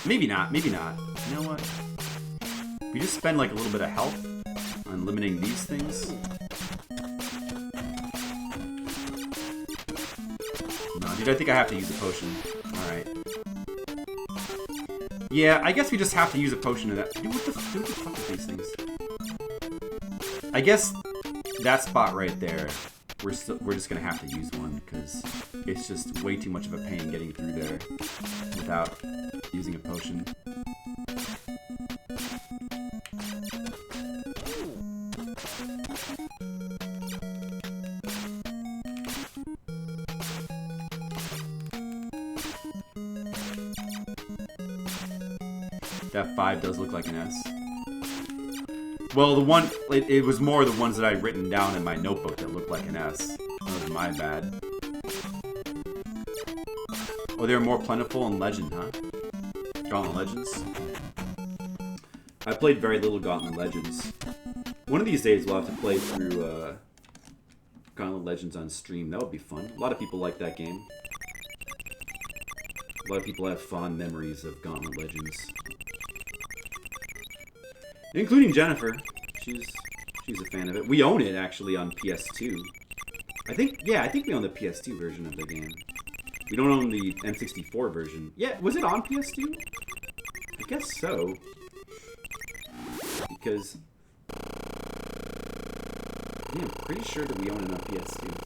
Maybe not. Maybe not. You know what? We just spend like a little bit of health on limiting these things. No, dude, I think I have to use a potion. Alright. Yeah, I guess we just have to use a potion to that. Dude, what the fuck are these things? I guess that spot right there, we're just gonna have to use one because it's just way too much of a pain getting through there without using a potion. That 5 does look like an S. Well, the one, it was more the ones that I'd written down in my notebook that looked like an S. That was my bad. Oh, they were more plentiful in Legend, huh? Gauntlet Legends? I played very little Gauntlet Legends. One of these days we'll have to play through Gauntlet Legends on stream. That would be fun. A lot of people like that game. A lot of people have fond memories of Gauntlet Legends. Including Jennifer. She's He was a fan of it. We own it, actually, on PS2. I think we own the PS2 version of the game. We don't own the N64 version. Yeah, was it on PS2? I guess so. Because... yeah, I'm pretty sure that we own it on PS2.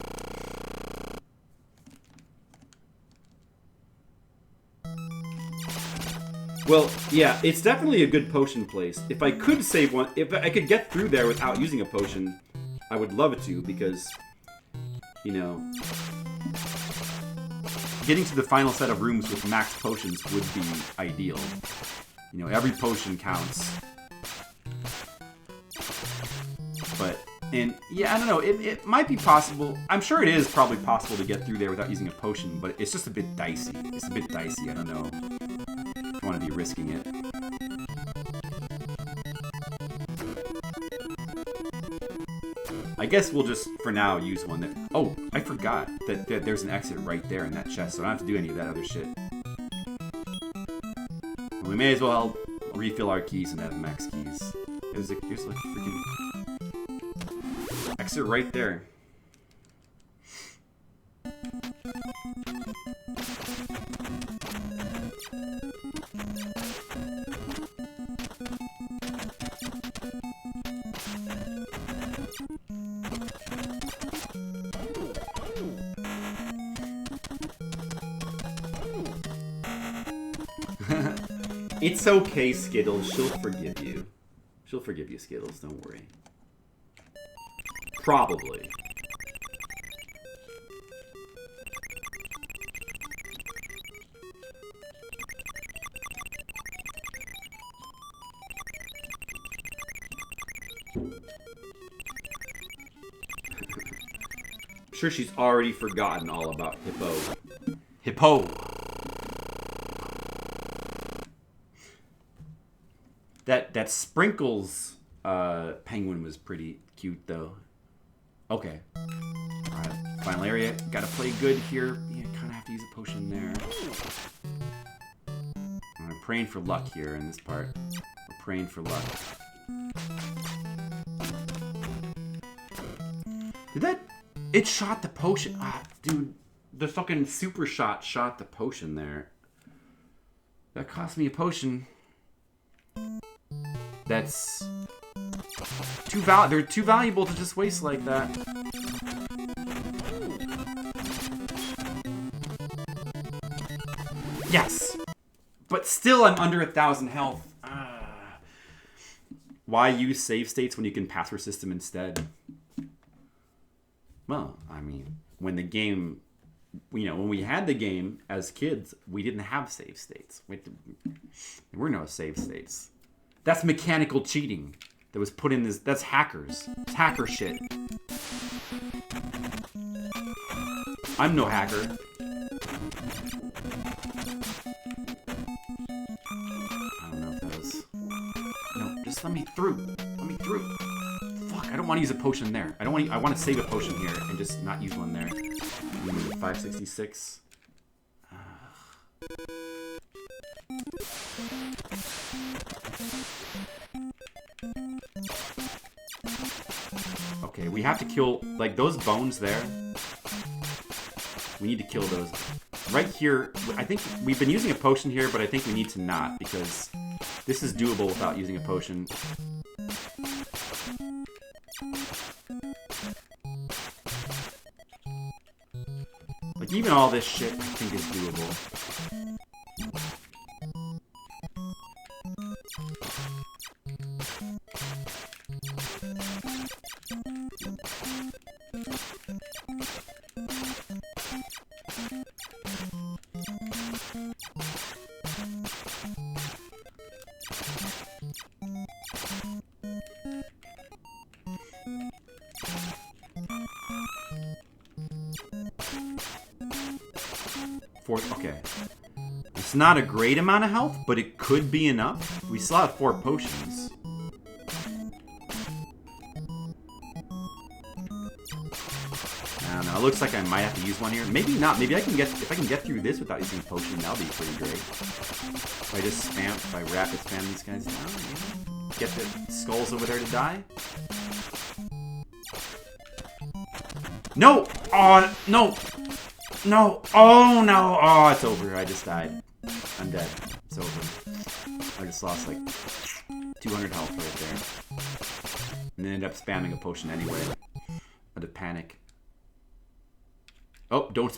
Well, yeah, it's definitely a good potion place. If I could save one, if I could get through there without using a potion, I would love to, because, you know, getting to the final set of rooms with max potions would be ideal. You know, every potion counts. But, and, yeah, I don't know, it might be possible. I'm sure it is probably possible to get through there without using a potion, but it's just a bit dicey. It's a bit dicey, I don't know. Want to be risking it. I guess we'll just, for now, use one that... oh, I forgot that there's an exit right there in that chest, so I don't have to do any of that other shit. We may as well refill our keys and have max keys. There's like freaking... exit right there. It's okay, Skittles. She'll forgive you. She'll forgive you, Skittles. Don't worry. Probably. I'm sure she's already forgotten all about Hippo. Hippo! That Sprinkles penguin was pretty cute, though. Okay. Alright, final area. Gotta play good here. Yeah, kind of have to use a potion there. I'm praying for luck here in this part. We're praying for luck. Did that... it shot the potion. Ah, dude. The fucking super shot the potion there. That cost me a potion. That's they're too valuable to just waste like that. Yes! But still I'm under 1,000 health. Why use save states when you can password system instead? Well, I mean, when the game, you know, when we had the game as kids, we didn't have save states. There were no save states. That's mechanical cheating that was put in this. That's hackers. It's hacker shit. I'm no hacker. I don't know if that was... no, just let me through. Let me through. Fuck, I don't want to use a potion there. I want to save a potion here and just not use one there. 566. Okay, we have to kill, like, those bones there. We need to kill those. Right here, I think we've been using a potion here, but I think we need to not, because this is doable without using a potion. Like, even all this shit, I think is doable. Okay. It's not a great amount of health, but it could be enough. We still have 4 potions. I don't know. It looks like I might have to use one here. Maybe not. Maybe I can get... if I can get through this without using a potion, that'll be pretty great. If I just spam... if I rapid spam these guys down, get the skulls over there to die. No! Oh, no! No! Oh, no! Oh, it's over. I just died. I'm dead. It's over. I just lost like 200 health right there. And then ended up spamming a potion anyway. Out of panic. Oh, don't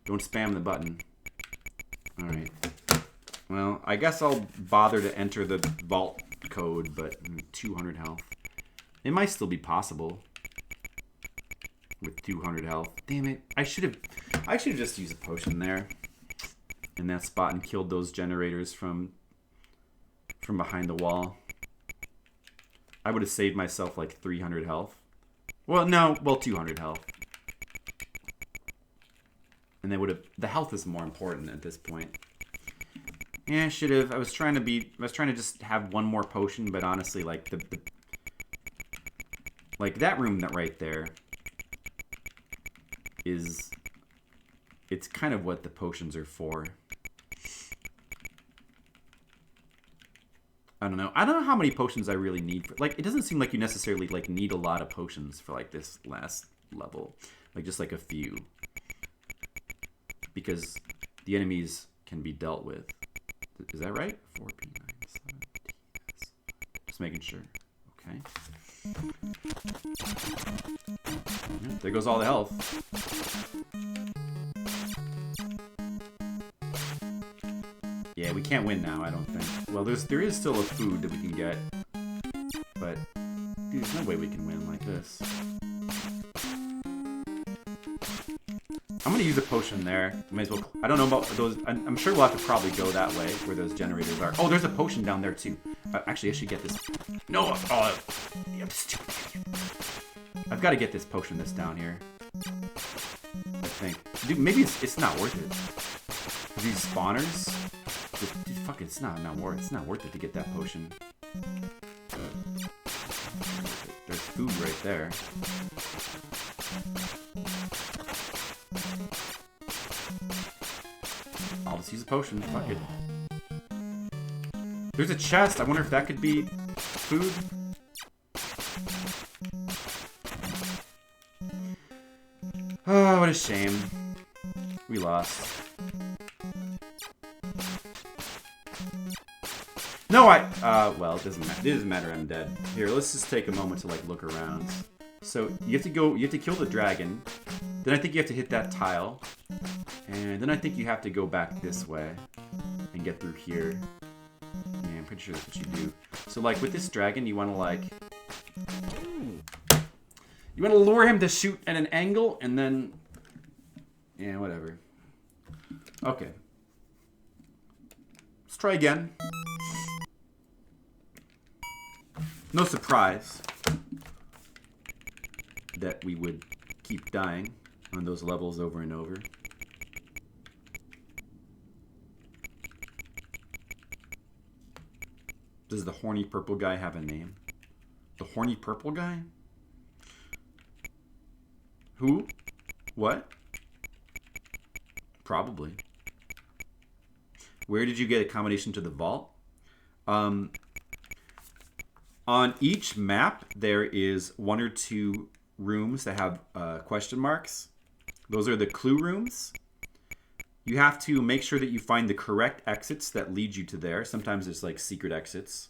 spam the button. Alright. Well, I guess I'll bother to enter the vault code, but 200 health. It might still be possible. With 200 health. Damn it. I should have just used a potion there. In that spot and killed those generators from behind the wall. I would have saved myself like 300 health. Well, no. Well, 200 health. And they would have... The health is more important at this point. Yeah, I should have. I was trying to just have one more potion, but honestly, like, like, that room that right there is... It's kind of what the potions are for. I don't know. I don't know how many potions I really need. Like, it doesn't seem like you necessarily, like, need a lot of potions for, like, this last level. Like, just, like, a few. Because the enemies can be dealt with. Is that right? 4P, 9, 7, T, S. Just making sure. Okay. Yeah, there goes all the health. Yeah, we can't win now, I don't think. Well, there is still a food that we can get. But, dude, there's no way we can win like this. I'm gonna use a potion there. May as well. I don't know about those. I'm sure we'll have to probably go that way where those generators are. Oh, there's a potion down there too. Actually, I should get this. No. Oh, I'm stupid. I've got to get this potion that's down here. I think. Dude, maybe it's not worth it. These spawners. Dude, fuck it. It's not worth. It's not worth it to get that potion. There's food right there. I'll just use a potion. Fuck it. There's a chest. I wonder if that could be food. Oh, what a shame. We lost. No, well, it doesn't matter. It doesn't matter. I'm dead. Here, let's just take a moment to, like, look around. So, you have to kill the dragon. Then I think you have to hit that tile. And then I think you have to go back this way and get through here. Yeah, I'm pretty sure that's what you do. So, like, with this dragon, you want to, like... You want to lure him to shoot at an angle, and then... Yeah, whatever. Okay. Let's try again. No surprise that we would keep dying on those levels over and over. Does the horny purple guy have a name? The horny purple guy? Who? What? Probably. Where did you get a combination to the vault? On each map, there is 1 or 2 rooms that have question marks. Those are the clue rooms. You have to make sure that you find the correct exits that lead you to there. Sometimes there's like secret exits.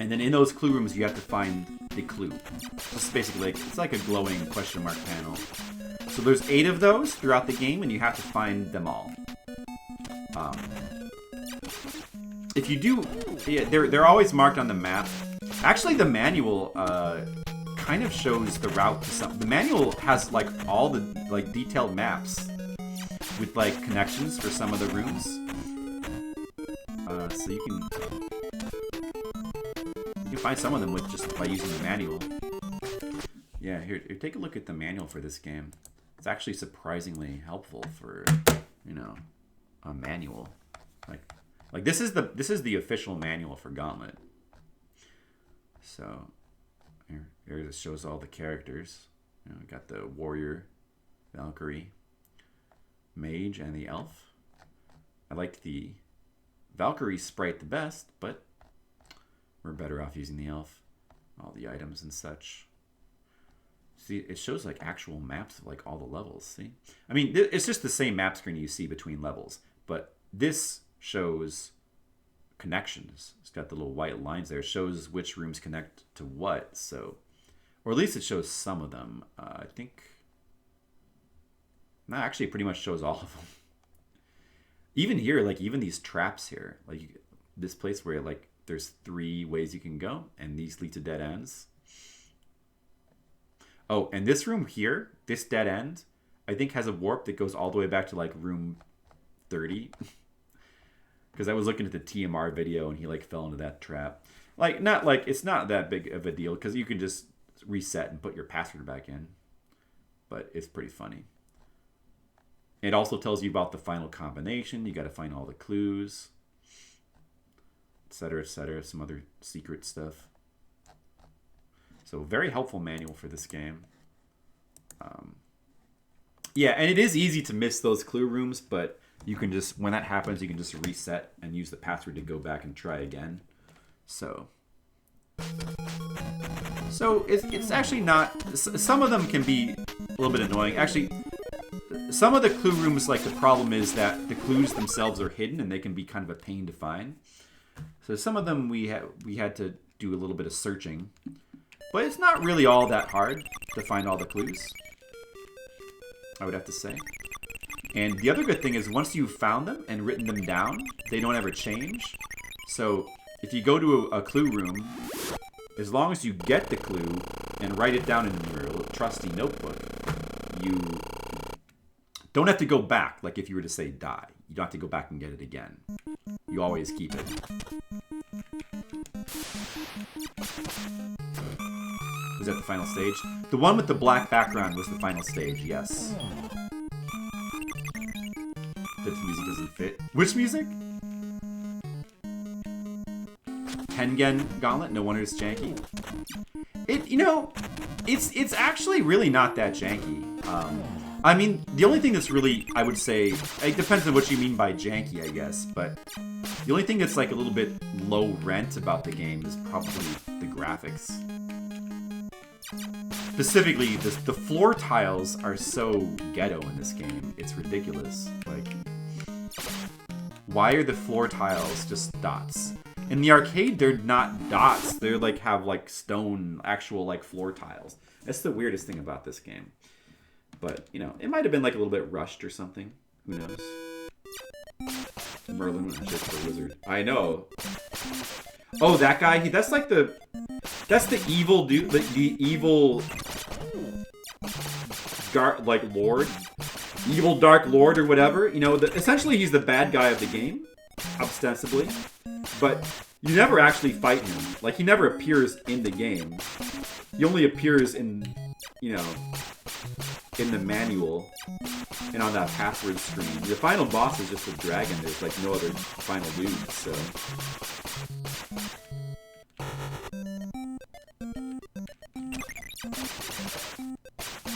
And then in those clue rooms, you have to find the clue. It's basically like, it's like a glowing question mark panel. So there's 8 of those throughout the game, and you have to find them all. If you do, yeah, they're always marked on the map. Actually, the manual kind of shows the route to some. The manual has like all the like detailed maps with like connections for some of the rooms. So you can find some of them with just by using the manual. Yeah, here take a look at the manual for this game. It's actually surprisingly helpful for, you know, a manual. Like this is the official manual for Gauntlet. So here it shows all the characters. You know, we got the warrior, Valkyrie, mage, and the elf. I like the Valkyrie sprite the best, but we're better off using the elf. All the items and such. See, it shows like actual maps of like all the levels. See, I mean, it's just the same map screen you see between levels, but this shows connections. It's got the little white lines there. It shows which rooms connect to what. So, or at least it shows some of them. I think. No, actually, it pretty much shows all of them. Even here, like even these traps here, like this place where like there's 3 ways you can go, and these lead to dead ends. Oh, and this room here, this dead end, I think has a warp that goes all the way back to like room 30. Because I was looking at the TMR video and he like fell into that trap. Like, not like, it's not that big of a deal because you can just reset and put your password back in. But it's pretty funny. It also tells you about the final combination. You got to find all the clues, etc., etc. Some other secret stuff. So very helpful manual for this game. Yeah, and it is easy to miss those clue rooms, but you can just, when that happens, you can just reset and use the password to go back and try again. So it's actually not, some of them can be a little bit annoying. Actually, some of the clue rooms, like the problem is that the clues themselves are hidden and they can be kind of a pain to find. So some of them we had to do a little bit of searching. But it's not really all that hard to find all the clues, I would have to say. And the other good thing is once you've found them and written them down, they don't ever change. So if you go to a clue room, as long as you get the clue and write it down in your trusty notebook, you don't have to go back. Like if you were to say die, you don't have to go back and get it again. You always keep it. Was that the final stage? The one with the black background was the final stage, yes. That the music doesn't fit. Which music? Tengen Gauntlet? No wonder it's janky. It's actually really not that janky. I mean, the only thing that's really, I would say, it depends on what you mean by janky, I guess, but the only thing that's like a little bit low rent about the game is probably the graphics. Specifically, the floor tiles are so ghetto in this game. It's ridiculous. Like, why are the floor tiles just dots? In the arcade, they're not dots. They're like, have like stone, actual like floor tiles. That's the weirdest thing about this game. But, you know, it might have been like a little bit rushed or something. Who knows? Merlin, just the wizard. I know. Oh, that guy? That's like the... That's the evil dude, the evil, lord, evil dark lord or whatever. You know, essentially he's the bad guy of the game, ostensibly, but you never actually fight him. Like he never appears in the game. He only appears in, you know, in the manual and on that password screen. The final boss is just a dragon. There's like no other final dude. So.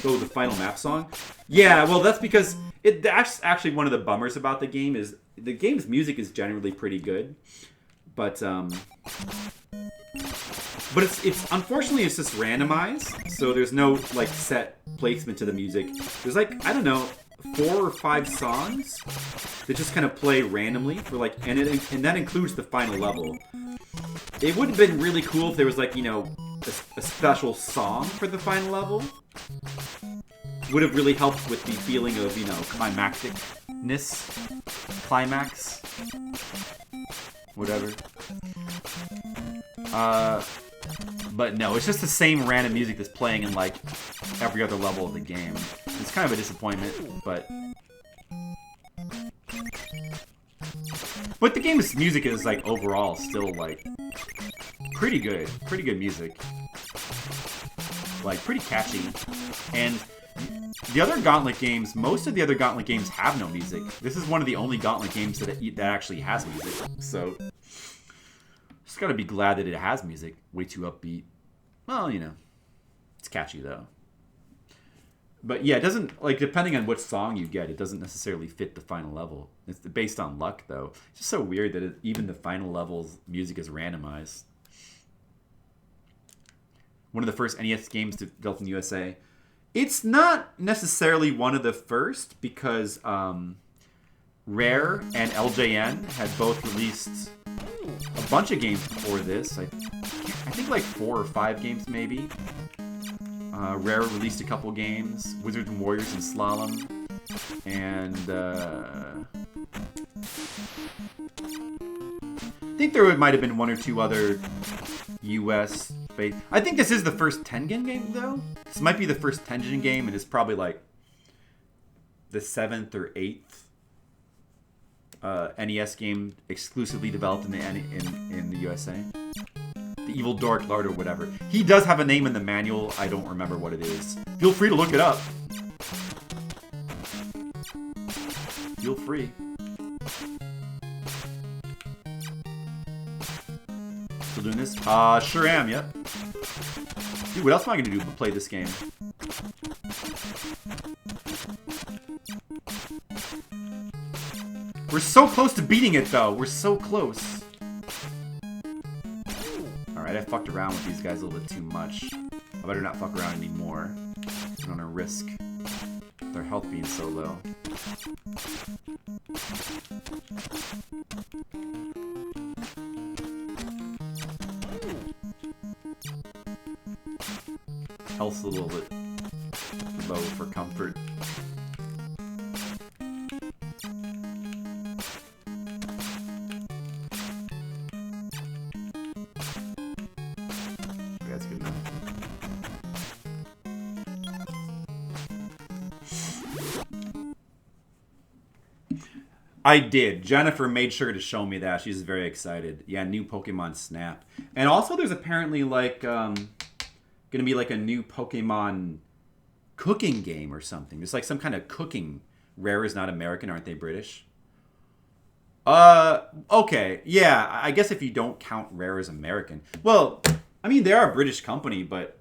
Oh, the final map song? Yeah, well, that's because that's actually one of the bummers about the game is the game's music is generally pretty good, but it's unfortunately it's just randomized, so there's no like set placement to the music. There's like, I don't know, 4 or 5 songs that just kind of play randomly for like, and that includes the final level. It would have been really cool if there was like, you know, a special song for the final level. Would have really helped with the feeling of, you know, climacticness. Climax. Whatever. But no, it's just the same random music that's playing in like every other level of the game. It's kind of a disappointment, but the game's music is like overall still like pretty good music, like pretty catchy. And the other Gauntlet games, most of the other Gauntlet games have no music. This is one of the only Gauntlet games that actually has music. So just gotta be glad that it has music. Way too upbeat. Well, you know, it's catchy though. But yeah, it doesn't, like, depending on what song you get, it doesn't necessarily fit the final level. It's based on luck, though. It's just so weird that even the final level's music is randomized. one of the first NES games developed in the USA. It's not necessarily one of the first because Rare and LJN had both released a bunch of games before this. I think like 4 or 5 games maybe. Rare released a couple games, Wizards and Warriors and Slalom, and I think there might have been 1 or 2 other US based. I think this is the first Tengen game though. This might be the first Tengen game, and it's probably like the 7th or 8th NES game exclusively developed in the USA. The Evil Dark Lord or whatever. He does have a name in the manual. I don't remember what it is. Feel free to look it up. Feel free. Still doing this? Sure am, yep. Dude, what else am I going to do but play this game? We're so close to beating it, though. We're so close. Alright, I fucked around with these guys a little bit too much. I better not fuck around anymore. I don't want to risk their health being so low. Health's a little bit low for comfort. That's good enough. I did. Jennifer made sure to show me that. She's very excited. Yeah, new Pokemon Snap. And also there's apparently like gonna be like a new Pokemon cooking game or something. There's like some kind of cooking. Rare is not American, aren't they British? Okay. Yeah, I guess if you don't count Rare as American. Well, I mean, they are a British company, but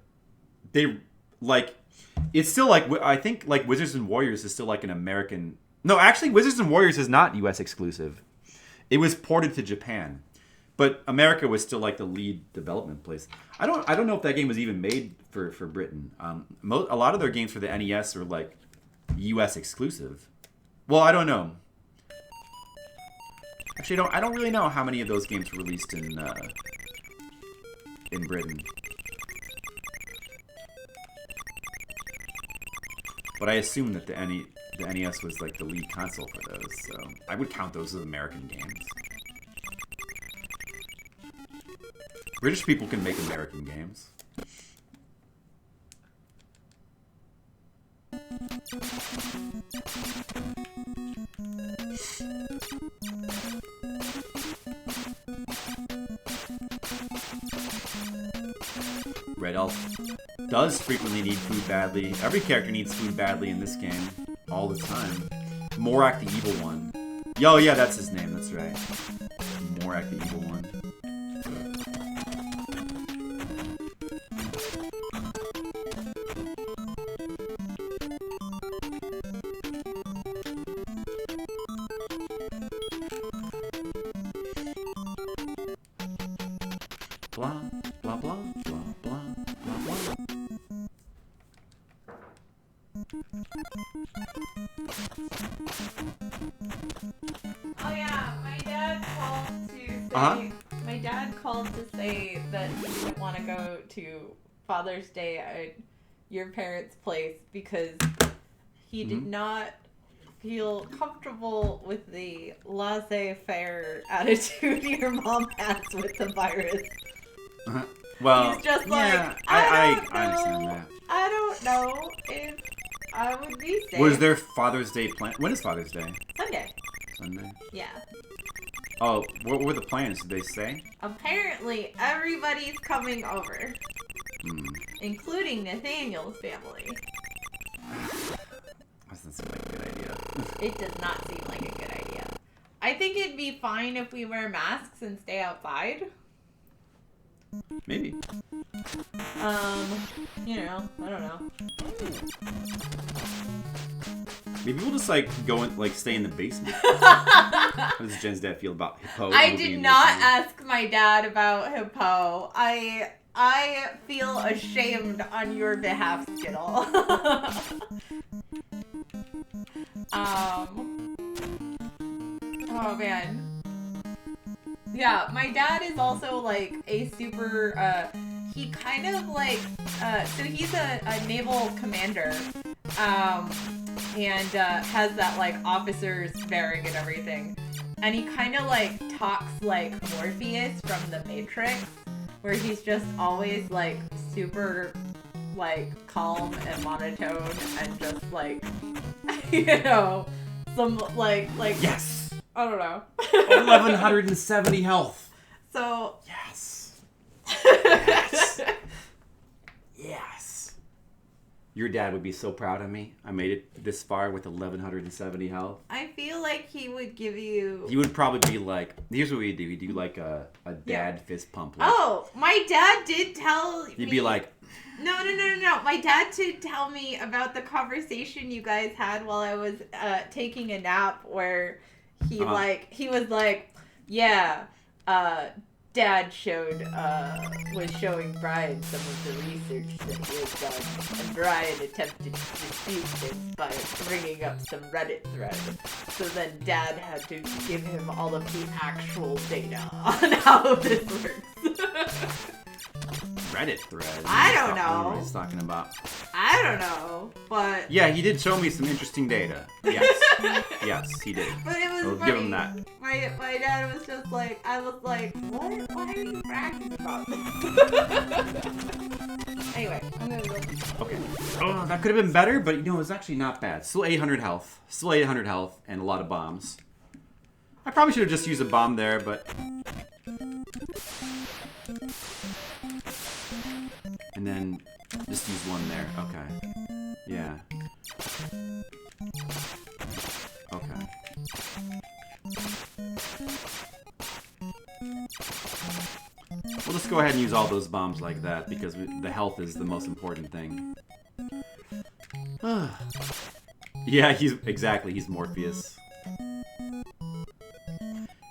they, like, it's still like, I think, like, Wizards and Warriors is still like an American. No, actually, Wizards and Warriors is not US exclusive. It was ported to Japan. But America was still like the lead development place. I don't know if that game was even made for Britain. A lot of their games for the NES are like US exclusive. Well, I don't know. Actually, I don't really know how many of those games were released in Britain. But I assume that the NES was like the lead console for those, so I would count those as American games. British people can make American games. Red Elf does frequently need food badly. Every character needs food badly in this game. All the time. Morak the Evil One. Yo, yeah, that's his name, that's right. Morak the Evil One. Blah, blah, blah, blah, blah, blah, blah. Oh yeah, my dad called to say my dad called to say that he didn't want to go to Father's Day at your parents' place because he did not feel comfortable with the laissez-faire attitude your mom has with the virus. Well, he's just yeah, like, I understand that. I don't know if I would be safe. Was there Father's Day plan? When is Father's Day? Sunday. Sunday? Yeah. Oh, what were the plans? Did they say? Apparently, everybody's coming over. Including Nathaniel's family. Doesn't seem like a good idea. It does not seem like a good idea. I think it'd be fine if we wear masks and stay outside. Maybe. You know, I don't know. Maybe we'll just like go and like stay in the basement. How does Jen's dad feel about Hippo? I did not ask my dad about Hippo. I feel ashamed on your behalf, Skittle. Oh man. Yeah, my dad is also like a super, he kind of like, so he's a naval commander, and has that like officer's bearing and everything. And he kind of like talks like Morpheus from The Matrix, where he's just always like super like calm and monotone and just like, you know, some like Yes. I don't know. 1170 health. So Yes. Yes. Yes. Your dad would be so proud of me. I made it this far with 1170 health. I feel like he would give you. He would probably be like, here's what we do. We do like a dad fist pump. Like, Oh, my dad did tell me. you'd be like, No. My dad did tell me about the conversation you guys had while I was taking a nap, where he was like, yeah, Dad was showing Brian some of the research that he had done, and Brian attempted to dispute this by bringing up some Reddit threads. So then Dad had to give him all of the actual data on how this works. Reddit thread. I don't know. What he's talking about. I don't know, but Yeah, he did show me some interesting data. Yes. Yes, he did. but it was I'll funny. give him that. My dad was just like, I was like, what? Why are you bragging about this? Anyway, I'm gonna go. Okay. Oh, that could have been better, but you know, it was actually not bad. Still 800 health. Still 800 health and a lot of bombs. I probably should have just used a bomb there, but... And then just use one there. Okay. Yeah. Okay. We'll just go ahead and use all those bombs like that, because the health is the most important thing. Yeah, he's Morpheus.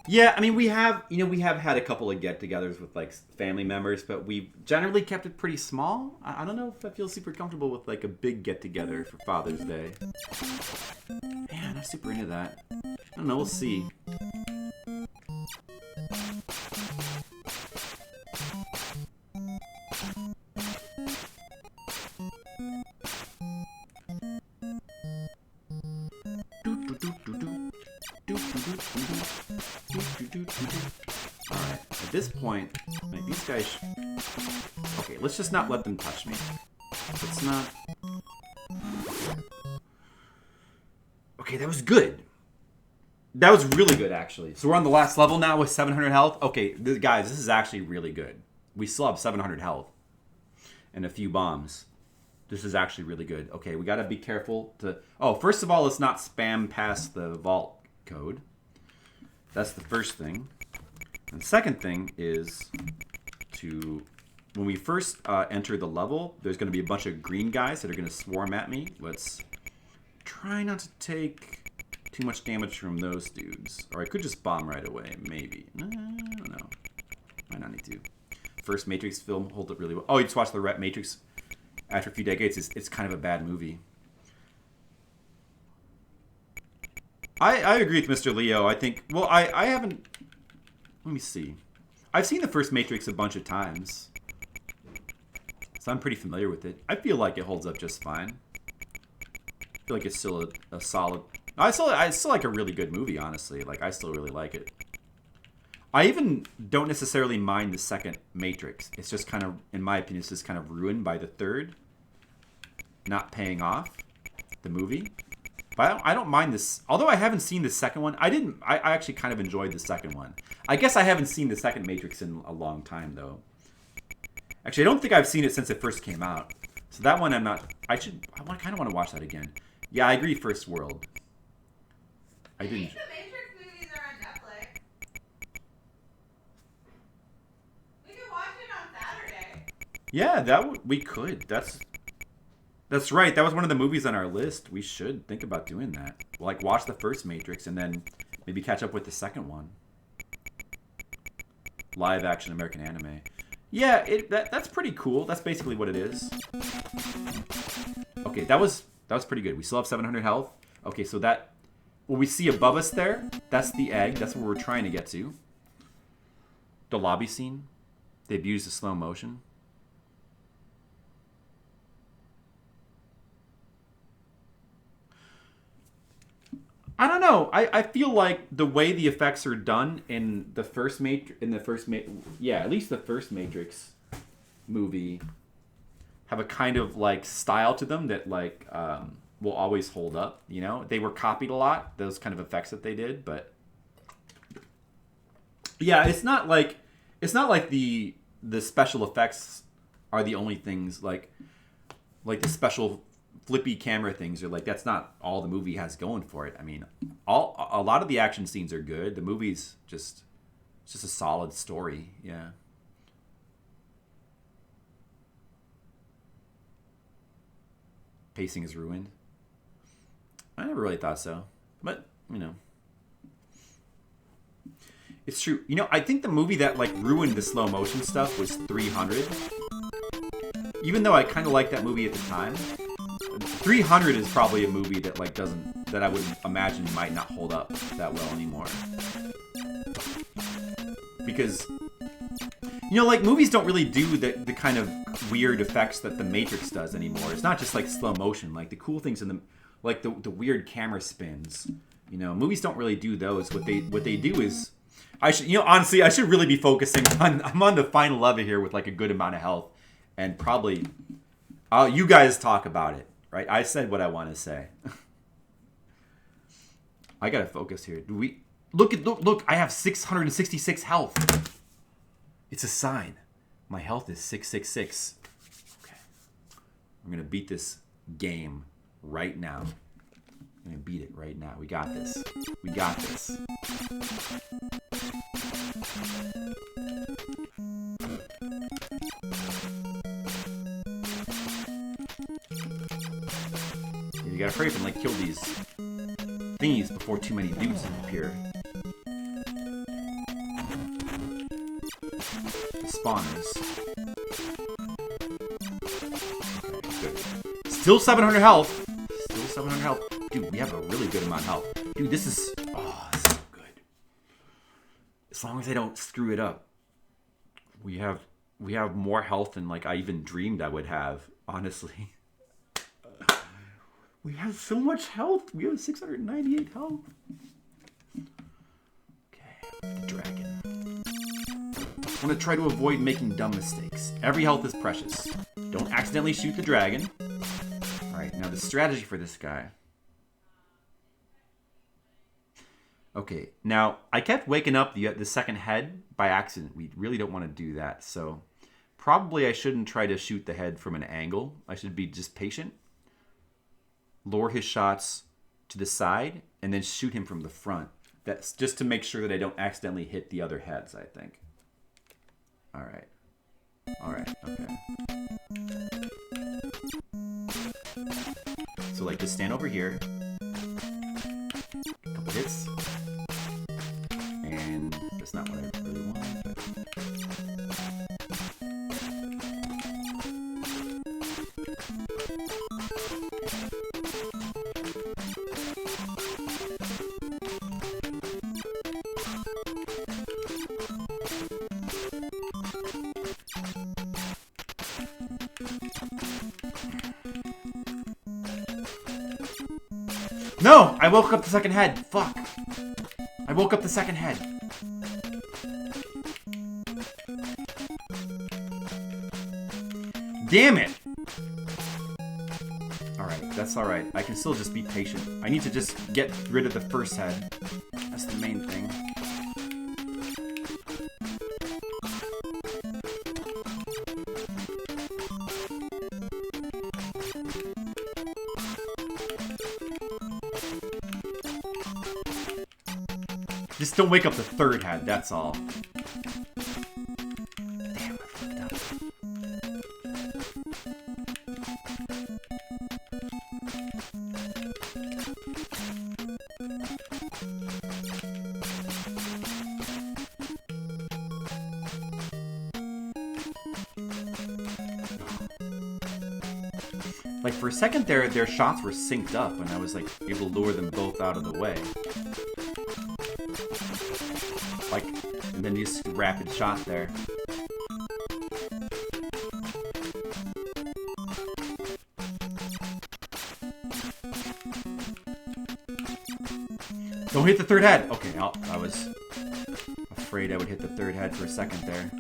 Yeah, I mean, we have had a couple of get-togethers with, like, family members, but we've generally kept it pretty small. I don't know if I feel super comfortable with, like, a big get-together for Father's Day. Man, I'm super into that. I don't know, we'll see. Alright, at this point, like, these guys... Okay, let's just not let them touch me. Let's not... Okay, that was good. That was really good, actually. So we're on the last level now with 700 health. Okay, guys, this is actually really good. We still have 700 health. And a few bombs. This is actually really good. Okay, we gotta be careful to... Oh, first of all, let's not spam past the vault code. That's the first thing. And the second thing is to... When we first enter the level, there's going to be a bunch of green guys that are going to swarm at me. Let's try not to take too much damage from those dudes. Or I could just bomb right away, maybe. I don't know. Might not need to. First Matrix film holds up really well. Oh, you just watched the Matrix after a few decades. It's kind of a bad movie. I agree with Mr. Leo. I think... Well, I haven't... Let me see. I've seen the first Matrix a bunch of times. So I'm pretty familiar with it. I feel like it holds up just fine. I feel like it's still a solid... I still like a really good movie, honestly. Like, I still really like it. I even don't necessarily mind the second Matrix. It's just kind of, in my opinion, it's just kind of ruined by the third not paying off the movie. But I don't mind this. Although I haven't seen the second one. I actually kind of enjoyed the second one. I guess I haven't seen the second Matrix in a long time, though. Actually, I don't think I've seen it since it first came out. So that one I'm not... I kind of want to watch that again. Yeah, I agree, First World. I didn't... The Matrix movies are on Netflix. We can watch it on Saturday. Yeah, we could. That's right. That was one of the movies on our list. We should think about doing that. Like, watch the first Matrix and then maybe catch up with the second one. Live action American anime. Yeah, that's pretty cool. That's basically what it is. Okay, that was pretty good. We still have 700 health. Okay, so that what we see above us there, that's the egg. That's where we're trying to get to. The lobby scene. They've used the slow motion. I don't know. I feel like the way the effects are done in the first at least the first Matrix movie have a kind of like style to them that like will always hold up, you know? They were copied a lot, those kind of effects that they did, but yeah, it's not like the special effects are the only things like the special flippy camera things are like that's not all the movie has going for it. I mean, a lot of the action scenes are good. The movie's it's just a solid story. Yeah. Pacing is ruined. I never really thought so, but you know, it's true. You know, I think the movie that like ruined the slow motion stuff was 300. Even though I kind of liked that movie at the time. 300 is probably a movie that like that I would imagine might not hold up that well anymore. Because you know, like movies don't really do the kind of weird effects that the Matrix does anymore. It's not just like slow motion, like the cool things in the like the weird camera spins. You know, movies don't really do those. What they do is honestly I should really be focusing on I'm on the final level here with like a good amount of health and probably you guys talk about it. Right, I said what I want to say. I gotta focus here. Do we look? I have 666 health. It's a sign. My health is 666. Okay, I'm gonna beat this game right now. I'm gonna beat it right now. We got this. We got this. You gotta hurry up and like kill these thingies before too many dudes appear. The spawners. Okay, good. Still 700 health. Still 700 health. Dude, we have a really good amount of health. Dude, this is so good. As long as I don't screw it up. We have more health than like I even dreamed I would have, honestly. We have so much health. We have 698 health. Okay, the dragon. I want to try to avoid making dumb mistakes. Every health is precious. Don't accidentally shoot the dragon. Alright, now the strategy for this guy. Okay, now I kept waking up the second head by accident. We really don't want to do that. So probably I shouldn't try to shoot the head from an angle. I should be just patient. Lure his shots to the side, and then shoot him from the front. That's just to make sure that I don't accidentally hit the other heads, I think. Alright. Alright, okay. So, like, just stand over here. Couple hits. And that's not what I really want. No! I woke up the second head. Fuck. I woke up the second head. Damn it! Alright, that's alright. I can still just be patient. I need to just get rid of the first head. That's the main thing. Just don't wake up the third head, that's all. Damn, I fucked up. Like, for a second there, their shots were synced up, and I was, like, able to lure them both out of the way. Like, and then just rapid shot there. Don't hit the third head! Okay, I was afraid I would hit the third head for a second there.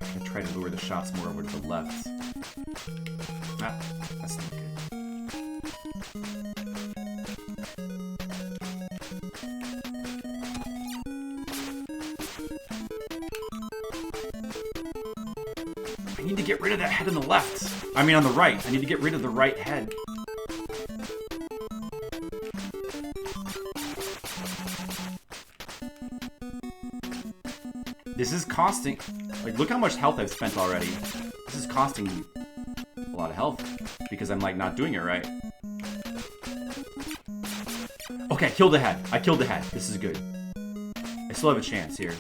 I try to lure the shots more over to the left. Ah, that's not good. I need to get rid of that head on the left. I mean on the right. I need to get rid of the right head. This is costing... Like, look how much health I've spent already. This is costing me a lot of health. Because I'm, like, not doing it right. Okay, I killed the head. I killed the head. This is good. I still have a chance here.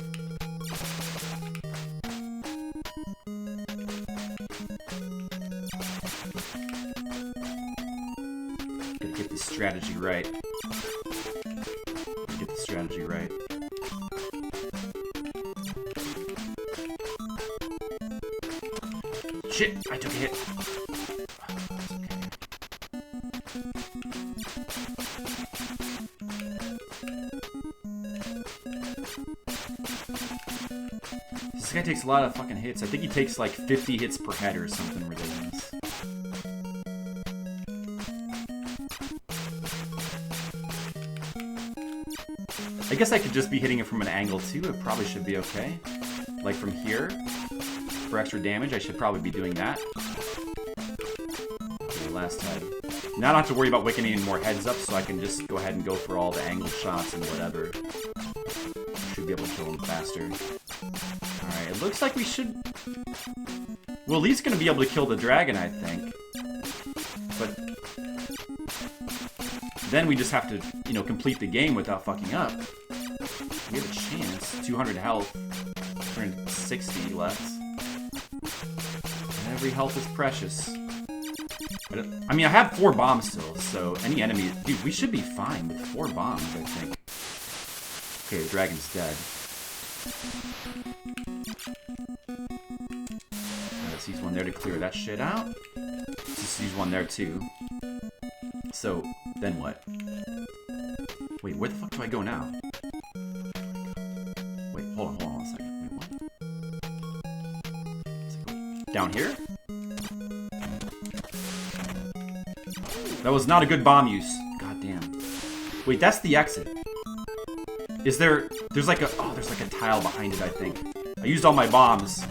Gotta get the strategy right. Get the strategy right. Shit! I took a hit. That's okay. This guy takes a lot of fucking hits. I think he takes like 50 hits per head or something ridiculous. I guess I could just be hitting it from an angle too. It probably should be okay. Like from here. For extra damage, I should probably be doing that. Okay, last head. Now I don't have to worry about waking any more heads up, so I can just go ahead and go for all the angled shots and whatever. Should be able to kill him faster. Alright, it looks like we should... We're at least going to be able to kill the dragon, I think. But... then we just have to, you know, complete the game without fucking up. We have a chance. 200 health. 260 left. Every health is precious. I mean, I have 4 bombs still, so any enemy... Dude, we should be fine with 4 bombs, I think. Okay, the dragon's dead. Let's use one there to clear that shit out. Let's just use one there, too. So, then what? Wait, where the fuck do I go now? Wait, hold on a second. Wait, what? Down here? That was not a good bomb use. God damn. Wait, that's the exit. Is there... There's like a... Oh, there's like a tile behind it, I think. I used all my bombs.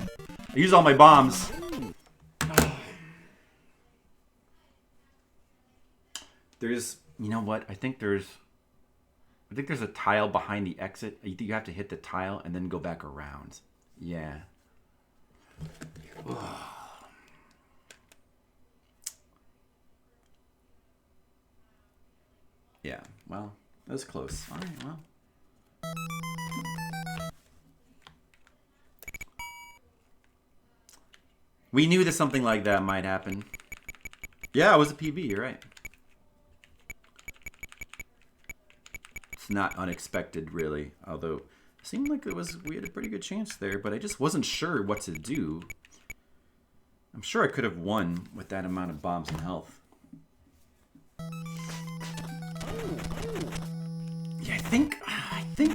There's... You know what? I think there's a tile behind the exit. I think you have to hit the tile and then go back around. Yeah. Yeah, well, that was close. Alright, well. We knew that something like that might happen. Yeah, it was a PB, you're right. It's not unexpected, really. Although, it seemed like we had a pretty good chance there, but I just wasn't sure what to do. I'm sure I could have won with that amount of bombs and health. Yeah, I think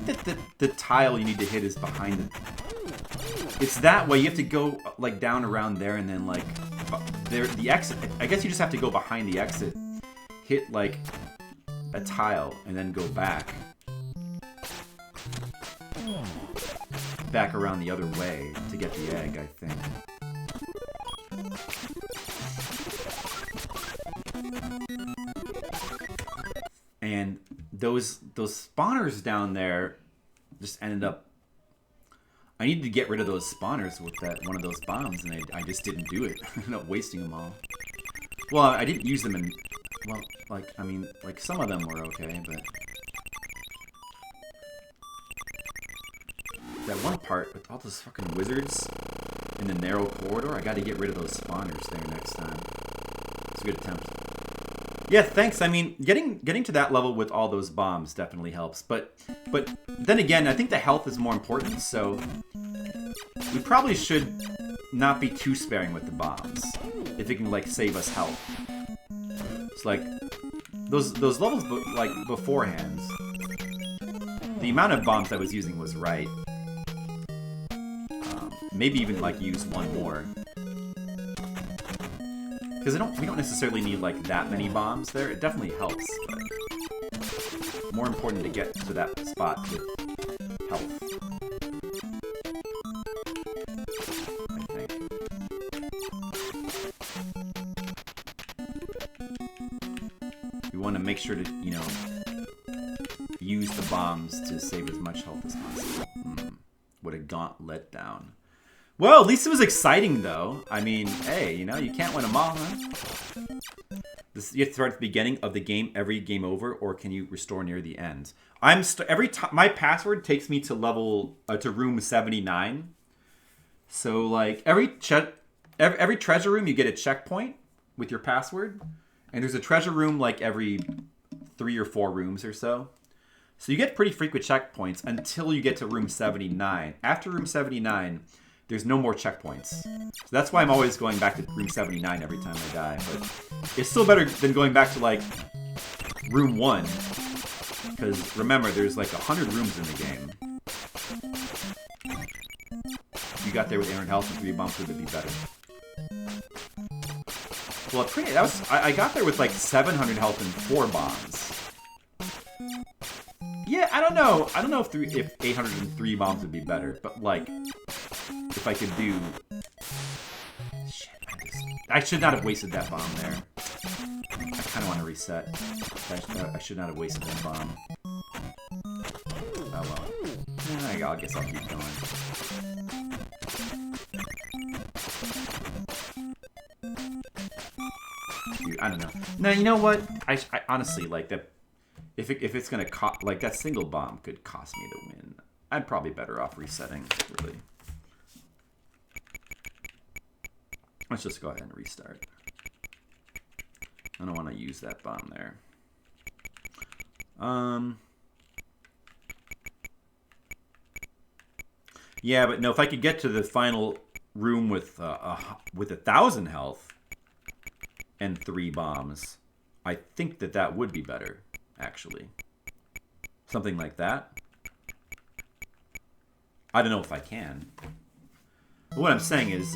that the tile you need to hit is behind it. It's that way. You have to go like down around there and then like there the exit. I guess you just have to go behind the exit, hit like a tile, and then go back around the other way to get the egg, I think. And those spawners down there just ended up... I needed to get rid of those spawners with one of those bombs, and I just didn't do it. I ended up wasting them all. Well, I didn't use them in... Well, like, I mean, like, some of them were okay, but... That one part with all those fucking wizards... in the narrow corridor. I got to get rid of those spawners there next time. It's a good attempt. Yeah, thanks. I mean, getting to that level with all those bombs definitely helps. But then again, I think the health is more important, so we probably should not be too sparing with the bombs if it can like save us health. It's like those levels like beforehand. The amount of bombs I was using was right. Maybe even like use one more. Because we don't necessarily need like that many bombs there. It definitely helps, but more important to get to that spot with health. I think. We want to make sure to, you know, use the bombs to save as much health as possible. What a gauntlet down. Well, at least it was exciting, though. I mean, hey, you know, you can't win them all, huh? You have to start at the beginning of the game, every game over, or can you restore near the end? Every time my password takes me to to room 79. So, like, every treasure room, you get a checkpoint with your password, and there's a treasure room like every 3 or 4 rooms or so. So you get pretty frequent checkpoints until you get to room 79. After room 79. There's no more checkpoints. So that's why I'm always going back to room 79 every time I die. But it's still better than going back to, like, room 1. Because, remember, there's, like, 100 rooms in the game. If you got there with 800 health and 3 bombs, would it be better? Well, I got there with, like, 700 health and 4 bombs. Yeah, I don't know. I don't know if 803 bombs would be better. But, like... If I could do... Shit, I should not have wasted that bomb there. I kind of want to reset. I should not have wasted that bomb. Oh well. I guess I'll keep going. Dude, I don't know. Now, you know what? I honestly, like, that. If it's gonna cost... Like, that single bomb could cost me to win. I'm probably better off resetting, really. Let's just go ahead and restart. I don't want to use that bomb there. Yeah, but no, if I could get to the final room with 1,000 health and 3 bombs, I think that would be better, actually. Something like that. I don't know if I can. But what I'm saying is,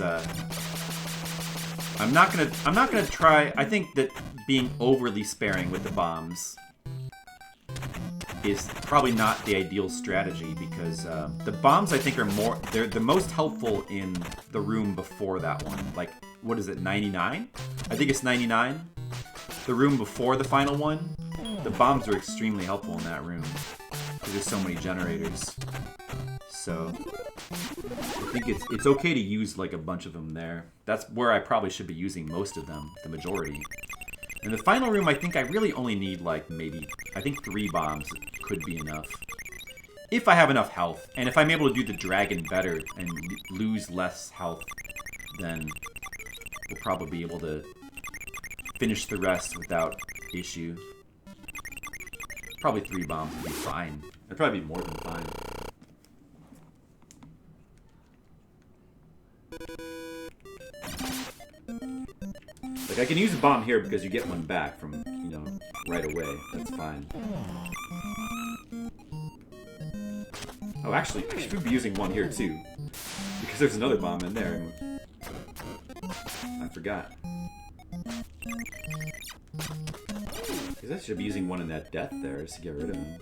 I'm not gonna try. I think that being overly sparing with the bombs is probably not the ideal strategy because the bombs I think they're the most helpful in the room before that one. Like, what is it, 99? I think it's 99. The room before the final one. The bombs are extremely helpful in that room because there's so many generators. So I think it's okay to use like a bunch of them there. That's where I probably should be using most of them, the majority. In the final room, I think I really only need like I think 3 bombs could be enough. If I have enough health, and if I'm able to do the dragon better and lose less health, then we'll probably be able to finish the rest without issue. Probably 3 bombs would be fine. It'd probably be more than fine. Like, I can use a bomb here because you get one back from, you know, right away. That's fine. Oh, actually, I should be using one here, too. Because there's another bomb in there. I forgot. Because I should be using one in that death there just to get rid of him.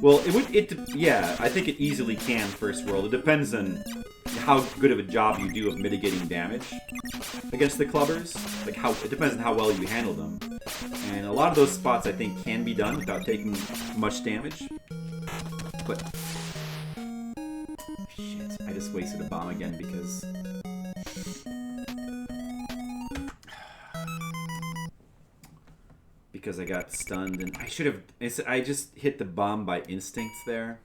Well, yeah, I think it easily can first world. It depends on how good of a job you do of mitigating damage against the clubbers. Like, it depends on how well you handle them. And a lot of those spots, I think, can be done without taking much damage. But shit, I just wasted a bomb again because... because I got stunned, and I should have... I just hit the bomb by instinct there.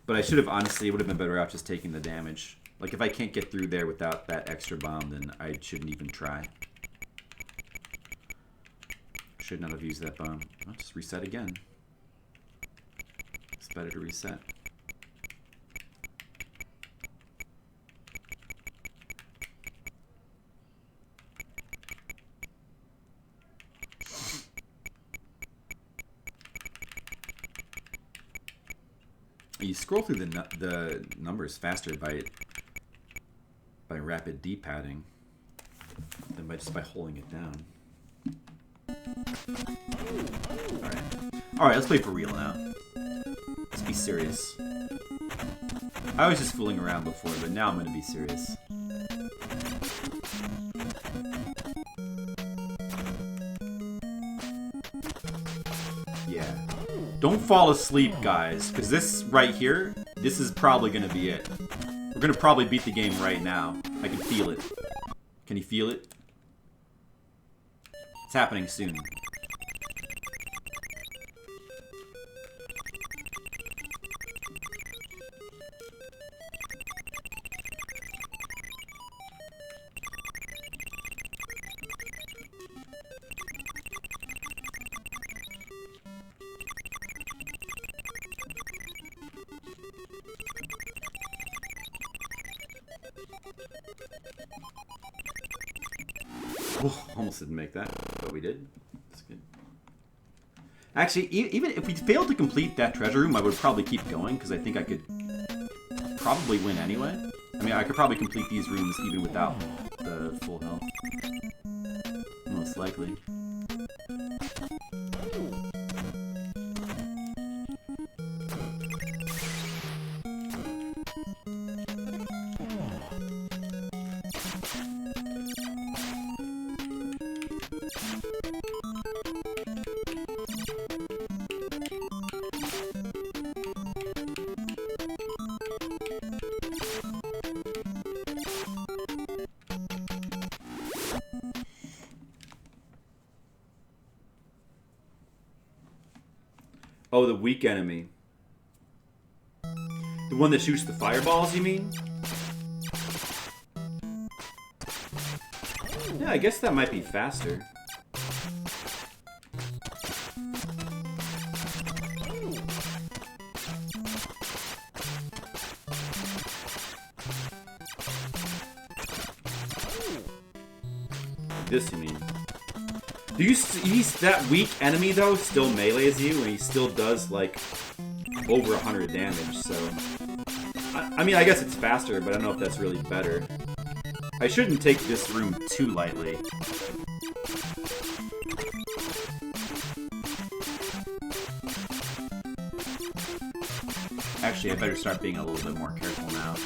But I should have, honestly, it would have been better off just taking the damage. Like, if I can't get through there without that extra bomb, then I shouldn't even try. Should not have used that bomb. I'll just reset again. It's better to reset. You scroll through the numbers faster by rapid D-padding than by holding it down. All right, let's play for real now. Let's be serious. I was just fooling around before, but now I'm going to be serious. Yeah. Don't fall asleep, guys, because this right here, this is probably going to be it. We're going to probably beat the game right now. I can feel it. Can you feel it? It's happening soon. Oh, almost didn't make that, but we did. That's good. Actually, even if we failed to complete that treasure room, I would probably keep going, because I think I could probably win anyway. I mean, I could probably complete these rooms even without the full health. Most likely. Oh, the weak enemy. The one that shoots the fireballs, you mean? Yeah, I guess that might be faster. This, you mean? He's that weak enemy, though, still melees you, and he still does, like, over 100 damage, so... I mean, I guess it's faster, but I don't know if that's really better. I shouldn't take this room too lightly. Actually, I better start being a little bit more careful now.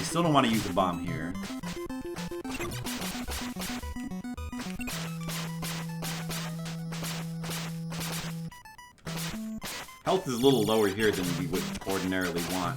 Still don't want to use a bomb here. Health is a little lower here than we would ordinarily want.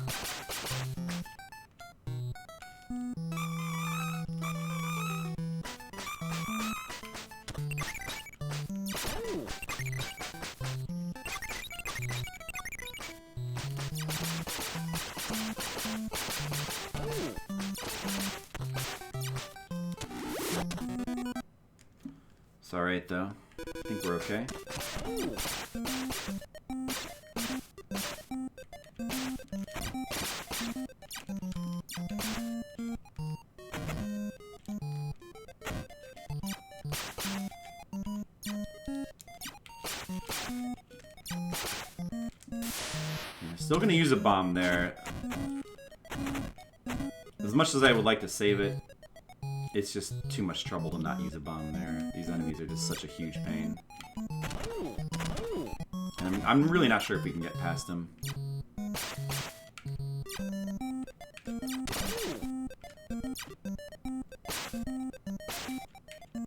It's alright though. I think we're okay. Still gonna use a bomb there. As much as I would like to save it, it's just too much trouble to not use a bomb there. These enemies are just such a huge pain. And I'm really not sure if we can get past them.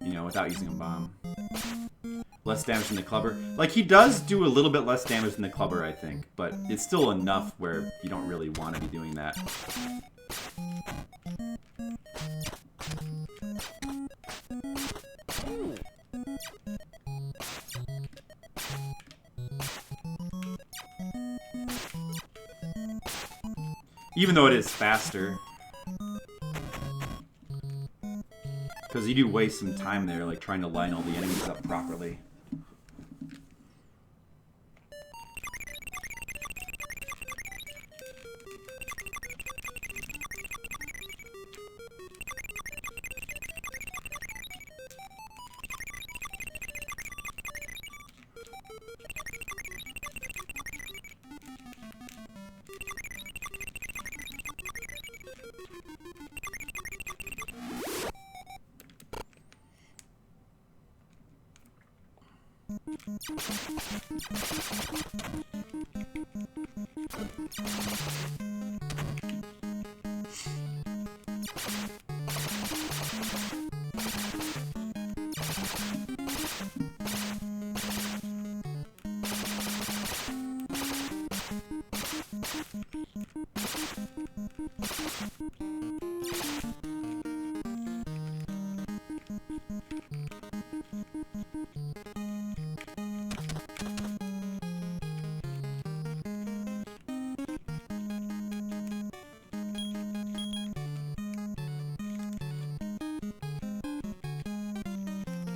You know, without using a bomb. Less damage than the clubber. Like, he does do a little bit less damage than the clubber, I think. But it's still enough where you don't really want to be doing that. Even though it is faster. Because you do waste some time there, like trying to line all the enemies up properly.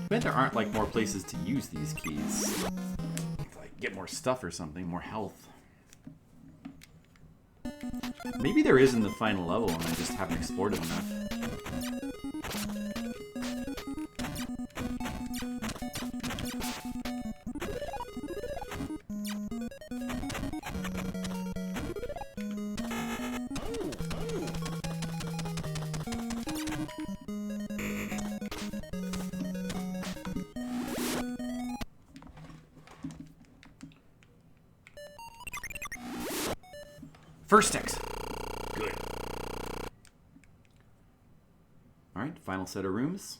I bet there aren't like more places to use these keys. Like get more stuff or something, more health. Maybe there is in the final level and I just haven't explored it enough. First exit. Good. Alright, final set of rooms.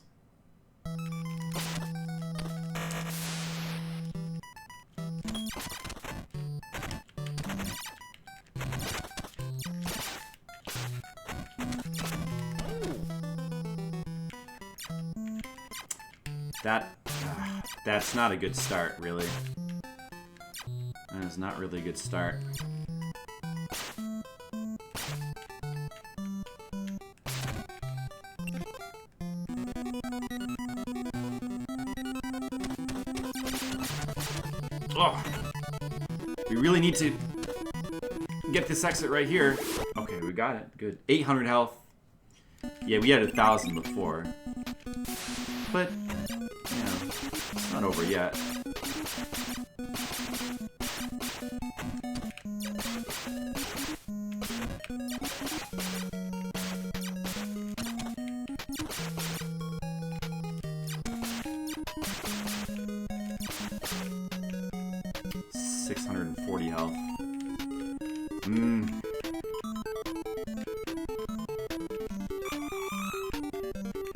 That's not a good start, really. That is not really a good start. Oh, we really need to get this exit right here. Okay, we got it. Good. 800 health. Yeah, we had 1,000 before. But, you know, it's not over yet.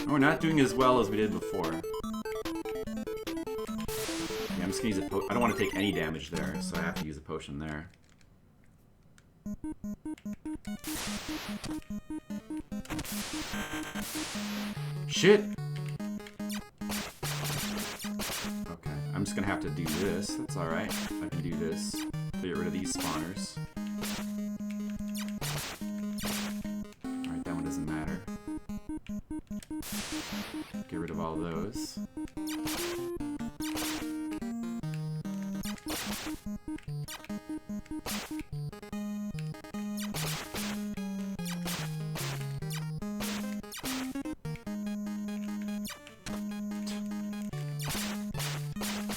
We're not doing as well as we did before. Yeah, I'm just gonna use a potion. I don't want to take any damage there, so I have to use a potion there. Shit! Okay, I'm just gonna have to do this. That's alright. I can do this. Get rid of these spawners. Alright, that one doesn't matter. Get rid of all those.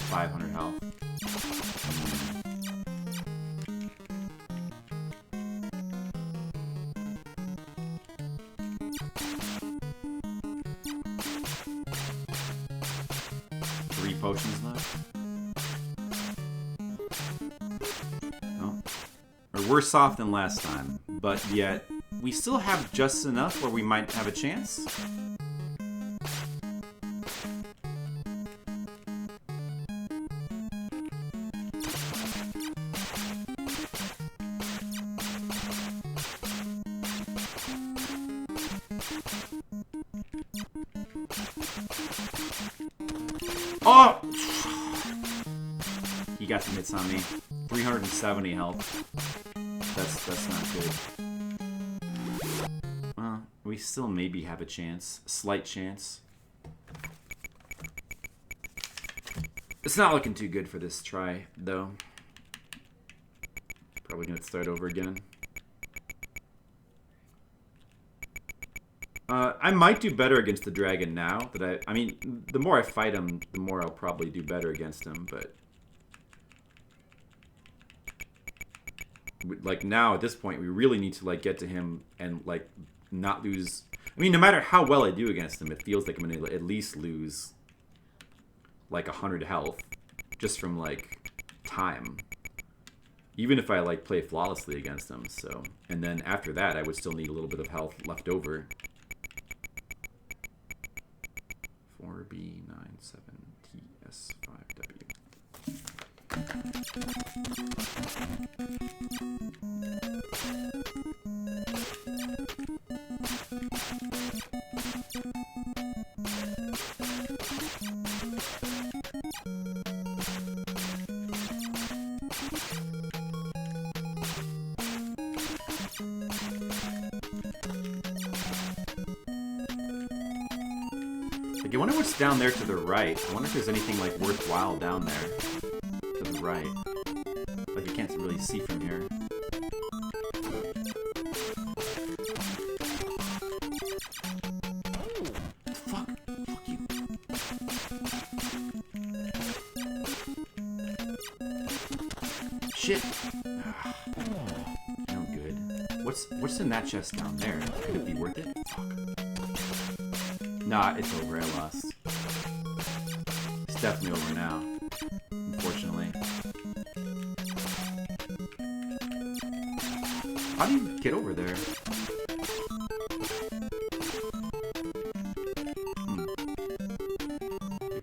$500 health. 3 potions left. Oh. We're worse off than last time, but yet we still have just enough where we might have a chance. Oh! He got some hits on me. 370 health. That's not good. Well, we still maybe have a chance. Slight chance. It's not looking too good for this try, though. Probably gonna start over again. I might do better against the dragon now. I mean, the more I fight him, the more I'll probably do better against him, but... Like, now, at this point, we really need to, like, get to him and, like, not lose... I mean, no matter how well I do against him, it feels like I'm gonna at least lose, like, 100 health. Just from, like, time. Even if I, like, play flawlessly against him, so... And then after that, I would still need a little bit of health left over. 4B97TS5W. Like, I wonder what's down there to the right. I wonder if there's anything, like, worthwhile down there to the right. Like, you can't really see from here. Fuck. Fuck you. Shit. No good. What's in that chest down there? Could it be worth it? Fuck. Nah, it's over. I lost. It's definitely over now. Unfortunately. How do you get over there?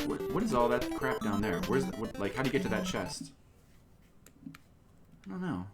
What is all that crap down there? Where's like, how do you get to that chest? I don't know.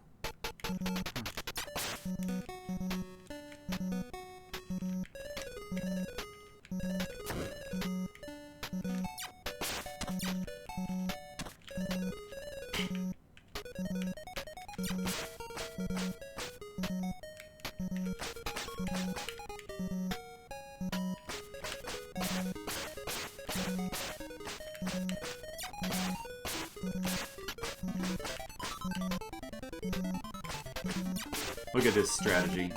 Look at this strategy.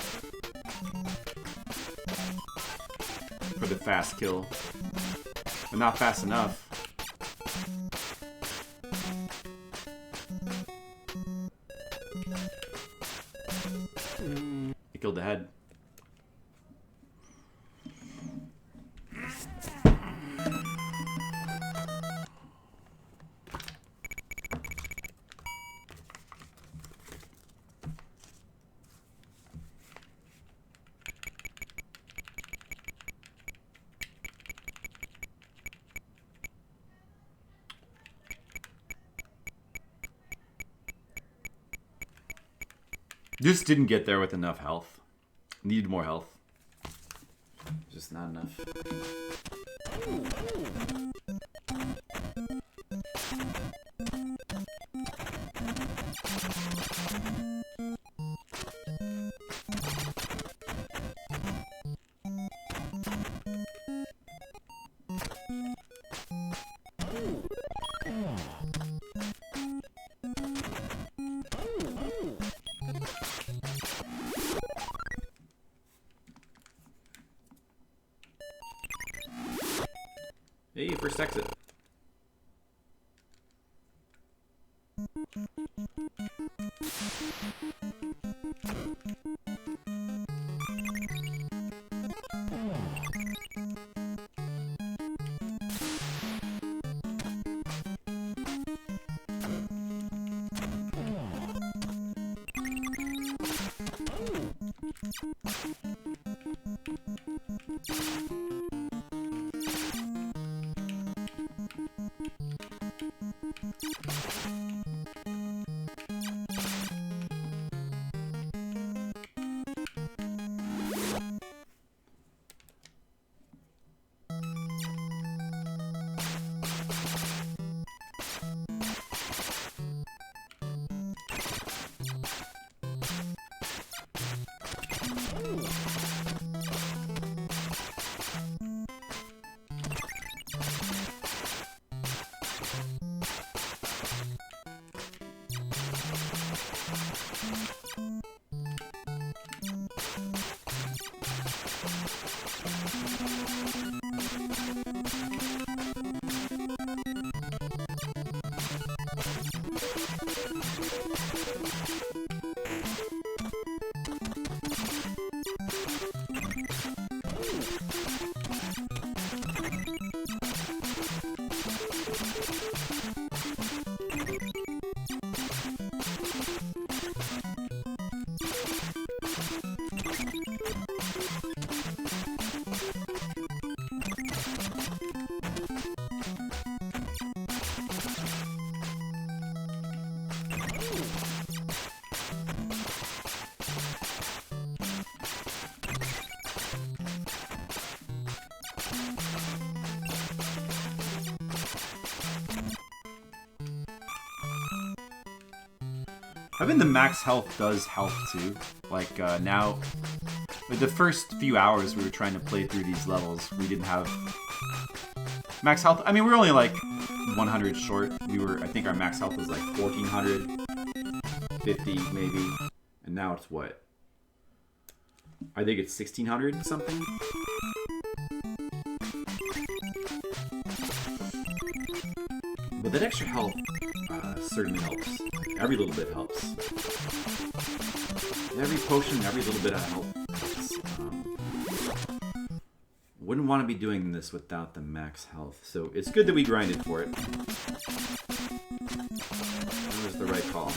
For the fast kill. But not fast enough. He killed the head. Just didn't get there with enough health. Needed more health. Just not enough. Hey, first exit. Having the max health does help too. Like now, with the first few hours we were trying to play through these levels, we didn't have max health. I mean, we were only like 100 short. I think our max health was like 1450 maybe, and now it's what? I think it's 1600 something. But that extra health certainly helps. Like, every little bit helps. Every potion, every little bit of help helps. Wouldn't want to be doing this without the max health. So it's good that we grinded for it. That was the right call.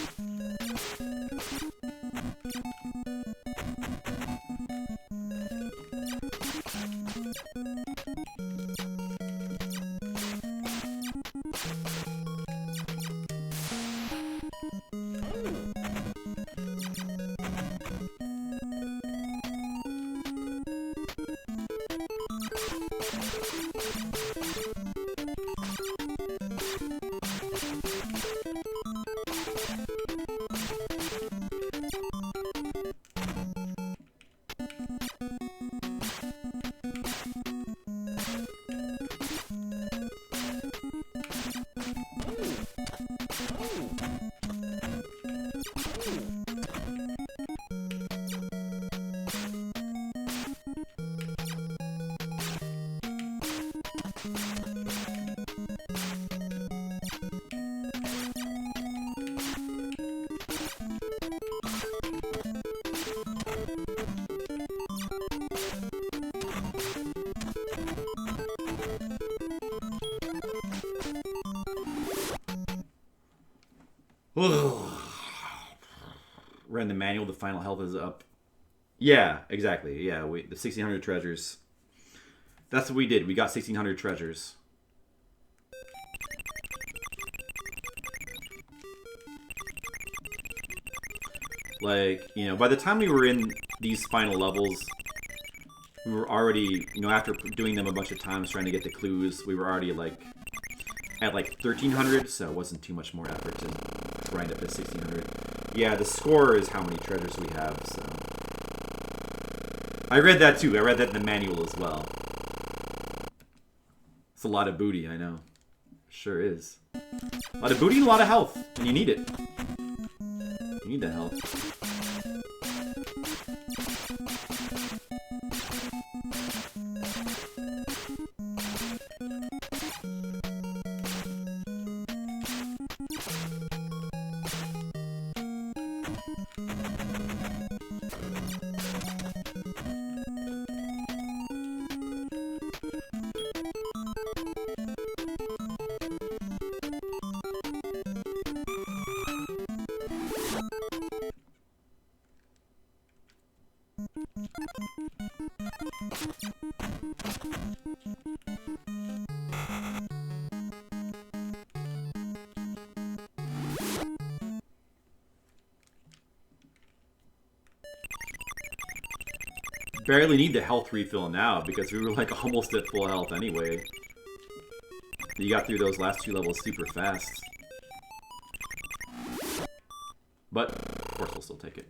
Ran the manual, the final health is up. Yeah, exactly. Yeah, the 1600 treasures. That's what we did. We got 1600 treasures. Like, you know, by the time we were in these final levels, we were already, you know, after doing them a bunch of times, trying to get the clues, we were already, like, at, like, 1300, so it wasn't too much more effort to grind up to 1600. Yeah, the score is how many treasures we have, so... I read that, too. I read that in the manual as well. It's a lot of booty, I know. Sure is. A lot of booty and a lot of health, and you need it. You need that health. Barely need the health refill now because we were like almost at full health anyway. You got through those last two levels super fast. But, of course, we'll still take it.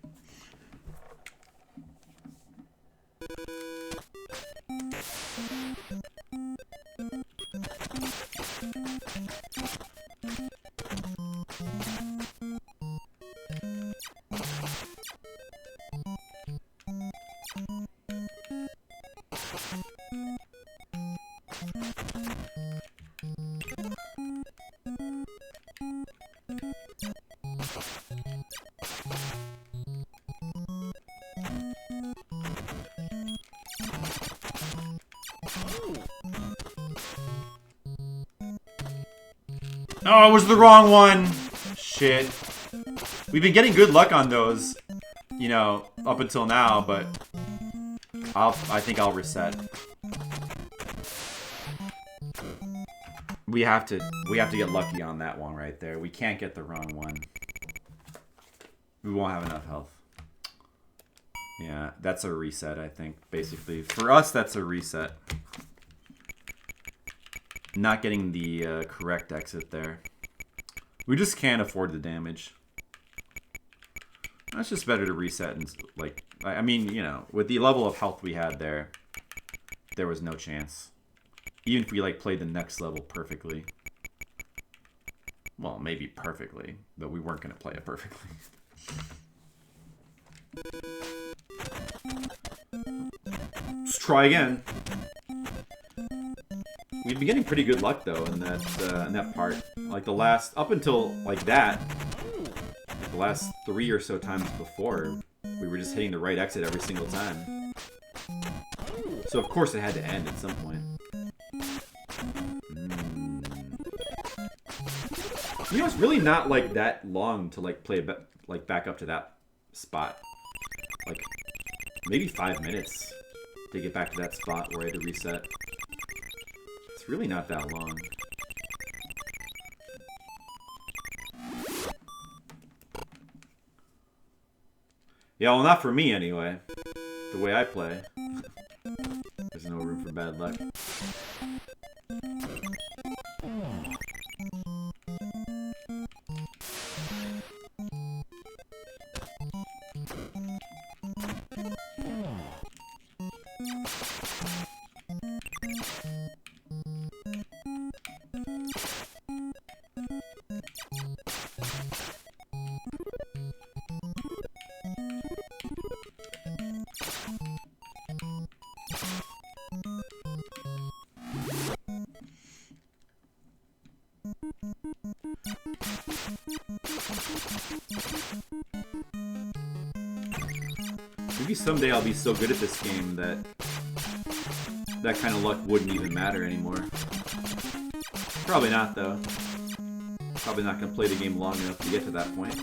Oh, it was the wrong one! Shit. We've been getting good luck on those, you know, up until now, but I think I'll reset. We have to get lucky on that one right there. We can't get the wrong one. We won't have enough health. Yeah, that's a reset, I think, basically. For us, that's a reset. Not getting the correct exit there. We just can't afford the damage. It's just better to reset and like. I mean, you know, with the level of health we had there was no chance. Even if we like played the next level perfectly. Well, maybe perfectly, but we weren't gonna play it perfectly. Let's try again. We've been getting pretty good luck though in that part. Like the last, up until like that, like the last 3 or so times before, we were just hitting the right exit every single time. So of course it had to end at some point. You know, it's really not like that long to like play like back up to that spot. Like maybe 5 minutes to get back to that spot where I had to reset. It's really not that long. Yeah, well, not for me anyway. The way I play. There's no room for bad luck. Maybe someday I'll be so good at this game that that kind of luck wouldn't even matter anymore. Probably not, though. Probably not going to play the game long enough to get to that point.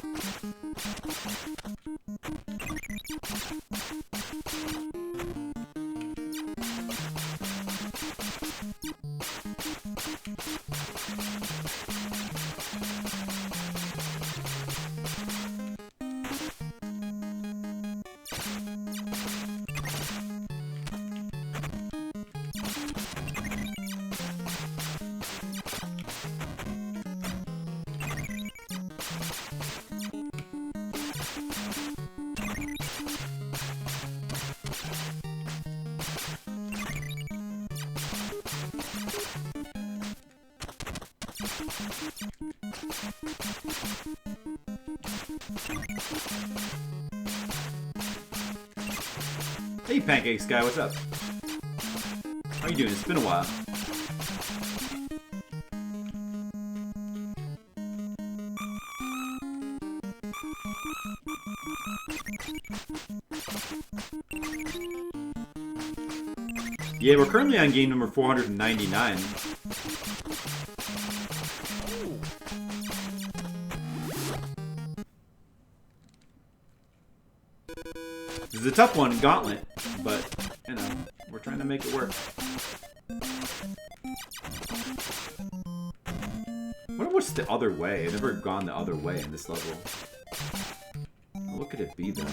Hey, Pancakes guy, what's up? How you doing? It's been a while. Yeah, we're currently on game number 499. This is a tough one, Gauntlet, but, you know, we're trying to make it work. What's the other way? I've never gone the other way in this level. What could it be, though?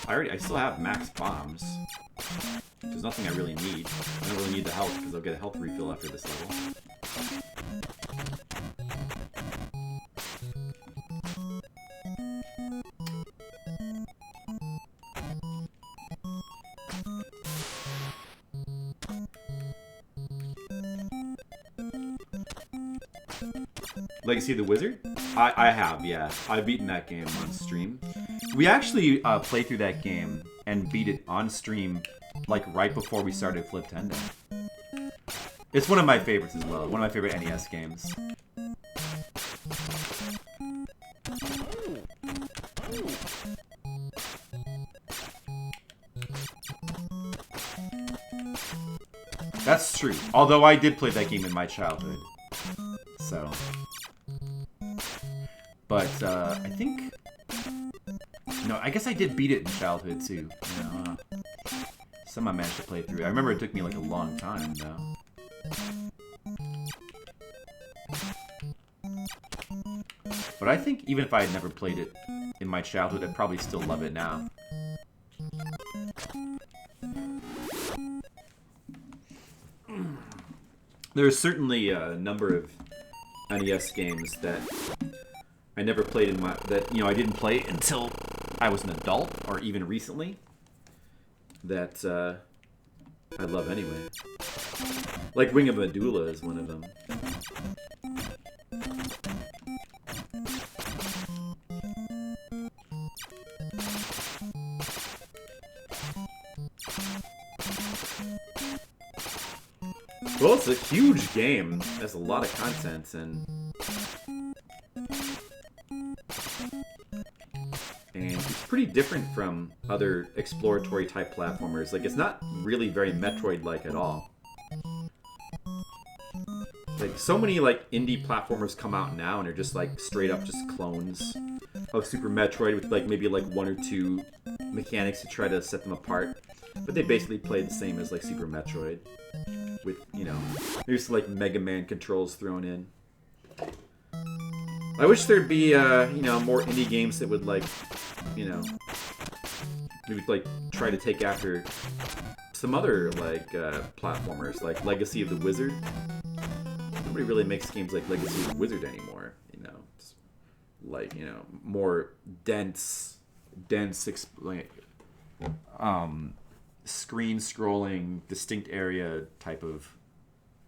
I still have max bombs. There's nothing I really need. I don't really need the health, because I'll get a health refill after this level. Legacy of the Wizard? I have, yeah. I've beaten that game on stream. We actually played through that game and beat it on stream, like, right before we started Fliptendo. It's one of my favorites as well. One of my favorite NES games. That's true. Although I did play that game in my childhood. So... But, I think... No, I guess I did beat it in childhood, too. You know, some I managed to play through. I remember it took me, like, a long time, though. But I think even if I had never played it in my childhood, I'd probably still love it now. There's certainly a number of NES games that I never played in I didn't play until I was an adult, or even recently, that I love anyway. Like Ring of Medulla is one of them. Well, it's a huge game. There's a lot of content, and it's pretty different from other exploratory type platformers. Like, it's not really very Metroid-like at all. Like, so many like indie platformers come out now and are just like straight up just clones of Super Metroid with like maybe like one or two mechanics to try to set them apart. But they basically play the same as like Super Metroid. With, there's like Mega Man controls thrown in. I wish there'd be, more indie games that would like, maybe like try to take after some other like platformers, like Legacy of the Wizard. Nobody really makes games like Legacy of the Wizard anymore. It's like more dense, screen-scrolling, distinct area type of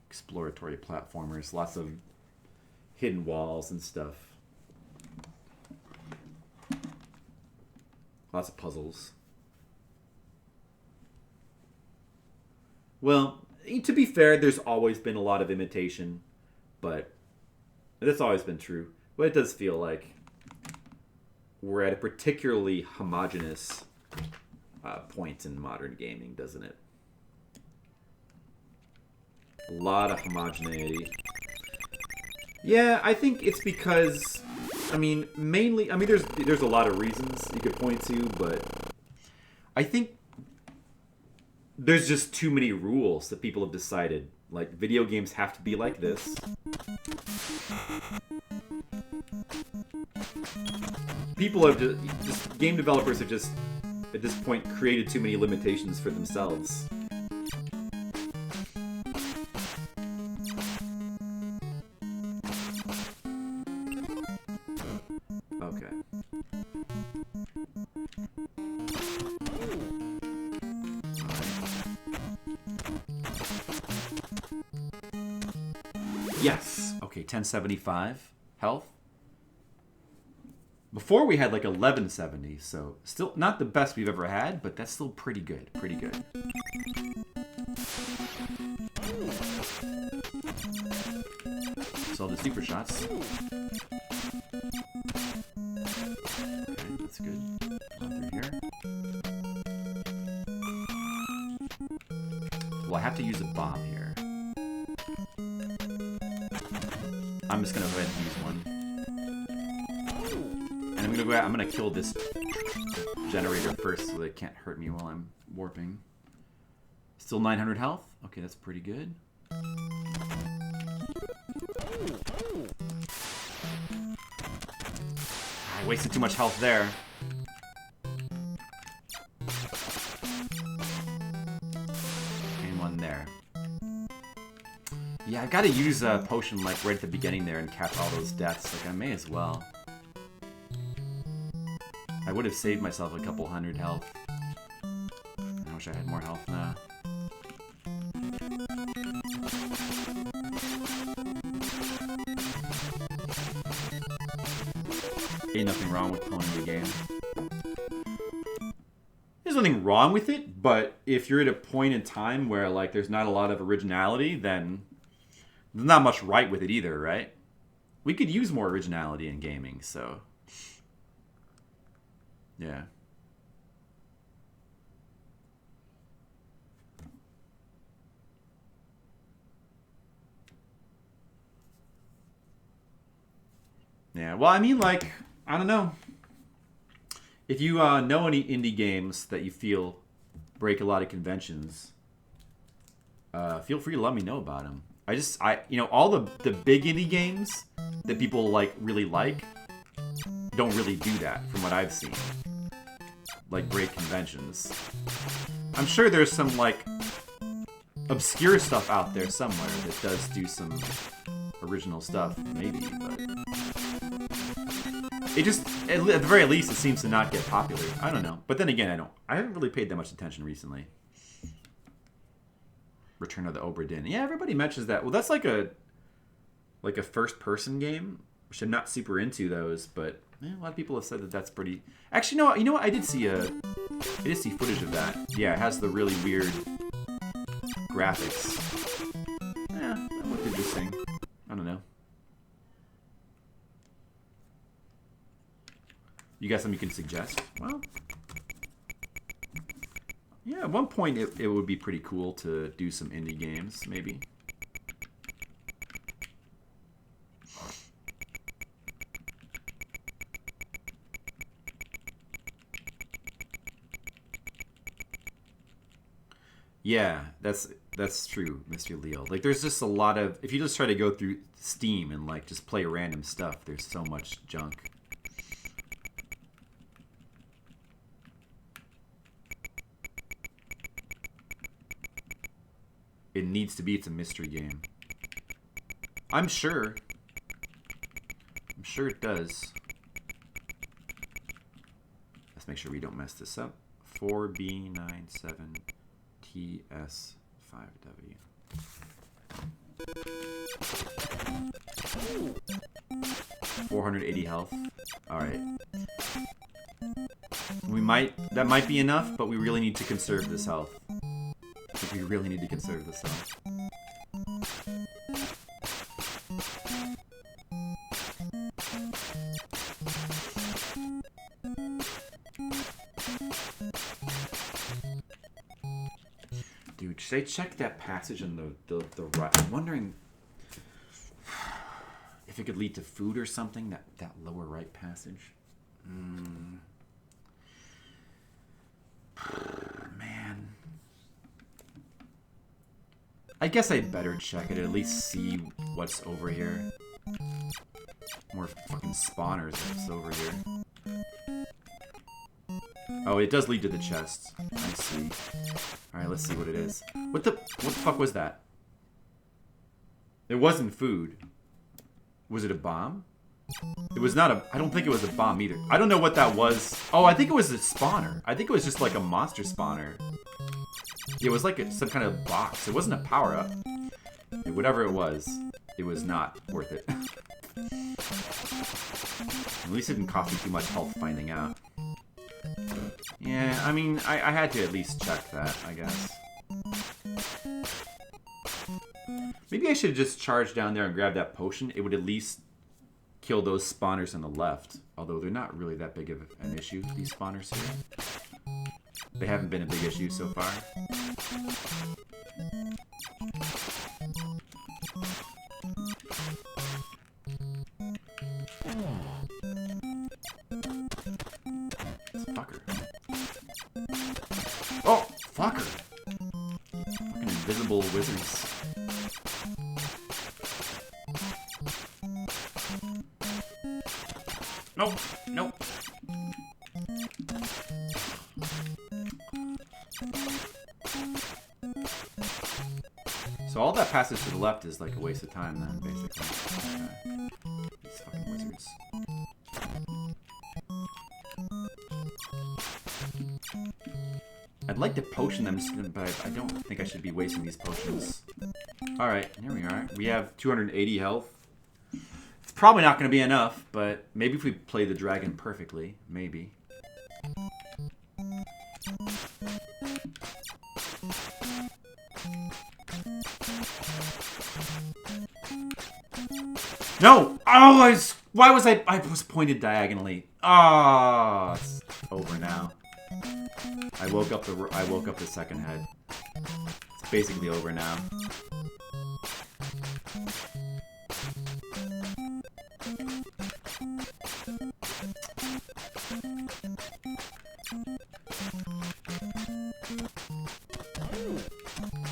exploratory platformers. Lots of hidden walls and stuff. Lots of puzzles. Well, to be fair, there's always been a lot of imitation, but that's always been true. But it does feel like we're at a particularly homogenous point in modern gaming, doesn't it? A lot of homogeneity. Yeah, I think it's because, mainly, there's a lot of reasons you could point to, but I think there's just too many rules that people have decided. Like, video games have to be like this. People have just game developers have just, at this point, created too many limitations for themselves. Okay. Yes. Okay, 1075 health. Before we had like 1170, so still not the best we've ever had, but that's still pretty good. Pretty good. So the super shots. Okay, that's good. Go through here. Well, I have to use a bomb here. I'm just gonna go ahead and use one. And I'm gonna kill this generator first so that it can't hurt me while I'm warping. Still 900 health? Okay, that's pretty good. I wasted too much health there. And one there. Yeah, I've got to use a potion like right at the beginning there and catch all those deaths. Like, I may as well. I would have saved myself a couple hundred health. I wish I had more health now. Ain't nothing wrong with playing the game. There's nothing wrong with it, but if you're at a point in time where like there's not a lot of originality, then there's not much right with it either, right? We could use more originality in gaming, so yeah. Yeah, well, I mean, like, I don't know. If you know any indie games that you feel break a lot of conventions, feel free to let me know about them. All the big indie games that people like really like don't really do that, from what I've seen. Like, break conventions. I'm sure there's some, like, obscure stuff out there somewhere that does do some original stuff, maybe, but It just, at the very least, it seems to not get popular. I don't know. But then again, I haven't really paid that much attention recently. Return of the Obra Dinn. Yeah, everybody mentions that. Well, that's like a first-person game, which I'm not super into those, but a lot of people have said that that's pretty... Actually, no, you know what? I did see footage of that. Yeah, it has the really weird graphics. Yeah, that looked interesting. I don't know. You got something you can suggest? Well, yeah, at one point it would be pretty cool to do some indie games, maybe. Yeah, that's true, Mr. Leo. Like, there's just a lot of... If you just try to go through Steam and, like, just play random stuff, there's so much junk. It needs to be. It's a mystery game. I'm sure. I'm sure it does. Let's make sure we don't mess this up. 4B97TS5W. Ooh. 480 health. Alright. That might be enough, but we really need to conserve this health. We really need to conserve this health. Dude, should I check that passage in the right? I'm wondering if it could lead to food or something, that lower right passage. Man. I guess I'd better check it, at least see what's over here. More fucking spawners that's over here. Oh, it does lead to the chest. I see. Alright, let's see what it is. What the fuck was that? It wasn't food. Was it a bomb? It was not a... I don't think it was a bomb either. I don't know what that was. Oh, I think it was a spawner. I think it was just like a monster spawner. It was like some kind of box. It wasn't a power-up. Whatever it was not worth it. At least it didn't cost me too much help finding out. Yeah, I mean, I had to at least check that, I guess. Maybe I should just charge down there and grab that potion. It would at least kill those spawners on the left. Although they're not really that big of an issue, these spawners here. They haven't been a big issue so far. Fucker. Oh, fucker. Fucking invisible wizards. Nope, nope. So all that passage to the left is like a waste of time then, basically. Okay. These fucking wizards. I'd like to potion them, but I don't think I should be wasting these potions. Alright, here we are. We have 280 health. It's probably not going to be enough, but maybe if we play the dragon perfectly, maybe. No! Oh, why was I was pointed diagonally. Ah, oh, it's over now. I woke up the second head. It's basically over now.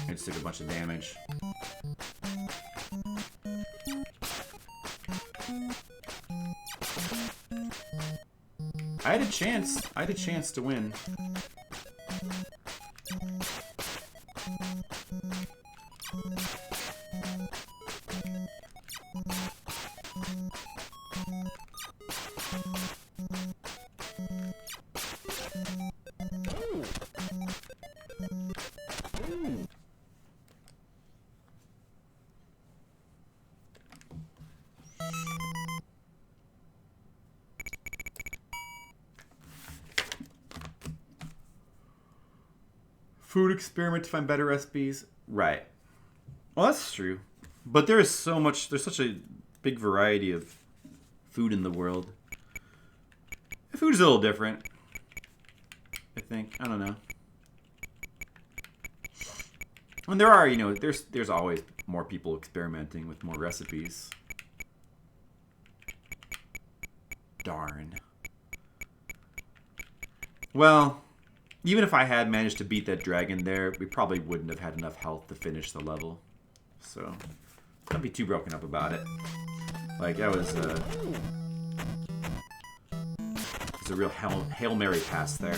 I just took a bunch of damage. I had a chance. I had a chance to win. Food experiment to find better recipes. Right. Well, that's true. But there's such a big variety of food in the world. Food's a little different, I think. I don't know. And there are, there's always more people experimenting with more recipes. Darn. Well, even if I had managed to beat that dragon there, we probably wouldn't have had enough health to finish the level. So, don't be too broken up about it. Like, that was a real Hail Mary pass there.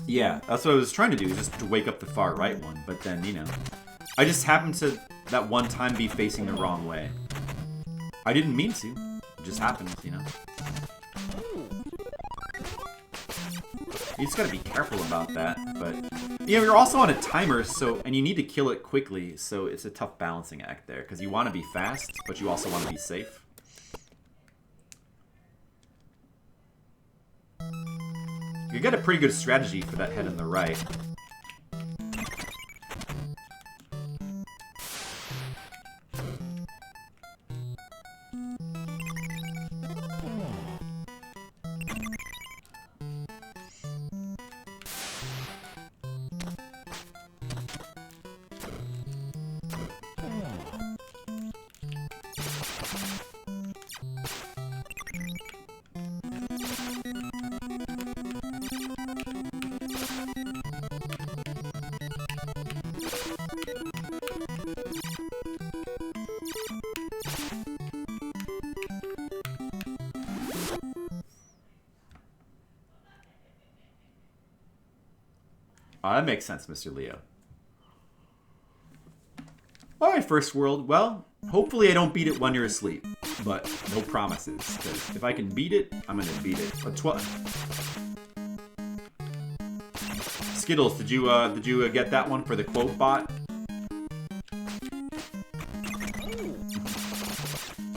Yeah, that's what I was trying to do, just to wake up the far right one. But then, I just happened to, that one time, be facing the wrong way. I didn't mean to. It just happened, You just gotta be careful about that. But, you're also on a timer, and you need to kill it quickly, so it's a tough balancing act there. Because you want to be fast, but you also want to be safe. You got a pretty good strategy for that head on the right. Oh, that makes sense, Mr. Leo. Alright, First World. Well, hopefully I don't beat it when you're asleep. But no promises, because if I can beat it, I'm going to beat it. But Skittles, did you get that one for the quote bot?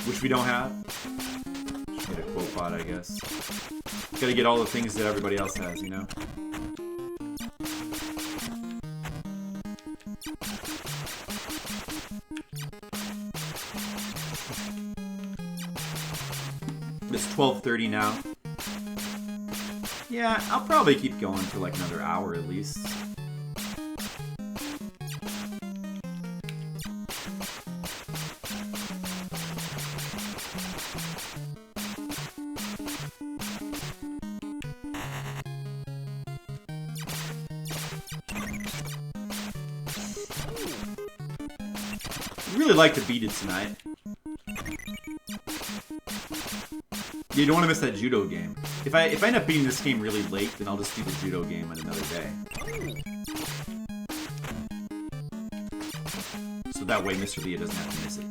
Which we don't have. Just get a quote bot, I guess. Gotta get all the things that everybody else has, It's 12:30 now. Yeah, I'll probably keep going for like another hour at least. I'd really like to beat it tonight. You don't want to miss that judo game. If I end up beating this game really late, then I'll just do the judo game on another day. So that way Mr. Leo doesn't have to miss it.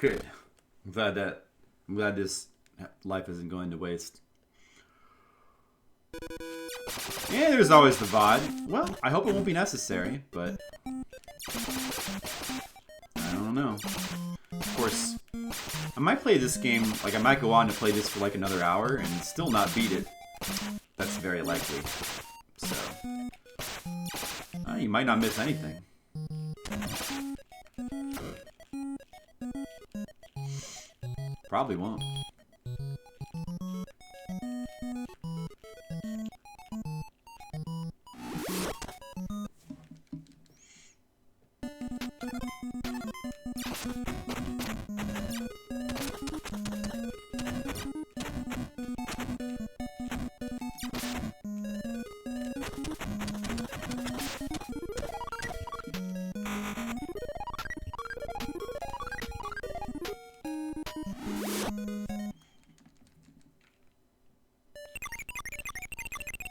Good. I'm glad this life isn't going to waste. Yeah, there's always the VOD. Well, I hope it won't be necessary, but I don't know. Of course, I might play this game, like I might go on to play this for like another hour and still not beat it. That's very likely. So, you might not miss anything. Probably won't.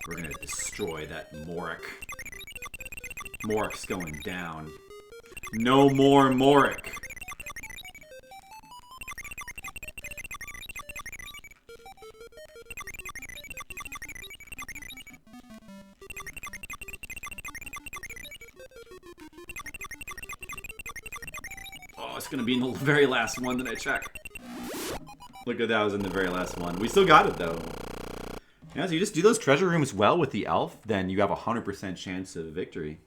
We're gonna destroy that Morik. Morik's going down. No more Morik! Oh, it's gonna be in the very last one that I check. Look at that, I was in the very last one. We still got it though. Yeah, so you just do those treasure rooms well with the elf, then you have a 100% chance of victory.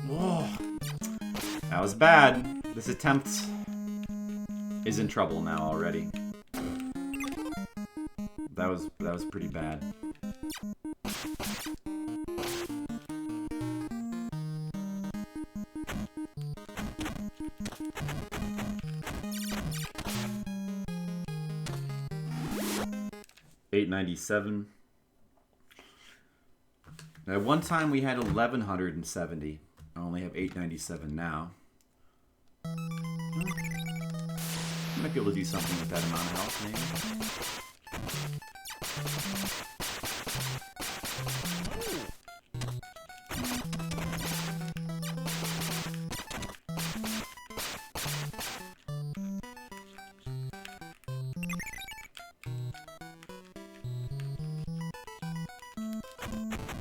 Whoa. That was bad. This attempt is in trouble now already. That was pretty bad. $897. At one time we had 1,170. I only have 897 now. I might be able to do something with that amount of health, maybe.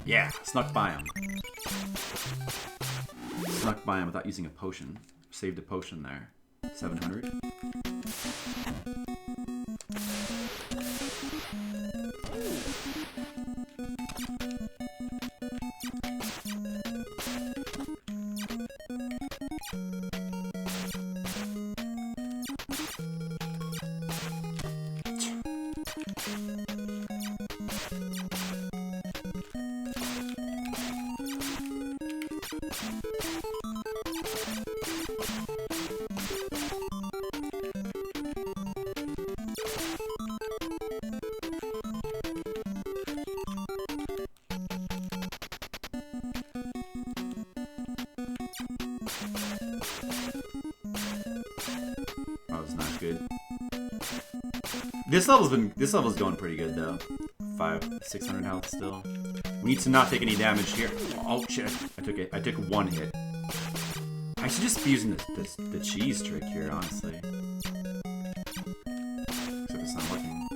Yeah, snuck by him. Snuck by him without using a potion. Saved a potion there. 700. This level's going pretty good though. 600 health still. We need to not take any damage here. Oh shit! I took one hit. I should just be using the cheese trick here, honestly. Except it's not working.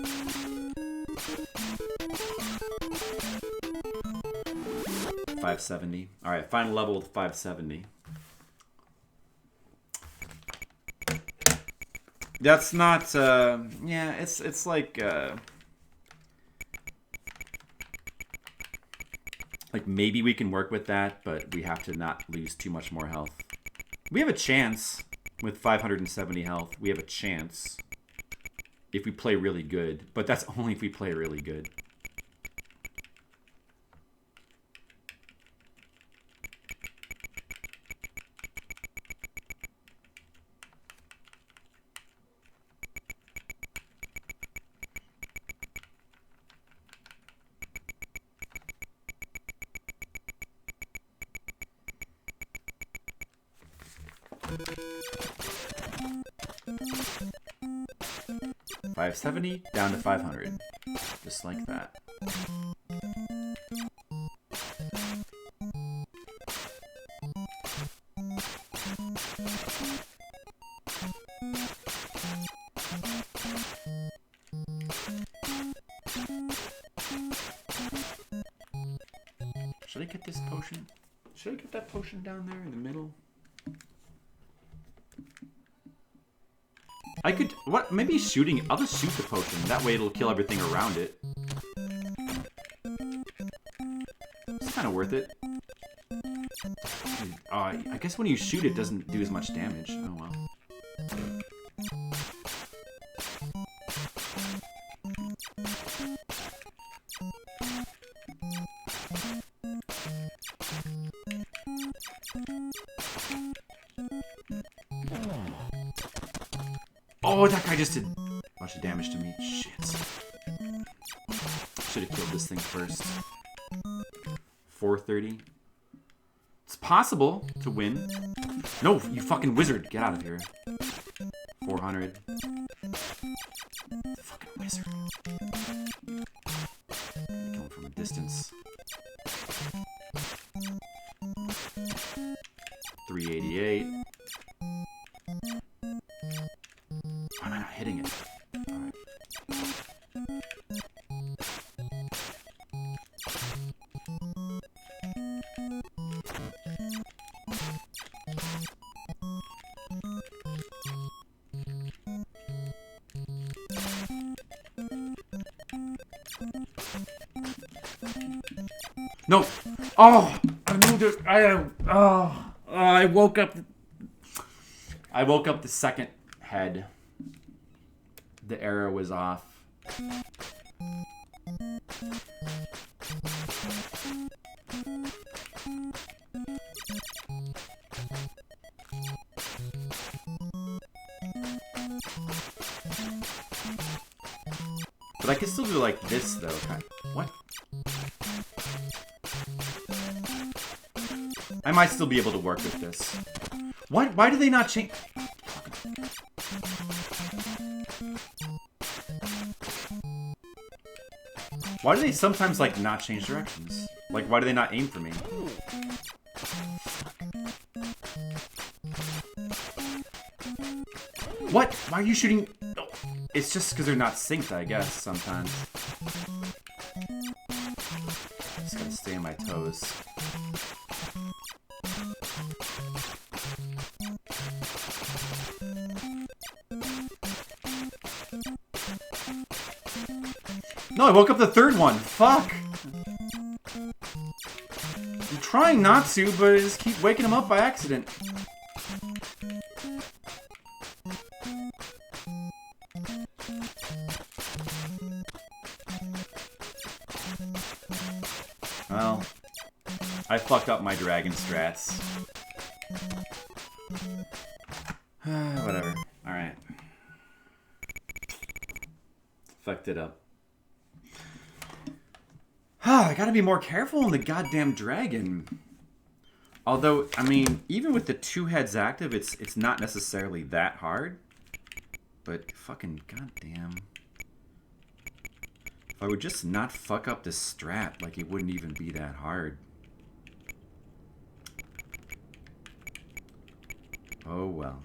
$570. All right, final level with 570. That's not, yeah, it's like maybe we can work with that, but we have to not lose too much more health. We have a chance with 570 health. We have a chance if we play really good, but that's only if we play really good. 570 down to 500. Just like that. Should I get this potion? Should I get that potion down there in the middle? I could, what, maybe shooting, I'll just shoot the potion. That way it'll kill everything around it. It's kind of worth it. I guess when you shoot it doesn't do as much damage. Oh well. Oh, that guy just did a bunch of damage to me. Shit. Should have killed this thing first. 430. It's possible to win. No, you fucking wizard. Get out of here. 400. Fucking wizard. Kill him from a distance. 388. Why am I not hitting it? Alright. No! Oh! I moved it. I woke up. I woke up the second head. The arrow was off. But I can still do like this though. What? I might still be able to work with this. What? Why do they not change? Why do they sometimes, like, not change directions? Like, why do they not aim for me? What? Why are you shooting? Oh, it's just because they're not synced, I guess, sometimes. Just gotta stay on my toes. No, I woke up the third one. Fuck. I'm trying not to, but I just keep waking him up by accident. Well, I fucked up my dragon strats. Whatever. Alright. Fucked it up. I gotta be more careful on the goddamn dragon. Although, I mean, even with the two heads active, it's not necessarily that hard. But fucking goddamn. If I would just not fuck up the strat, like it wouldn't even be that hard. Oh well.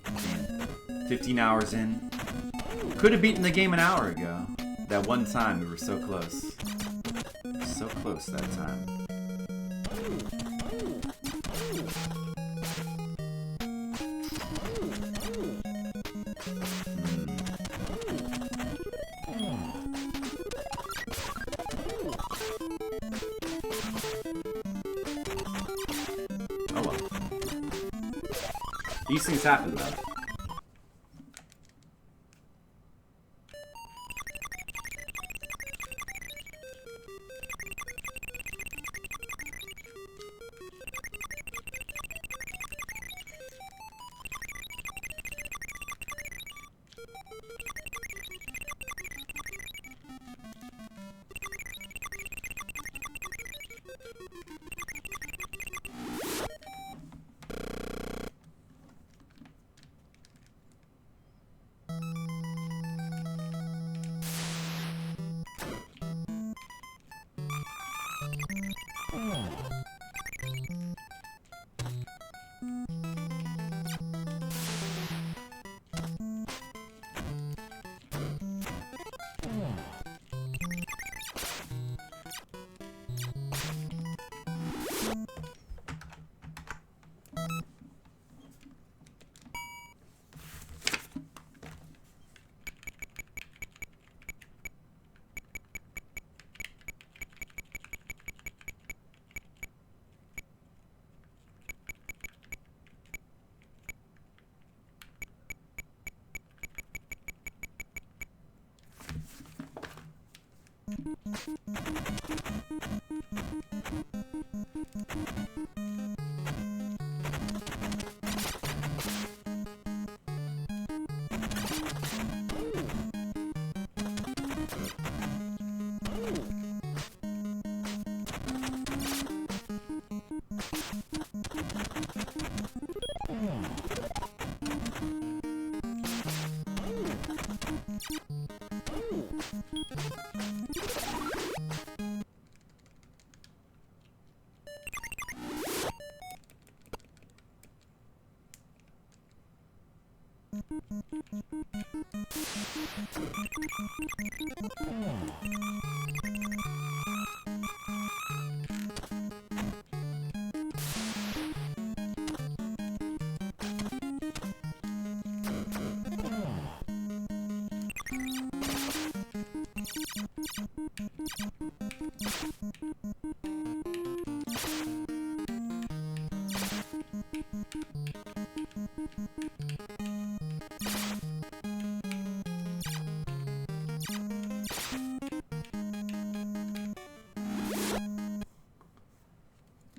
Man, 15 hours in. Could have beaten the game an hour ago. That one time we were so close. So close that time. Oh well. These things happen though.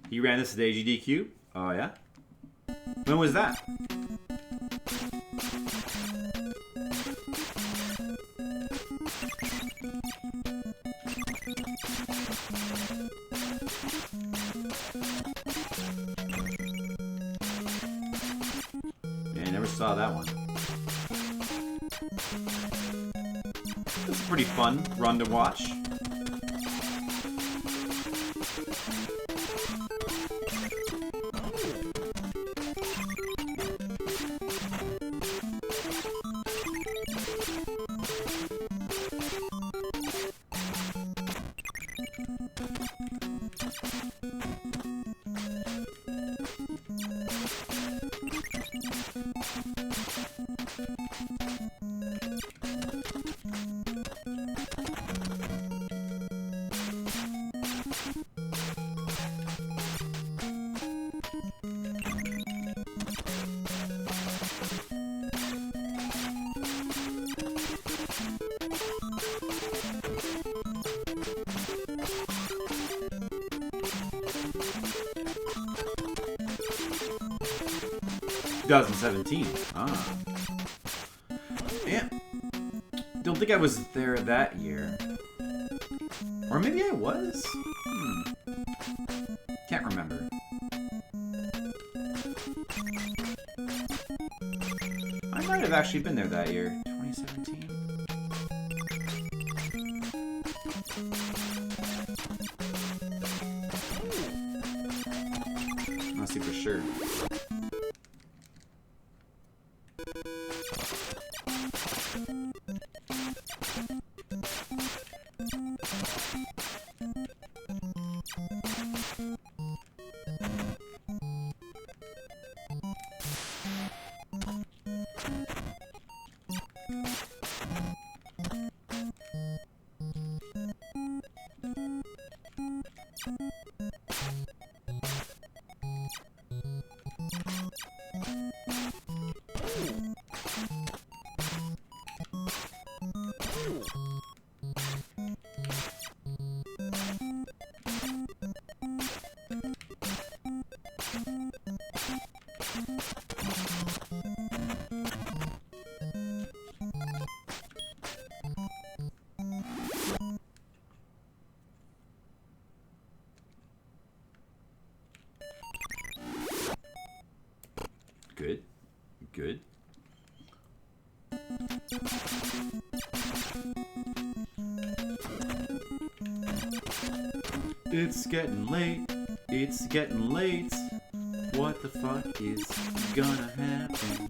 You ran this at AGDQ? Oh, yeah? When was that? Yeah, I never saw that one. This is pretty fun run to watch. Ah. Yeah. Don't think I was there that year. Or maybe I was? Can't remember. I might have actually been there that year. 2017? I'll see for sure. Good. Good. It's getting late. It's getting late. What the fuck is gonna happen?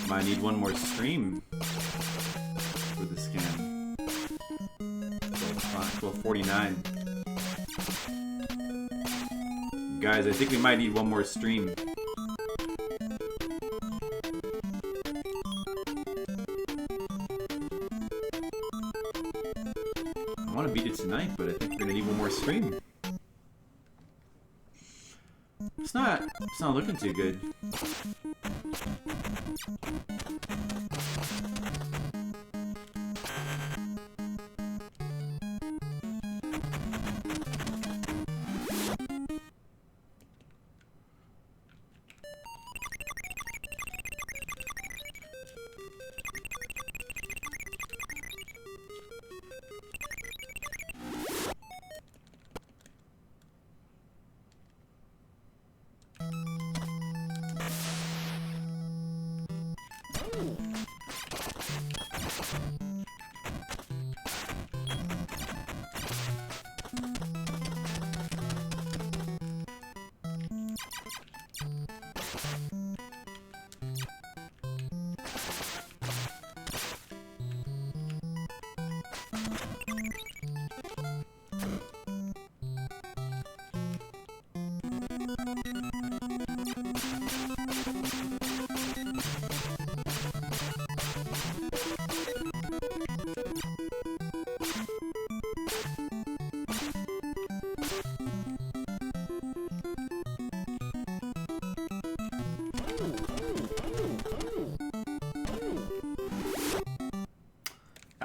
Might need one more stream for this game. 12:49. Guys, I think we might need one more stream. I want to beat it tonight, but I think we're gonna need one more stream. It's not looking too good.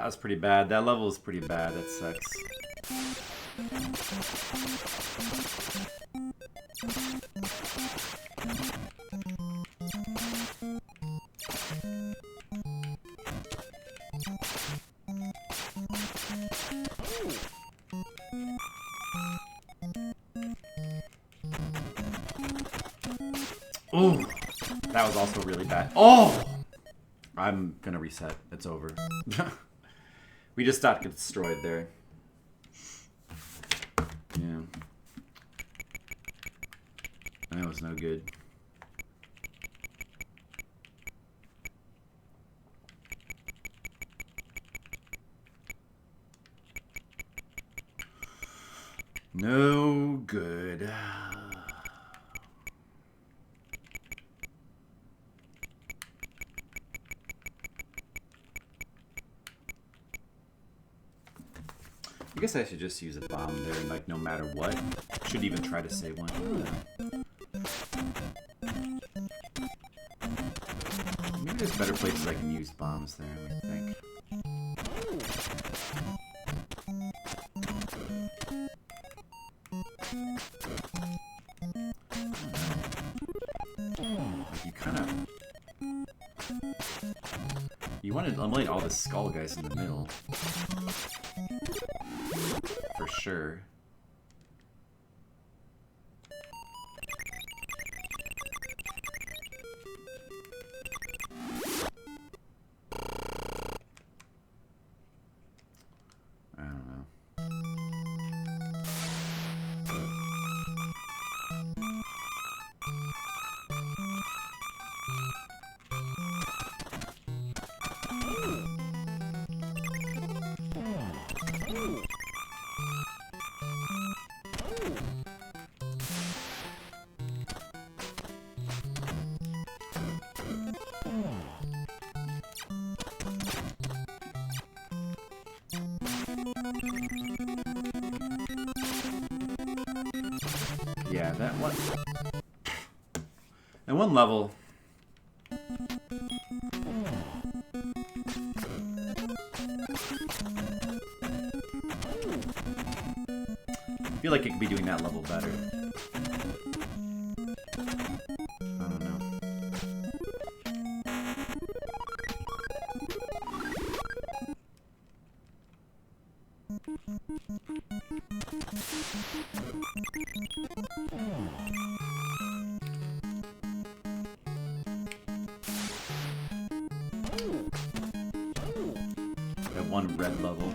That was pretty bad. That level was pretty bad. That sucks. Ooh, that was also really bad. Oh! I'm gonna reset. It's over. We just got destroyed there. Yeah. That was no good. No good. I guess I should just use a bomb there, like no matter what. Shouldn't even try to save one. Maybe there's better places I can use bombs there, I think. Like you kind of... You want to eliminate all the skull guys in the middle. For sure. I don't know. Yeah, that one level. I feel like it could be doing that level better. I don't know. That one red level.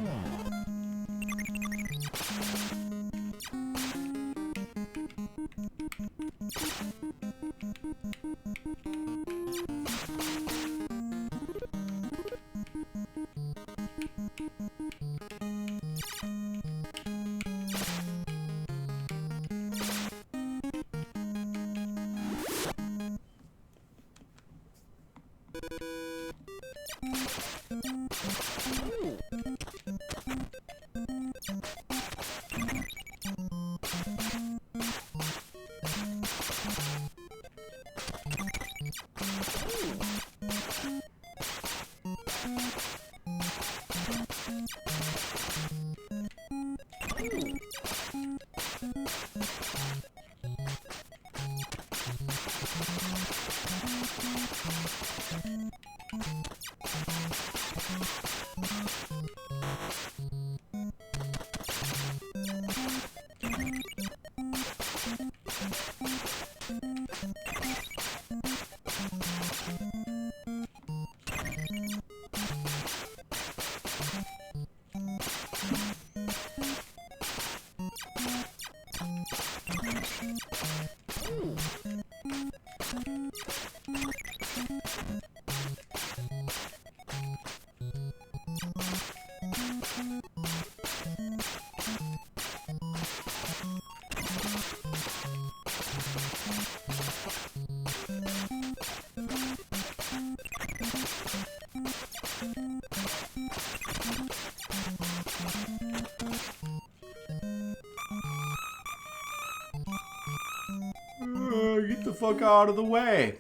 Get the fuck out of the way,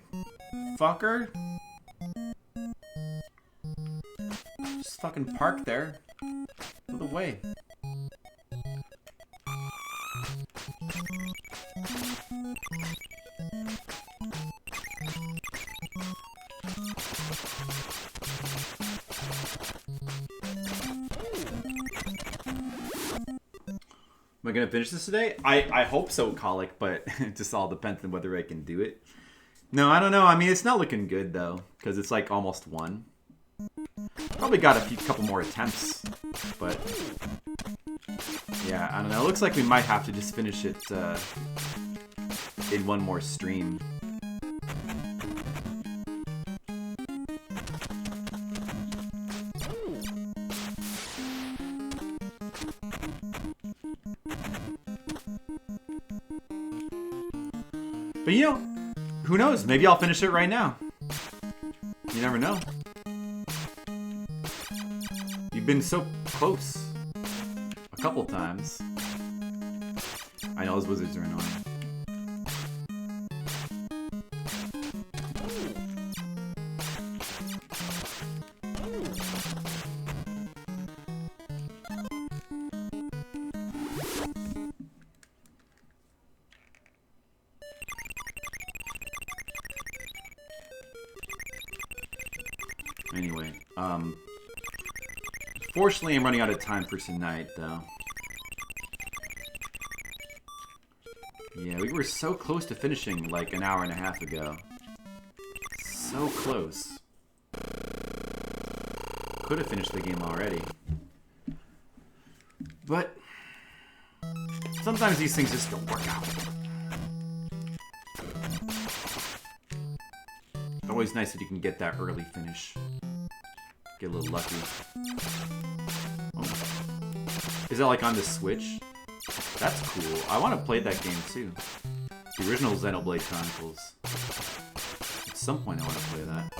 fucker. Just fucking park there. Out the way. Am I gonna finish this today? I hope so, Colic, but it just all depends on whether I can do it. No, I don't know. I mean, it's not looking good though, because it's like almost one. Probably got a couple more attempts, but yeah, I don't know. It looks like we might have to just finish it in one more stream. But you know, who knows? Maybe I'll finish it right now. You never know. You've been so close a couple times. I know those wizards are annoying. Anyway, fortunately I'm running out of time for tonight, though. Yeah, we were so close to finishing like an hour and a half ago. So close. Could have finished the game already. But sometimes these things just don't work out. Always nice that you can get that early finish. Get a little lucky. Oh. Is that like on the Switch? That's cool. I want to play that game too. The original Xenoblade Chronicles. At some point I want to play that.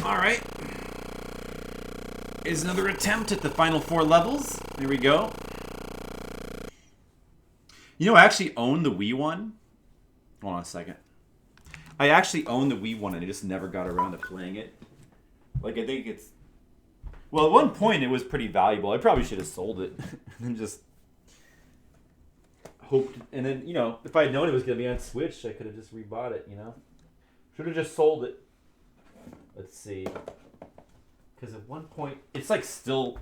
Alright. Is another attempt at the final 4 levels. There we go. You know, I actually own the Wii one. Hold on a second. I actually own the Wii one and I just never got around to playing it. Like, I think it's... Well, at one point it was pretty valuable. I probably should have sold it. And just... hoped... And then, you know, if I had known it was going to be on Switch, I could have just rebought it, you know? Should have just sold it. Let's see. Because at one point... It's, like, still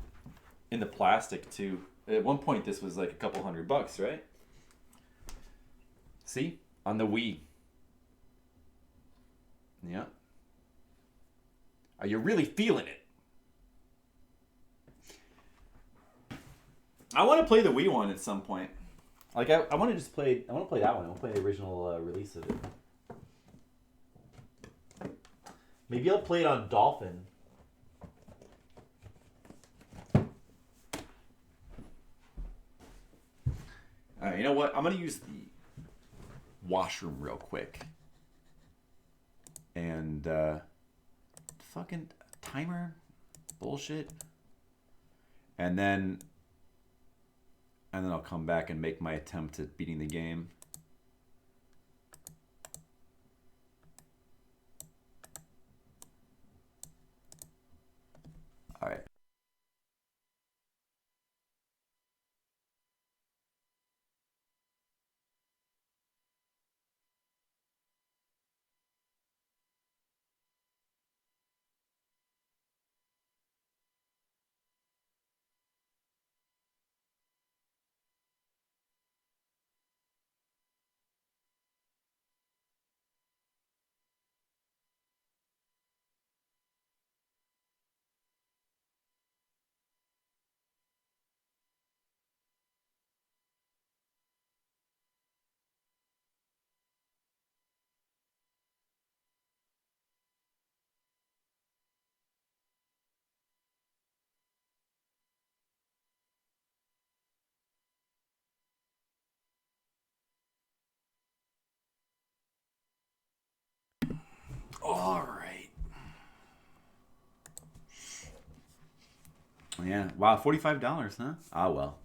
in the plastic, too. At one point, this was, like, a couple $100, right? See? On the Wii. Yeah. Are you really feeling it? I want to play the Wii one at some point. Like, I want to just play... I want to play that one. I want to play the original release of it. Maybe I'll play it on Dolphin. Alright, you know what? I'm going to use the washroom real quick. And, fucking timer bullshit. And then I'll come back and make my attempt at beating the game. All right. All right. Yeah. Wow. $45, huh? Ah, well.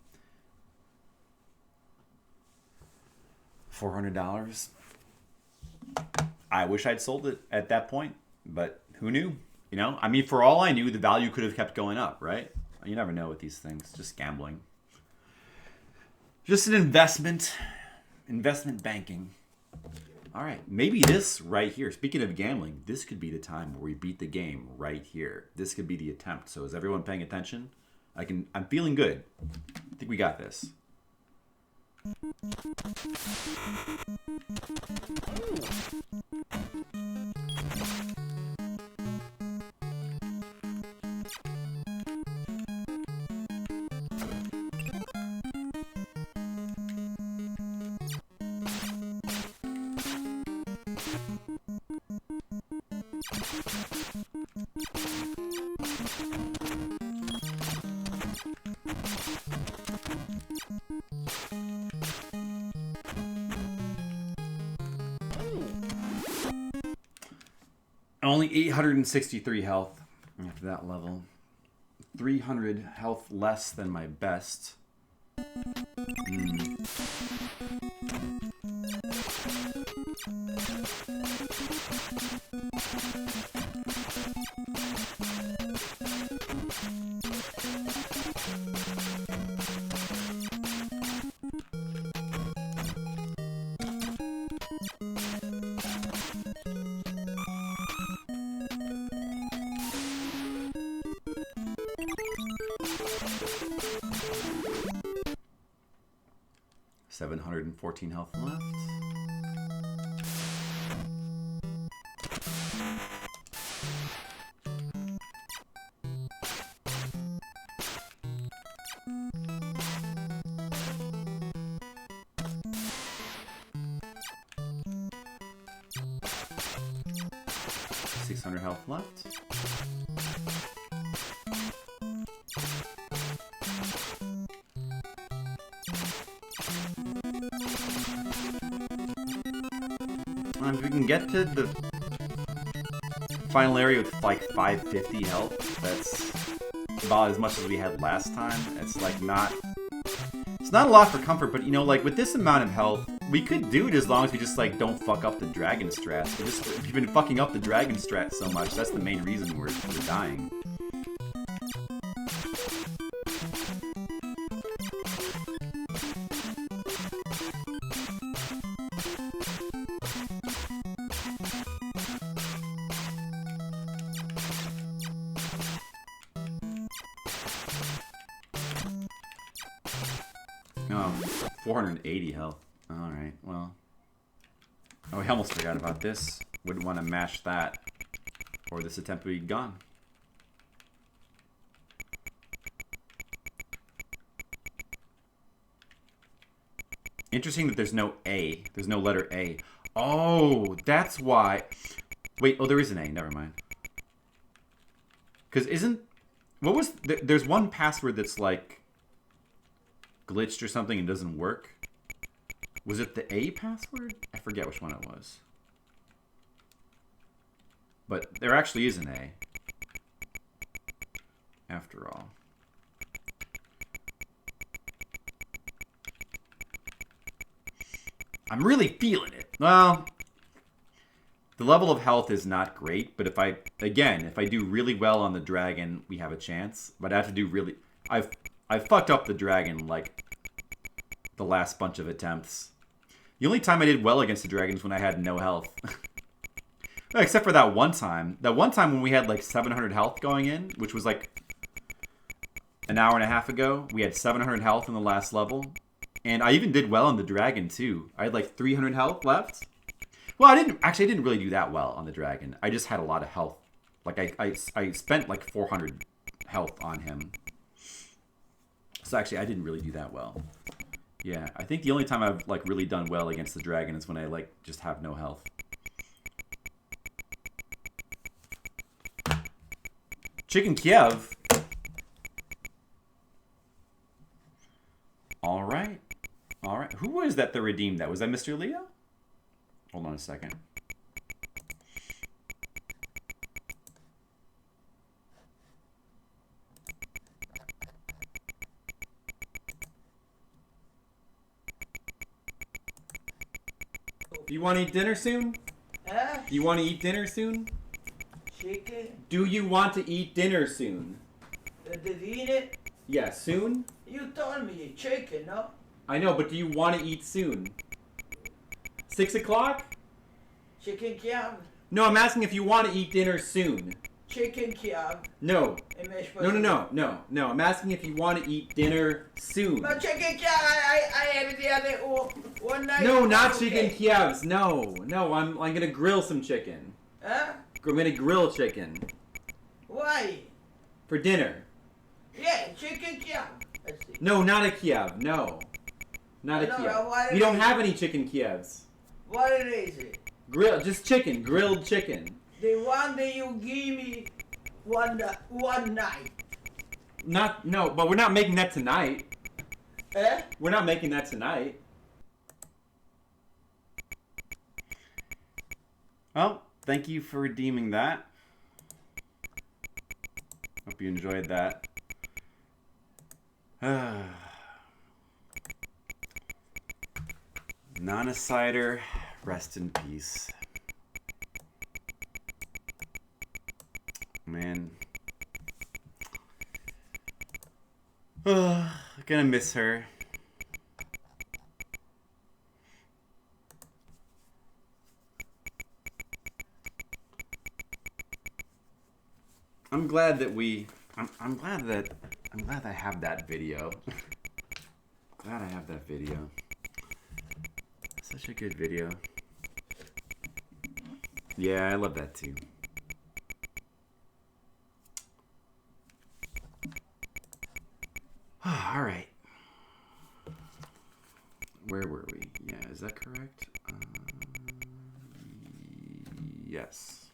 $400. I wish I'd sold it at that point, but who knew? You know, I mean, for all I knew, the value could have kept going up, right? You never know with these things. Just gambling. Just an investment. Investment banking. All right, maybe this right here. Speaking of gambling, this could be the time where we beat the game right here. This could be the attempt. So is everyone paying attention? I'm feeling good. I think we got this. Only 863 health after that level. 300 health less than my best. $714 health left. $600 health left. If we can get to the final area with like 550 health, that's about as much as we had last time. It's like it's not a lot for comfort, but you know, like with this amount of health, we could do it as long as we just like don't fuck up the dragon strats. We've been fucking up the dragon strat so much, that's the main reason we're dying. Oh, 480 health. Alright, well. Oh, I almost forgot about this. Wouldn't want to mash that, or this attempt would be gone. Interesting that there's no A. There's no letter A. Oh, that's why. Wait, oh, there is an A. Never mind. Because there's one password that's like glitched or something and doesn't work. Was it the A password? I forget which one it was. But there actually is an A. After all. I'm really feeling it. Well, the level of health is not great, but if I do really well on the dragon, we have a chance. But I have to do really... I've fucked up the dragon, like, the last bunch of attempts. The only time I did well against the dragon is when I had no health. Except for that one time. That one time when we had, like, 700 health going in, which was, like, an hour and a half ago. We had 700 health in the last level. And I even did well on the dragon, too. I had, like, 300 health left. Well, I didn't really do that well on the dragon. I just had a lot of health. Like, I spent, like, 400 health on him. So actually, I didn't really do that well. Yeah, I think the only time I've like really done well against the dragon is when I like just have no health. Chicken Kiev. All right. All right. Who was that redeemed that? Was that Mr. Leo? Hold on a second. Do you want to eat dinner soon? Huh? Do you want to eat dinner soon? Chicken? Do you want to eat dinner soon? The it? Yeah, soon? You told me chicken, no? I know, but do you want to eat soon? 6 o'clock? Chicken kebab? No, I'm asking if you want to eat dinner soon. Chicken kebab? No. No. No. I'm asking if you want to eat dinner soon. But chicken kebab, I had it the other one night. No, not chicken kebabs. No, I'm gonna grill some chicken. Huh? I'm gonna grill chicken Why? for dinner. Yeah, chicken kebab. Let's see. No, not a kebab. No, not a No, kebab. what We it don't is? have any chicken kebabs. What it is? Just chicken, grilled chicken. The one that you give me one night. But we're not making that tonight. Eh? We're not making that tonight. Well, thank you for redeeming that. Hope you enjoyed that. Nana Cider, rest in peace. Man. Gonna miss her. I'm glad that I'm glad I have that video. Glad I have that video. Such a good video. Yeah, I love that too. All right. Where were we? Yeah, is that correct? Yes.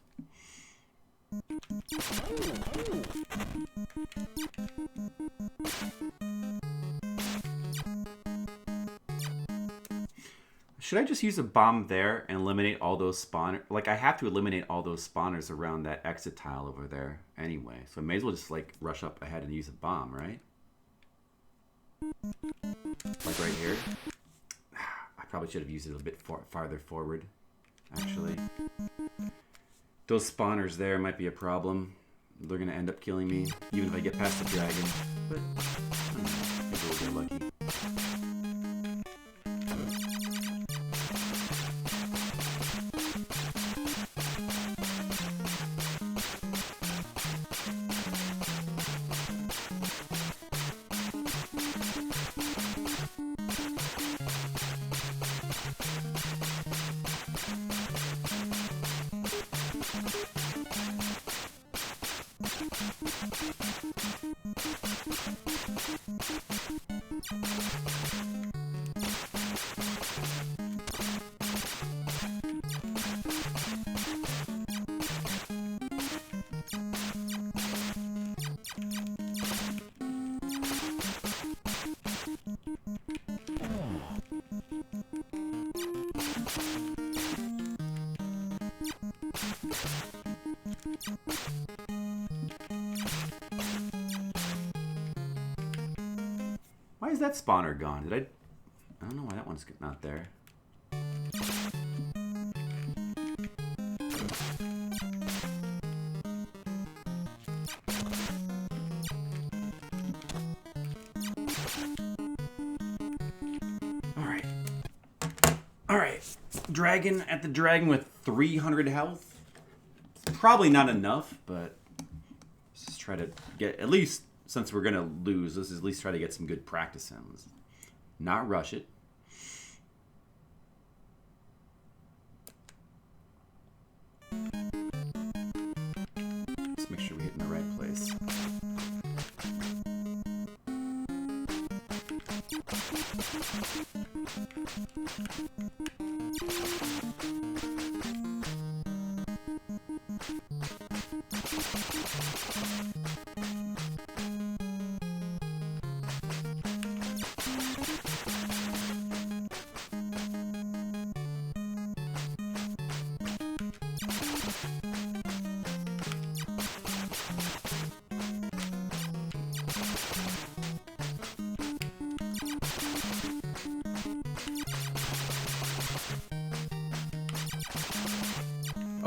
Should I just use a bomb there and eliminate all those spawners? Like, I have to eliminate all those spawners around that exit tile over there anyway. So I may as well just, like, rush up ahead and use a bomb, right? Like right here. I probably should have used it a bit farther forward, actually. Those spawners there might be a problem. They're going to end up killing me, even if I get past the dragon. But, I don't know, maybe we'll get lucky. Why is that spawner gone? I don't know why that one's not there. Alright. Dragon at the dragon with 300 health. Probably not enough, but let's just try to get, at least since we're gonna lose, let's at least try to get some good practice in. Let's not rush it. Let's make sure we hit in the right place.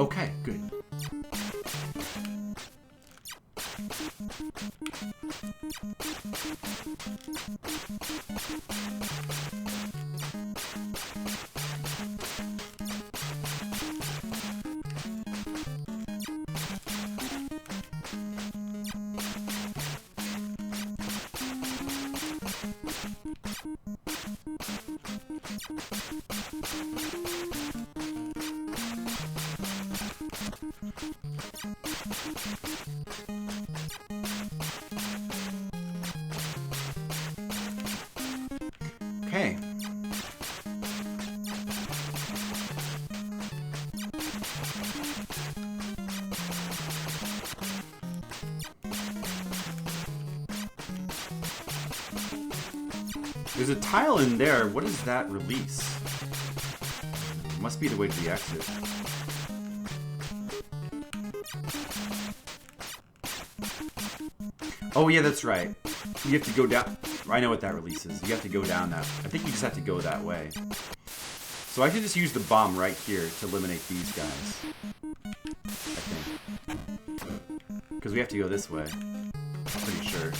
Okay, good. Okay. There's a tile in there. What does that release? Must be the way to the exit. Oh yeah, that's right. You have to go down. I know what that releases. You have to go down that. I think you just have to go that way. So I can just use the bomb right here to eliminate these guys. I think. Because we have to go this way. I'm pretty sure.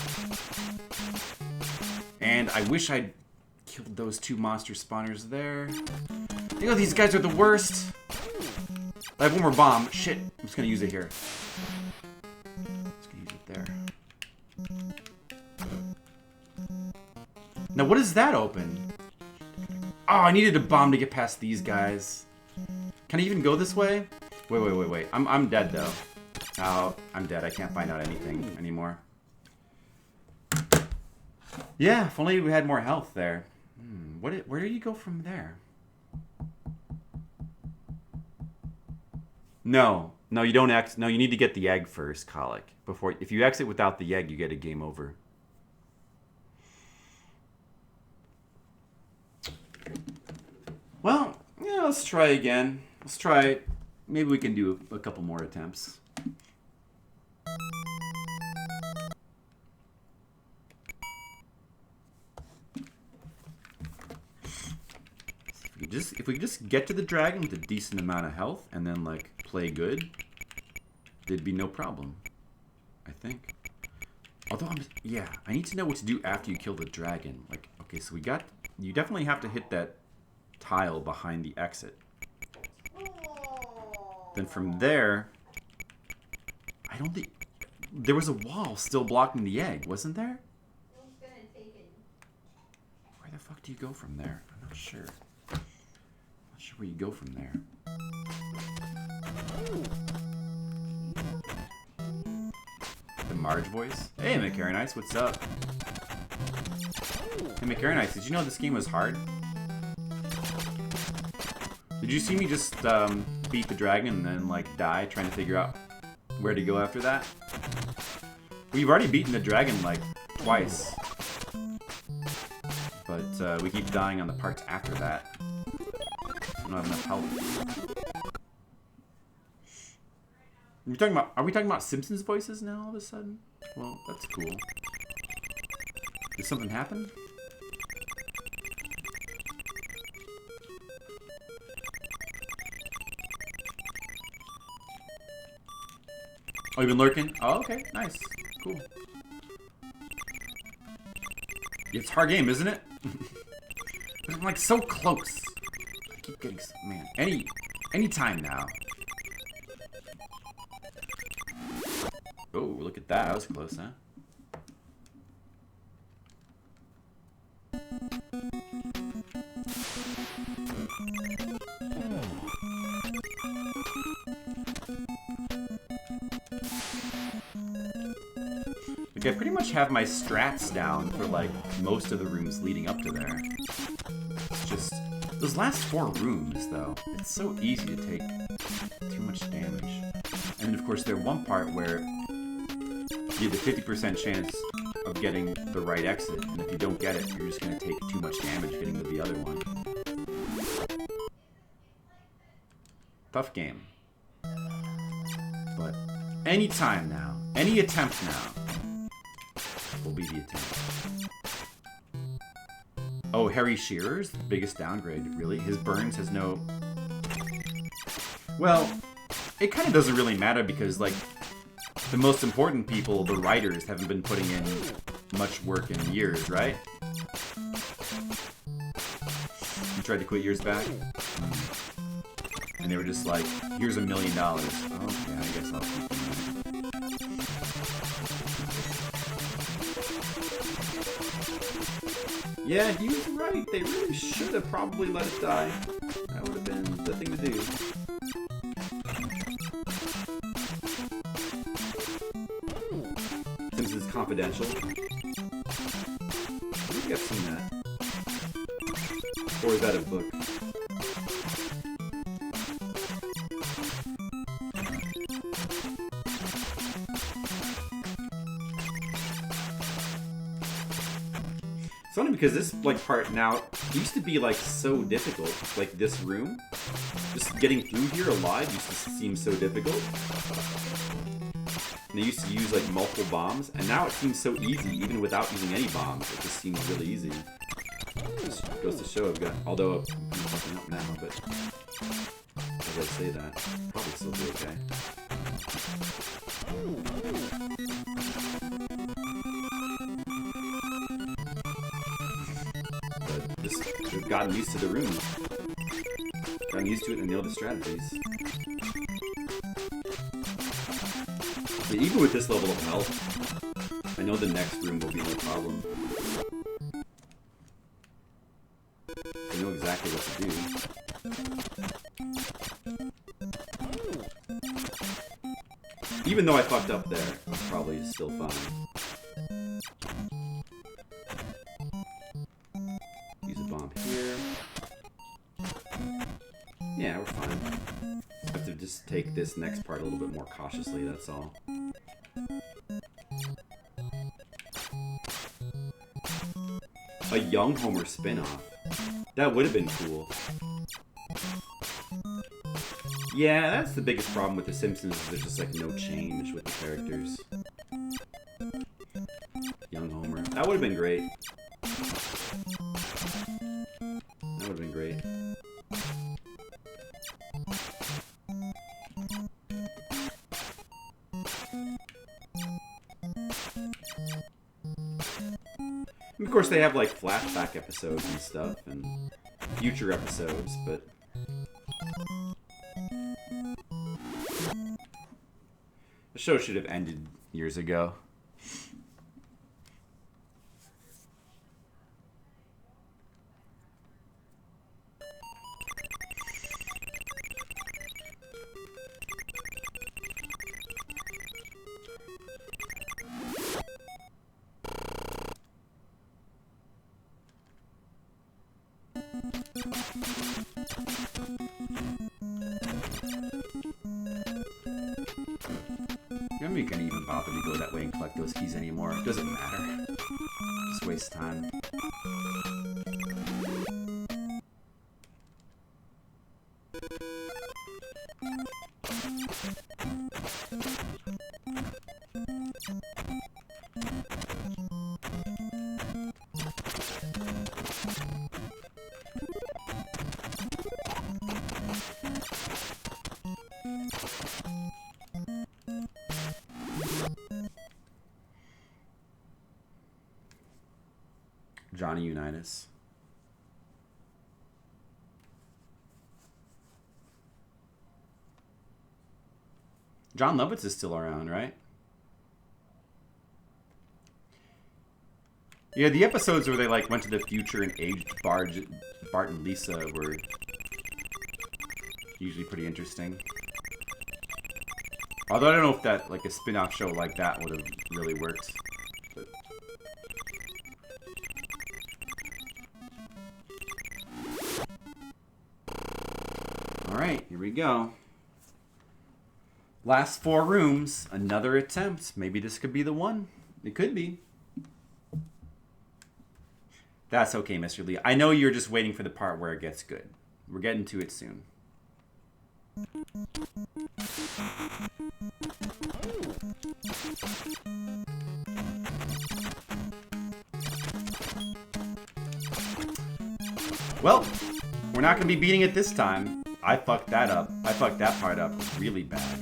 And I wish I'd killed those two monster spawners there. You know, these guys are the worst. I have one more bomb. Shit. I'm just going to use it here. Just going to use it there. Now, what does that open? Oh, I needed a bomb to get past these guys. Can I even go this way? Wait. I'm dead, though. Oh, I'm dead. I can't find out anything anymore. Yeah, if only we had more health there. Where do you go from there? No, you don't exit. No, you need to get the egg first, Colic. If you exit without the egg, you get a game over. Well, yeah, let's try again. Let's try. Maybe we can do a couple more attempts. If we just get to the dragon with a decent amount of health and then like play good, there'd be no problem. I think. Although I need to know what to do after you kill the dragon. Like, okay, so you definitely have to hit that tile behind the exit. Then from there, I don't think there was a wall still blocking the egg, wasn't there? Where the fuck do you go from there? I'm not sure. Not sure where you go from there. The Marge voice. Hey, McCarronice, what's up? Hey, McCarronice, did you know this game was hard? Did you see me just beat the dragon and then like die trying to figure out where to go after that? We've already beaten the dragon like twice, but we keep dying on the parts after that. I don't have enough health. Are we talking about Simpsons voices now all of a sudden? Well, that's cool. Did something happen? Oh, you've been lurking? Oh, okay. Nice. Cool. It's a hard game, isn't it? But I'm like so close. I keep getting... Man, any time now. Oh, look at that. That was close, huh? Like, I pretty much have my strats down for, like, most of the rooms leading up to there. It's just... Those last 4 rooms, though, it's so easy to take too much damage. And, of course, there's one part where you have a 50% chance of getting the right exit, and if you don't get it, you're just going to take too much damage getting to the other one. Tough game. But any time now, any attempt now, will be the attempt. Oh, Harry Shearer's the biggest downgrade, really? His Burns has no... Well, it kind of doesn't really matter because, like, the most important people, the writers, haven't been putting in much work in years, right? You tried to quit years back? And they were just like, here's $1 million. Oh, yeah, I guess I'll keep doing that. Yeah, he was right. They really should have probably let it die. That would have been the thing to do. Since it's confidential. I think I've seen that. Or is that a book? It's funny because this like part now used to be like so difficult. Like this room, just getting through here alive used to seem so difficult. And they used to use like multiple bombs, and now it seems so easy even without using any bombs. It just seems really easy. Just goes to show I've got, although I'm fucking up now, but as I say that, probably still be okay. But just we've gotten used to the room. Gotten used to it and nailed the strategies. But even with this level of health, I know the next room will be no problem. I know exactly what to do. Even though I fucked up there, it's probably still fine. Use a bomb here. Yeah, we're fine. I have to just take this next part a little bit more cautiously, that's all. A Young Homer spin-off. That would have been cool. Yeah, that's the biggest problem with The Simpsons, is there's just like no change with the characters. Young Homer. That would have been great. That would have been great. And of course, they have like flashback episodes and stuff, and future episodes, but the show should have ended years ago. I'm not gonna even bother to go that way and collect those keys anymore. It doesn't matter. Just waste time. Johnny Unitas. John Lovitz is still around, right? Yeah, the episodes where they like went to the future and aged Bart and Lisa were usually pretty interesting. Although I don't know if that like a spin-off show like that would have really worked. But alright, here we go. Last 4 rooms, another attempt. Maybe this could be the one. It could be. That's okay, Mr. Lee. I know you're just waiting for the part where it gets good. We're getting to it soon. Well, we're not going to be beating it this time. I fucked that up. I fucked that part up really bad.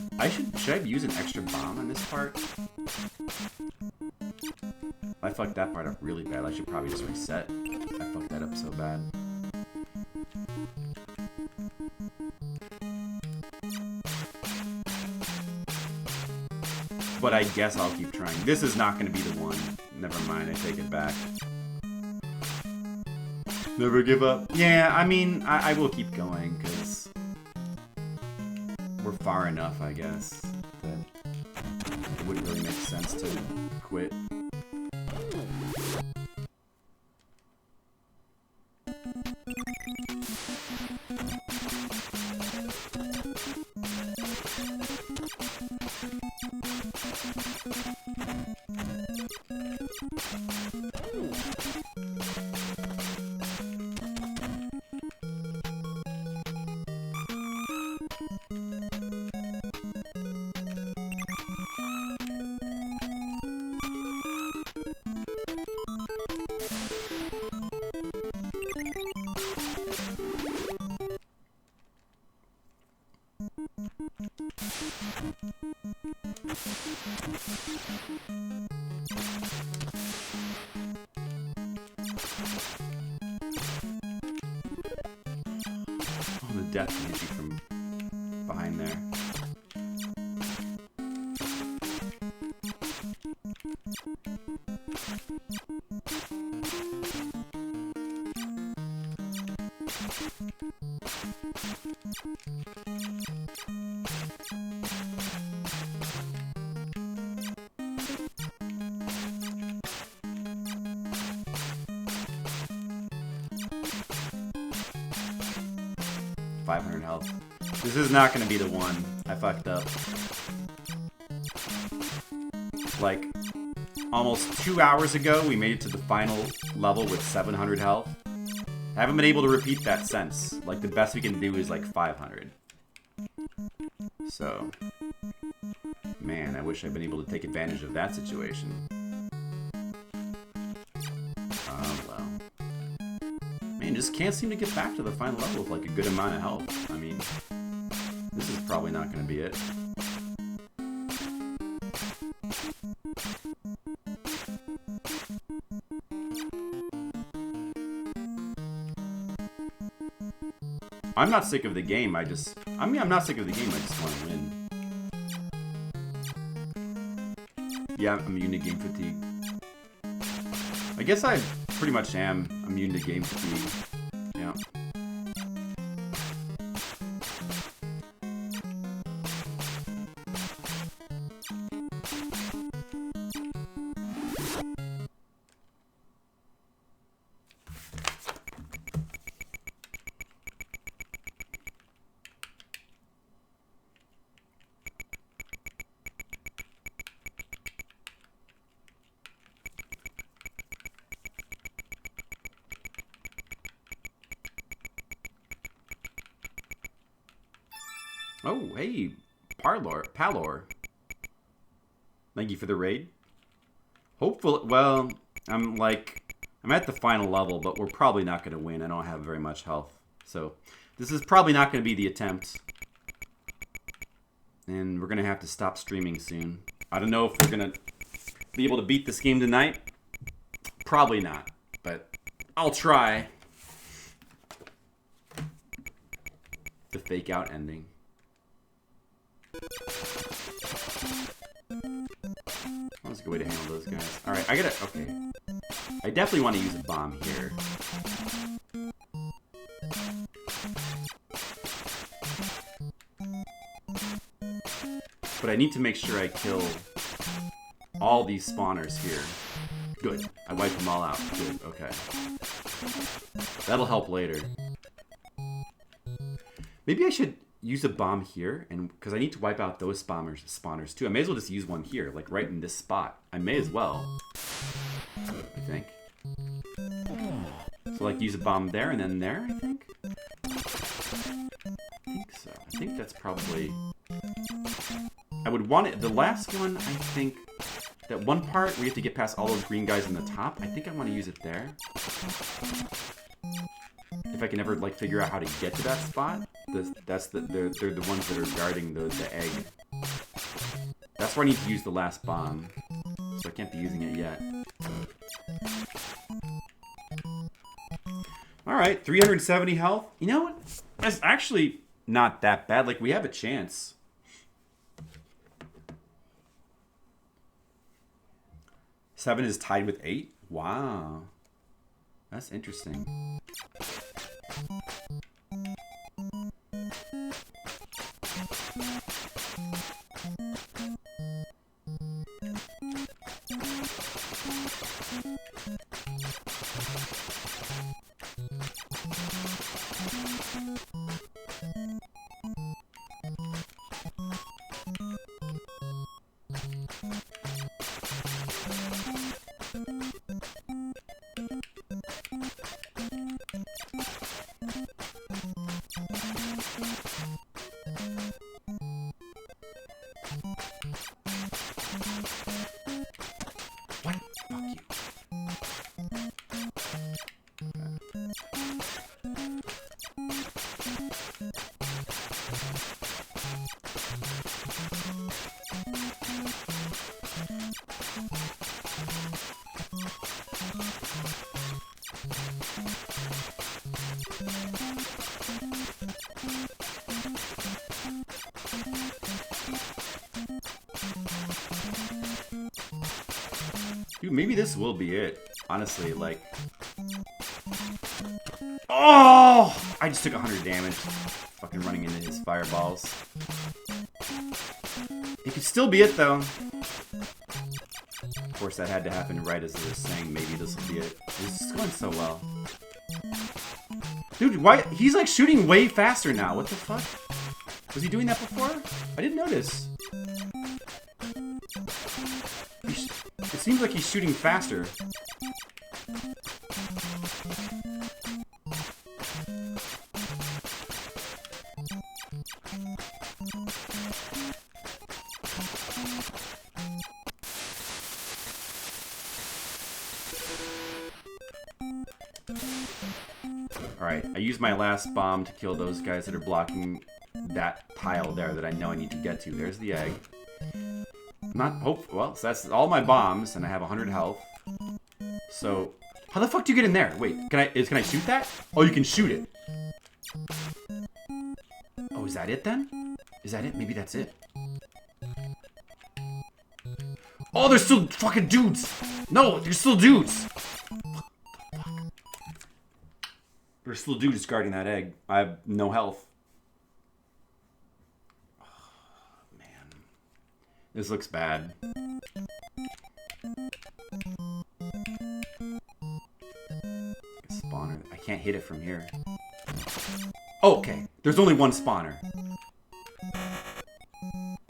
Should I use an extra bomb on this part? I fucked that part up really bad. I should probably just reset. I fucked that up so bad. But I guess I'll keep trying. This is not going to be the one. Never mind, I take it back. Never give up. Yeah, I mean, I will keep going, because we're far enough, I guess, that it wouldn't really make sense to quit. Death can hit you from behind there. Health. This is not going to be the one. I fucked up. Like, almost 2 hours ago, we made it to the final level with 700 health. I haven't been able to repeat that since. Like, the best we can do is like 500. So, man, I wish I'd been able to take advantage of that situation. Just can't seem to get back to the final level with like a good amount of health. I mean, this is probably not going to be it. I'm not sick of the game. I'm not sick of the game. I just want to win. Yeah, I'm immune to game fatigue. I guess I pretty much am immune to game fatigue. Yeah. Oh, hey, Palor. Thank you for the raid. Hopefully, well, I'm at the final level, but we're probably not going to win. I don't have very much health. So, this is probably not going to be the attempt. And we're going to have to stop streaming soon. I don't know if we're going to be able to beat this game tonight. Probably not, but I'll try. The fake out ending. That's a good way to handle those guys. Alright, okay. I definitely want to use a bomb here. But I need to make sure I kill all these spawners here. Good. I wiped them all out. Good, okay. That'll help later. Maybe I should use a bomb here, and because I need to wipe out those spawners too. I may as well just use one here, like right in this spot. I may as well. I think. So like use a bomb there and then there, I think? I think so. I think that's probably... I would want it... The last one, I think... That one part where you have to get past all those green guys in the top, I think I want to use it there. If I can ever, like, figure out how to get to that spot. they're the ones that are guarding the egg. That's where I need to use the last bomb. So I can't be using it yet. Alright, 370 health. You know what? That's actually not that bad. Like, we have a chance. Seven is tied with 8? Wow. That's interesting. Dude, maybe this will be it. Honestly, like... Oh! I just took 100 damage. Fucking running into his fireballs. It could still be it, though. Of course, that had to happen right as I was saying, maybe this will be it. This is going so well. Dude, why? He's like shooting way faster now. What the fuck? Was he doing that before? I didn't notice. It seems like he's shooting faster. Alright, I used my last bomb to kill those guys that are blocking that pile there that I know I need to get to. There's the egg. Well, so that's all my bombs, and I have 100 health. So, how the fuck do you get in there? Wait, can I shoot that? Oh, you can shoot it. Oh, is that it then? Is that it? Maybe that's it. Oh, there's still fucking dudes! No, there's still dudes! There's still dudes guarding that egg. I have no health. Oh, man. This looks bad. Spawner. I can't hit it from here. Oh, okay. There's only one spawner.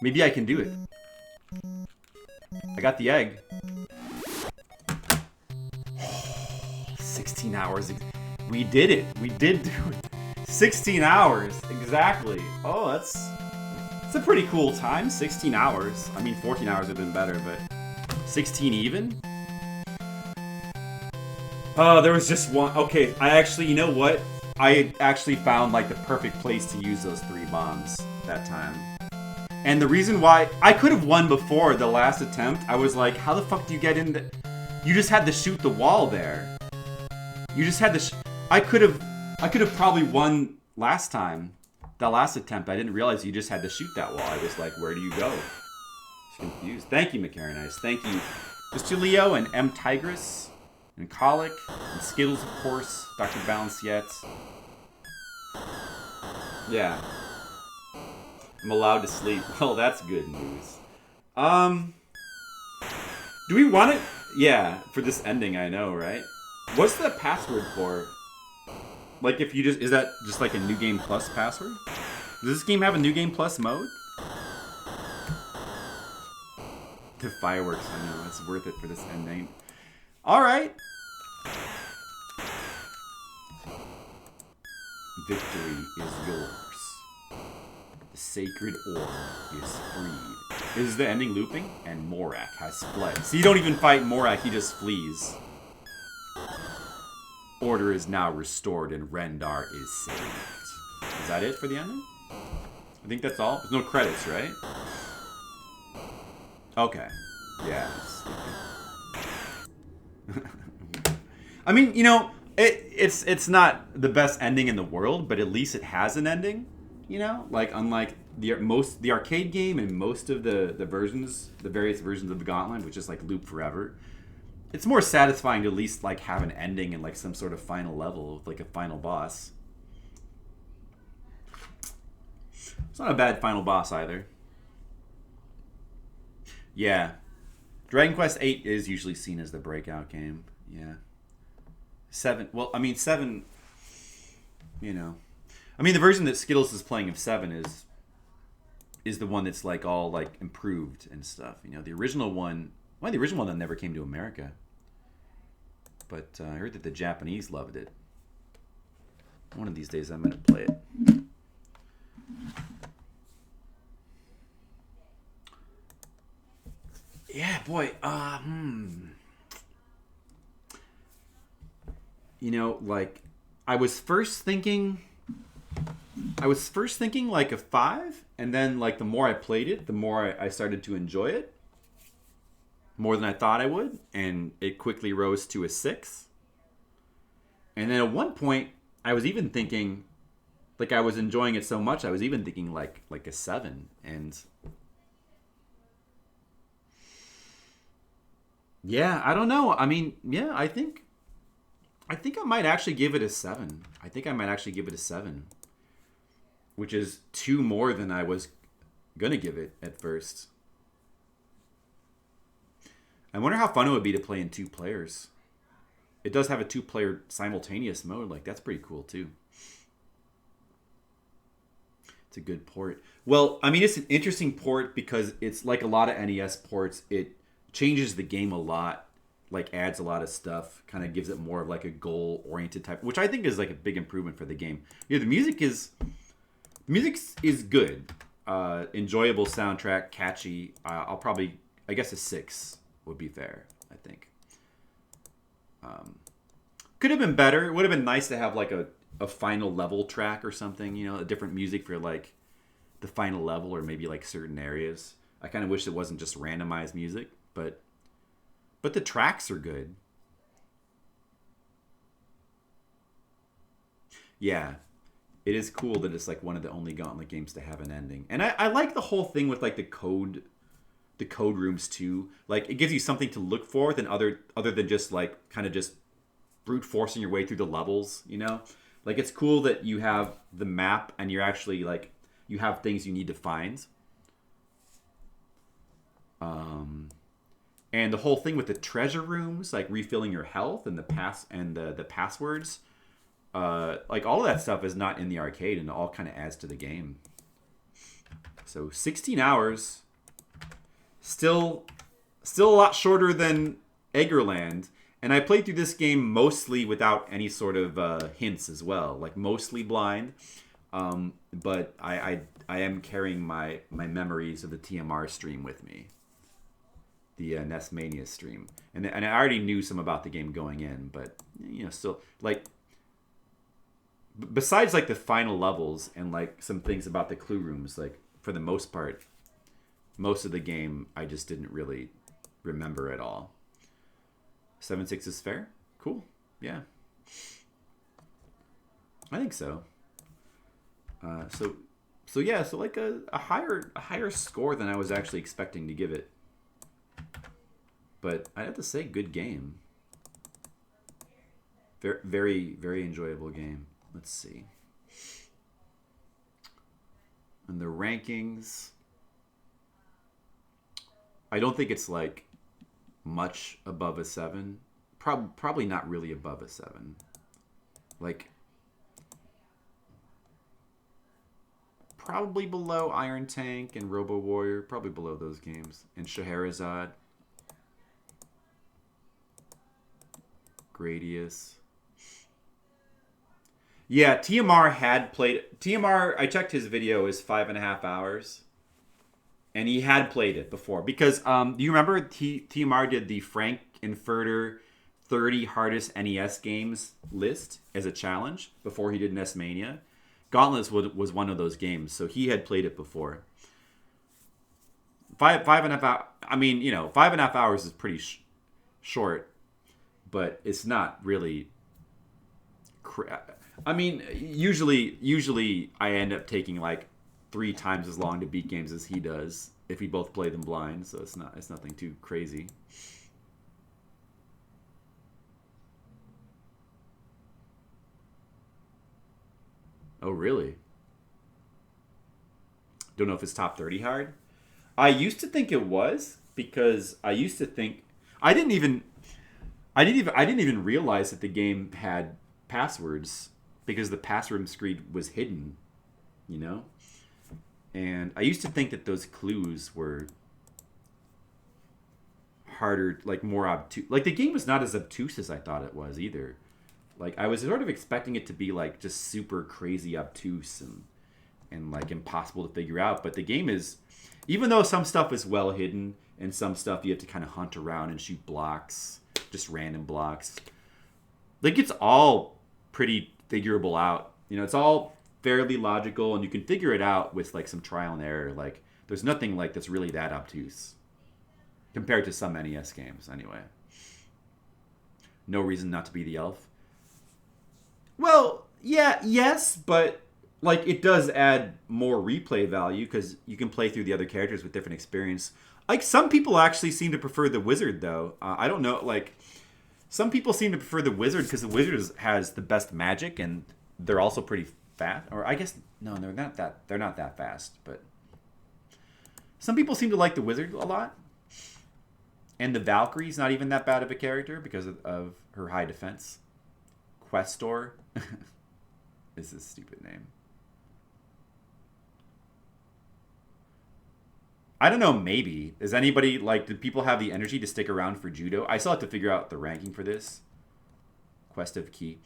Maybe I can do it. I got the egg. 16 hours. We did it. We did do it. 16 hours. Exactly. Oh, that's a pretty cool time. 16 hours. I mean, 14 hours would have been better, but 16 even? Oh, there was just one. Okay, I actually, you know what? I actually found, like, the perfect place to use those 3 bombs that time. And the reason why... I could have won before the last attempt. I was like, how the fuck do you get in the... You just had to shoot the wall there. You just had to... I could have probably won last time. That last attempt, I didn't realize you just had to shoot that wall. I was like, where do you go? I was confused. Thank you, McCaranice. Thank you, Mr. Leo and M. Tigress and Colic and Skittles, of course. Dr. Balanciette. Yeah. I'm allowed to sleep. Well, that's good news. Do we want it? Yeah, for this ending, I know, right? What's the password for? Like, if you just... Is that just like a New Game Plus password? Does this game have a New Game Plus mode? The fireworks, I know. It's worth it for this ending. Alright. Victory is yours. The sacred orb is freed. Is the ending looping? And Morak has fled. So you don't even fight Morak, he just flees. Order is now restored and Rendar is saved. Is that it for the ending? I think that's all. There's no credits, right? Okay. Yeah. I mean, you know, it's not the best ending in the world, but at least it has an ending. You know, like unlike the arcade game and most of the various versions of the Gauntlet, which is like loop forever. It's more satisfying to at least like have an ending and like some sort of final level with like a final boss. It's not a bad final boss either. Yeah. Dragon Quest VIII is usually seen as the breakout game. Yeah. 7. Well, I mean 7. You know, I mean the version that Skittles is playing of 7 is the one that's like all like improved and stuff. You know, the original one. Well, the original one never came to America. But I heard that the Japanese loved it. One of these days I'm going to play it. Yeah, boy. You know, like, I was first thinking like a 5, and then like the more I played it, the more I started to enjoy it. More than I thought I would, and it quickly rose to a 6. And then at one point, I was even thinking, like I was enjoying it so much, I was even thinking like a 7. And yeah, I don't know. I mean, yeah, I think I might actually give it a 7. I think I might actually give it a 7, which is 2 more than I was gonna give it at first. I wonder how fun it would be to play in 2 players. It does have a 2-player simultaneous mode. Like, that's pretty cool, too. It's a good port. Well, I mean, it's an interesting port because it's like a lot of NES ports. It changes the game a lot, like adds a lot of stuff, kind of gives it more of like a goal-oriented type, which I think is like a big improvement for the game. Yeah, the music is good. Enjoyable soundtrack, catchy. I'll probably, I guess a 6. Would be fair, I think. Could have been better. It would have been nice to have like a final level track or something, you know, a different music for like the final level or maybe like certain areas. I kind of wish it wasn't just randomized music, but the tracks are good. Yeah, it is cool that it's like one of the only Gauntlet games to have an ending. And I like the whole thing with like the code rooms too. Like, it gives you something to look for than other than just like kind of just brute forcing your way through the levels, you know? Like, it's cool that you have the map and you're actually like you have things you need to find. And the whole thing with the treasure rooms, like refilling your health and the passwords, like all of that stuff is not in the arcade, and it all kind of adds to the game. So 16 hours. Still a lot shorter than Eggerland, and I played through this game mostly without any sort of hints as well, like mostly blind. But I am carrying my memories of the TMR stream with me, the NES Mania stream, and I already knew some about the game going in, but you know, still like besides like the final levels and like some things about the clue rooms, like for the most part. Most of the game, I just didn't really remember at all. 7.6 is fair? Cool. Yeah. I think so. So yeah, so like a higher score than I was actually expecting to give it. But I have to say, good game. Very, very, very enjoyable game. Let's see. And the rankings... I don't think it's like much above a 7. Probably not really above a 7. Like probably below Iron Tank and Robo Warrior. Probably below those games. And Scheherazade. Gradius. Yeah, TMR had played... TMR, I checked his video, is 5.5 hours. And he had played it before. Because, do you remember TMR did the Frank Inferior 30 hardest NES games list as a challenge before he did NES Mania? Gauntlet was one of those games, so he had played it before. Five and a half hours. I mean, 5.5 hours is pretty short, but it's not really. I mean, usually I end up taking like 3 times as long to beat games as he does if we both play them blind. So it's nothing too crazy. Oh, really? Don't know if it's top 30 hard. I used to think it was because I used to think I didn't even realize that the game had passwords because the password screen was hidden, And I used to think that those clues were harder, like more obtuse. Like the game was not as obtuse as I thought it was either. Like I was sort of expecting it to be like just super crazy obtuse and like impossible to figure out. But the game is, even though some stuff is well hidden and some stuff you have to kind of hunt around and shoot blocks, just random blocks. Like it's all pretty figurable out. It's all fairly logical and you can figure it out with like some trial and error. Like there's nothing like that's really that obtuse compared to some NES games anyway. No reason not to be the elf. Well, yeah, yes, but like it does add more replay value because you can play through the other characters with different experience. Like some people actually seem to prefer the wizard though. I don't know, like some people seem to prefer the wizard because the wizard has the best magic and they're also pretty fast. Or I guess no, they're not that fast, but some people seem to like the wizard a lot. And the Valkyrie's not even that bad of a character because of her high defense. Questor is a stupid name. I don't know, maybe. Is anybody, did people have the energy to stick around for Judo? I still have to figure out the ranking for this. Quest of Key.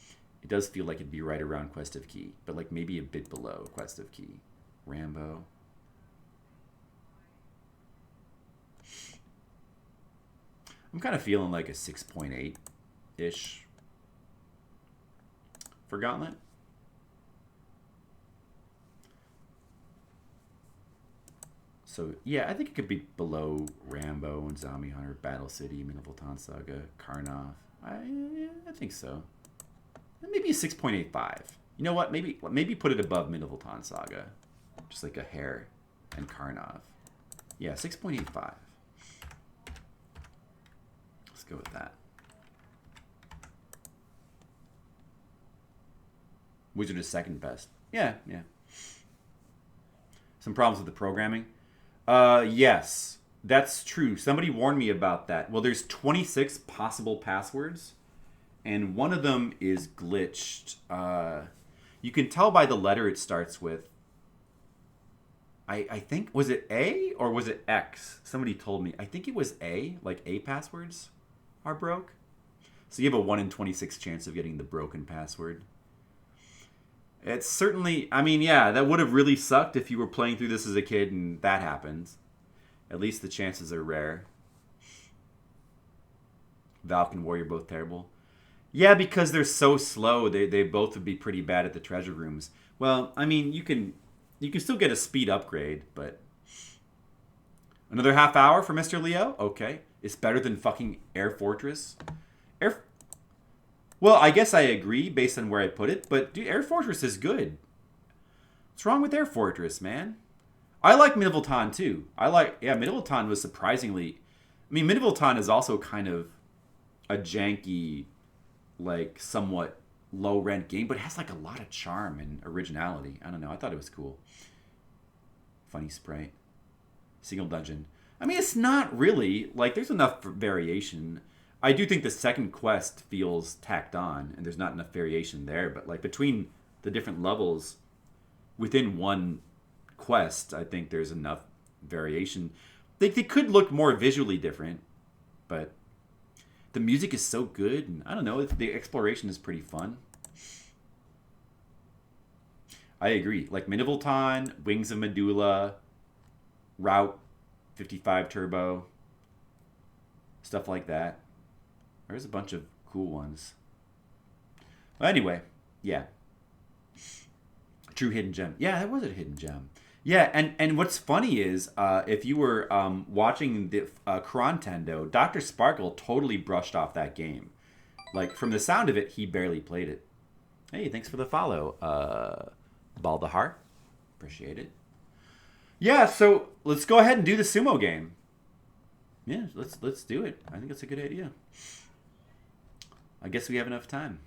It does feel like it'd be right around Quest of Key, but maybe a bit below Quest of Key. Rambo. I'm kind of feeling like a 6.8-ish. For Gauntlet. So, yeah, I think it could be below Rambo and Zombie Hunter, Battle City, Minivoltan Saga, Karnov. I think so. Maybe a 6.85. You know what? Maybe put it above Minivoltan Saga. Just like a hair and Karnov. Yeah, 6.85. Let's go with that. Wizard is second best. Yeah. Some problems with the programming. Yes, that's true. Somebody warned me about that. Well, there's 26 possible passwords, and one of them is glitched. You can tell by the letter it starts with. I think, was it A or was it X? Somebody told me. I think it was A, like A passwords are broke. So you have a 1 in 26 chance of getting the broken password. It's certainly, that would have really sucked if you were playing through this as a kid and that happens. At least the chances are rare. Valk and Warrior both terrible. Yeah, because they're so slow, they both would be pretty bad at the treasure rooms. Well, you can still get a speed upgrade, but another half hour for Mr. Leo? Okay. It's better than fucking Air Fortress. Well, I guess I agree based on where I put it, but dude, Air Fortress is good. What's wrong with Air Fortress, man? I like Minivoltan too. Minivoltan was surprisingly... Minivoltan is also kind of a janky, somewhat low-rent game, but it has, a lot of charm and originality. I don't know. I thought it was cool. Funny sprite. Single dungeon. It's not really... there's enough variation... I do think the second quest feels tacked on, and there's not enough variation there. But between the different levels, within one quest, I think there's enough variation. They could look more visually different, but the music is so good, and I don't know, the exploration is pretty fun. I agree. Minivoltan, Wings of Medulla, Route 55 Turbo, stuff like that. There's a bunch of cool ones. Well, anyway, yeah. True hidden gem. Yeah, that was a hidden gem. Yeah, and what's funny is if you were watching the Chrontendo, Dr. Sparkle totally brushed off that game. Like, from the sound of it, he barely played it. Hey, thanks for the follow, Baldahar. Appreciate it. Yeah, so let's go ahead and do the sumo game. Yeah, let's do it. I think that's a good idea. I guess we have enough time.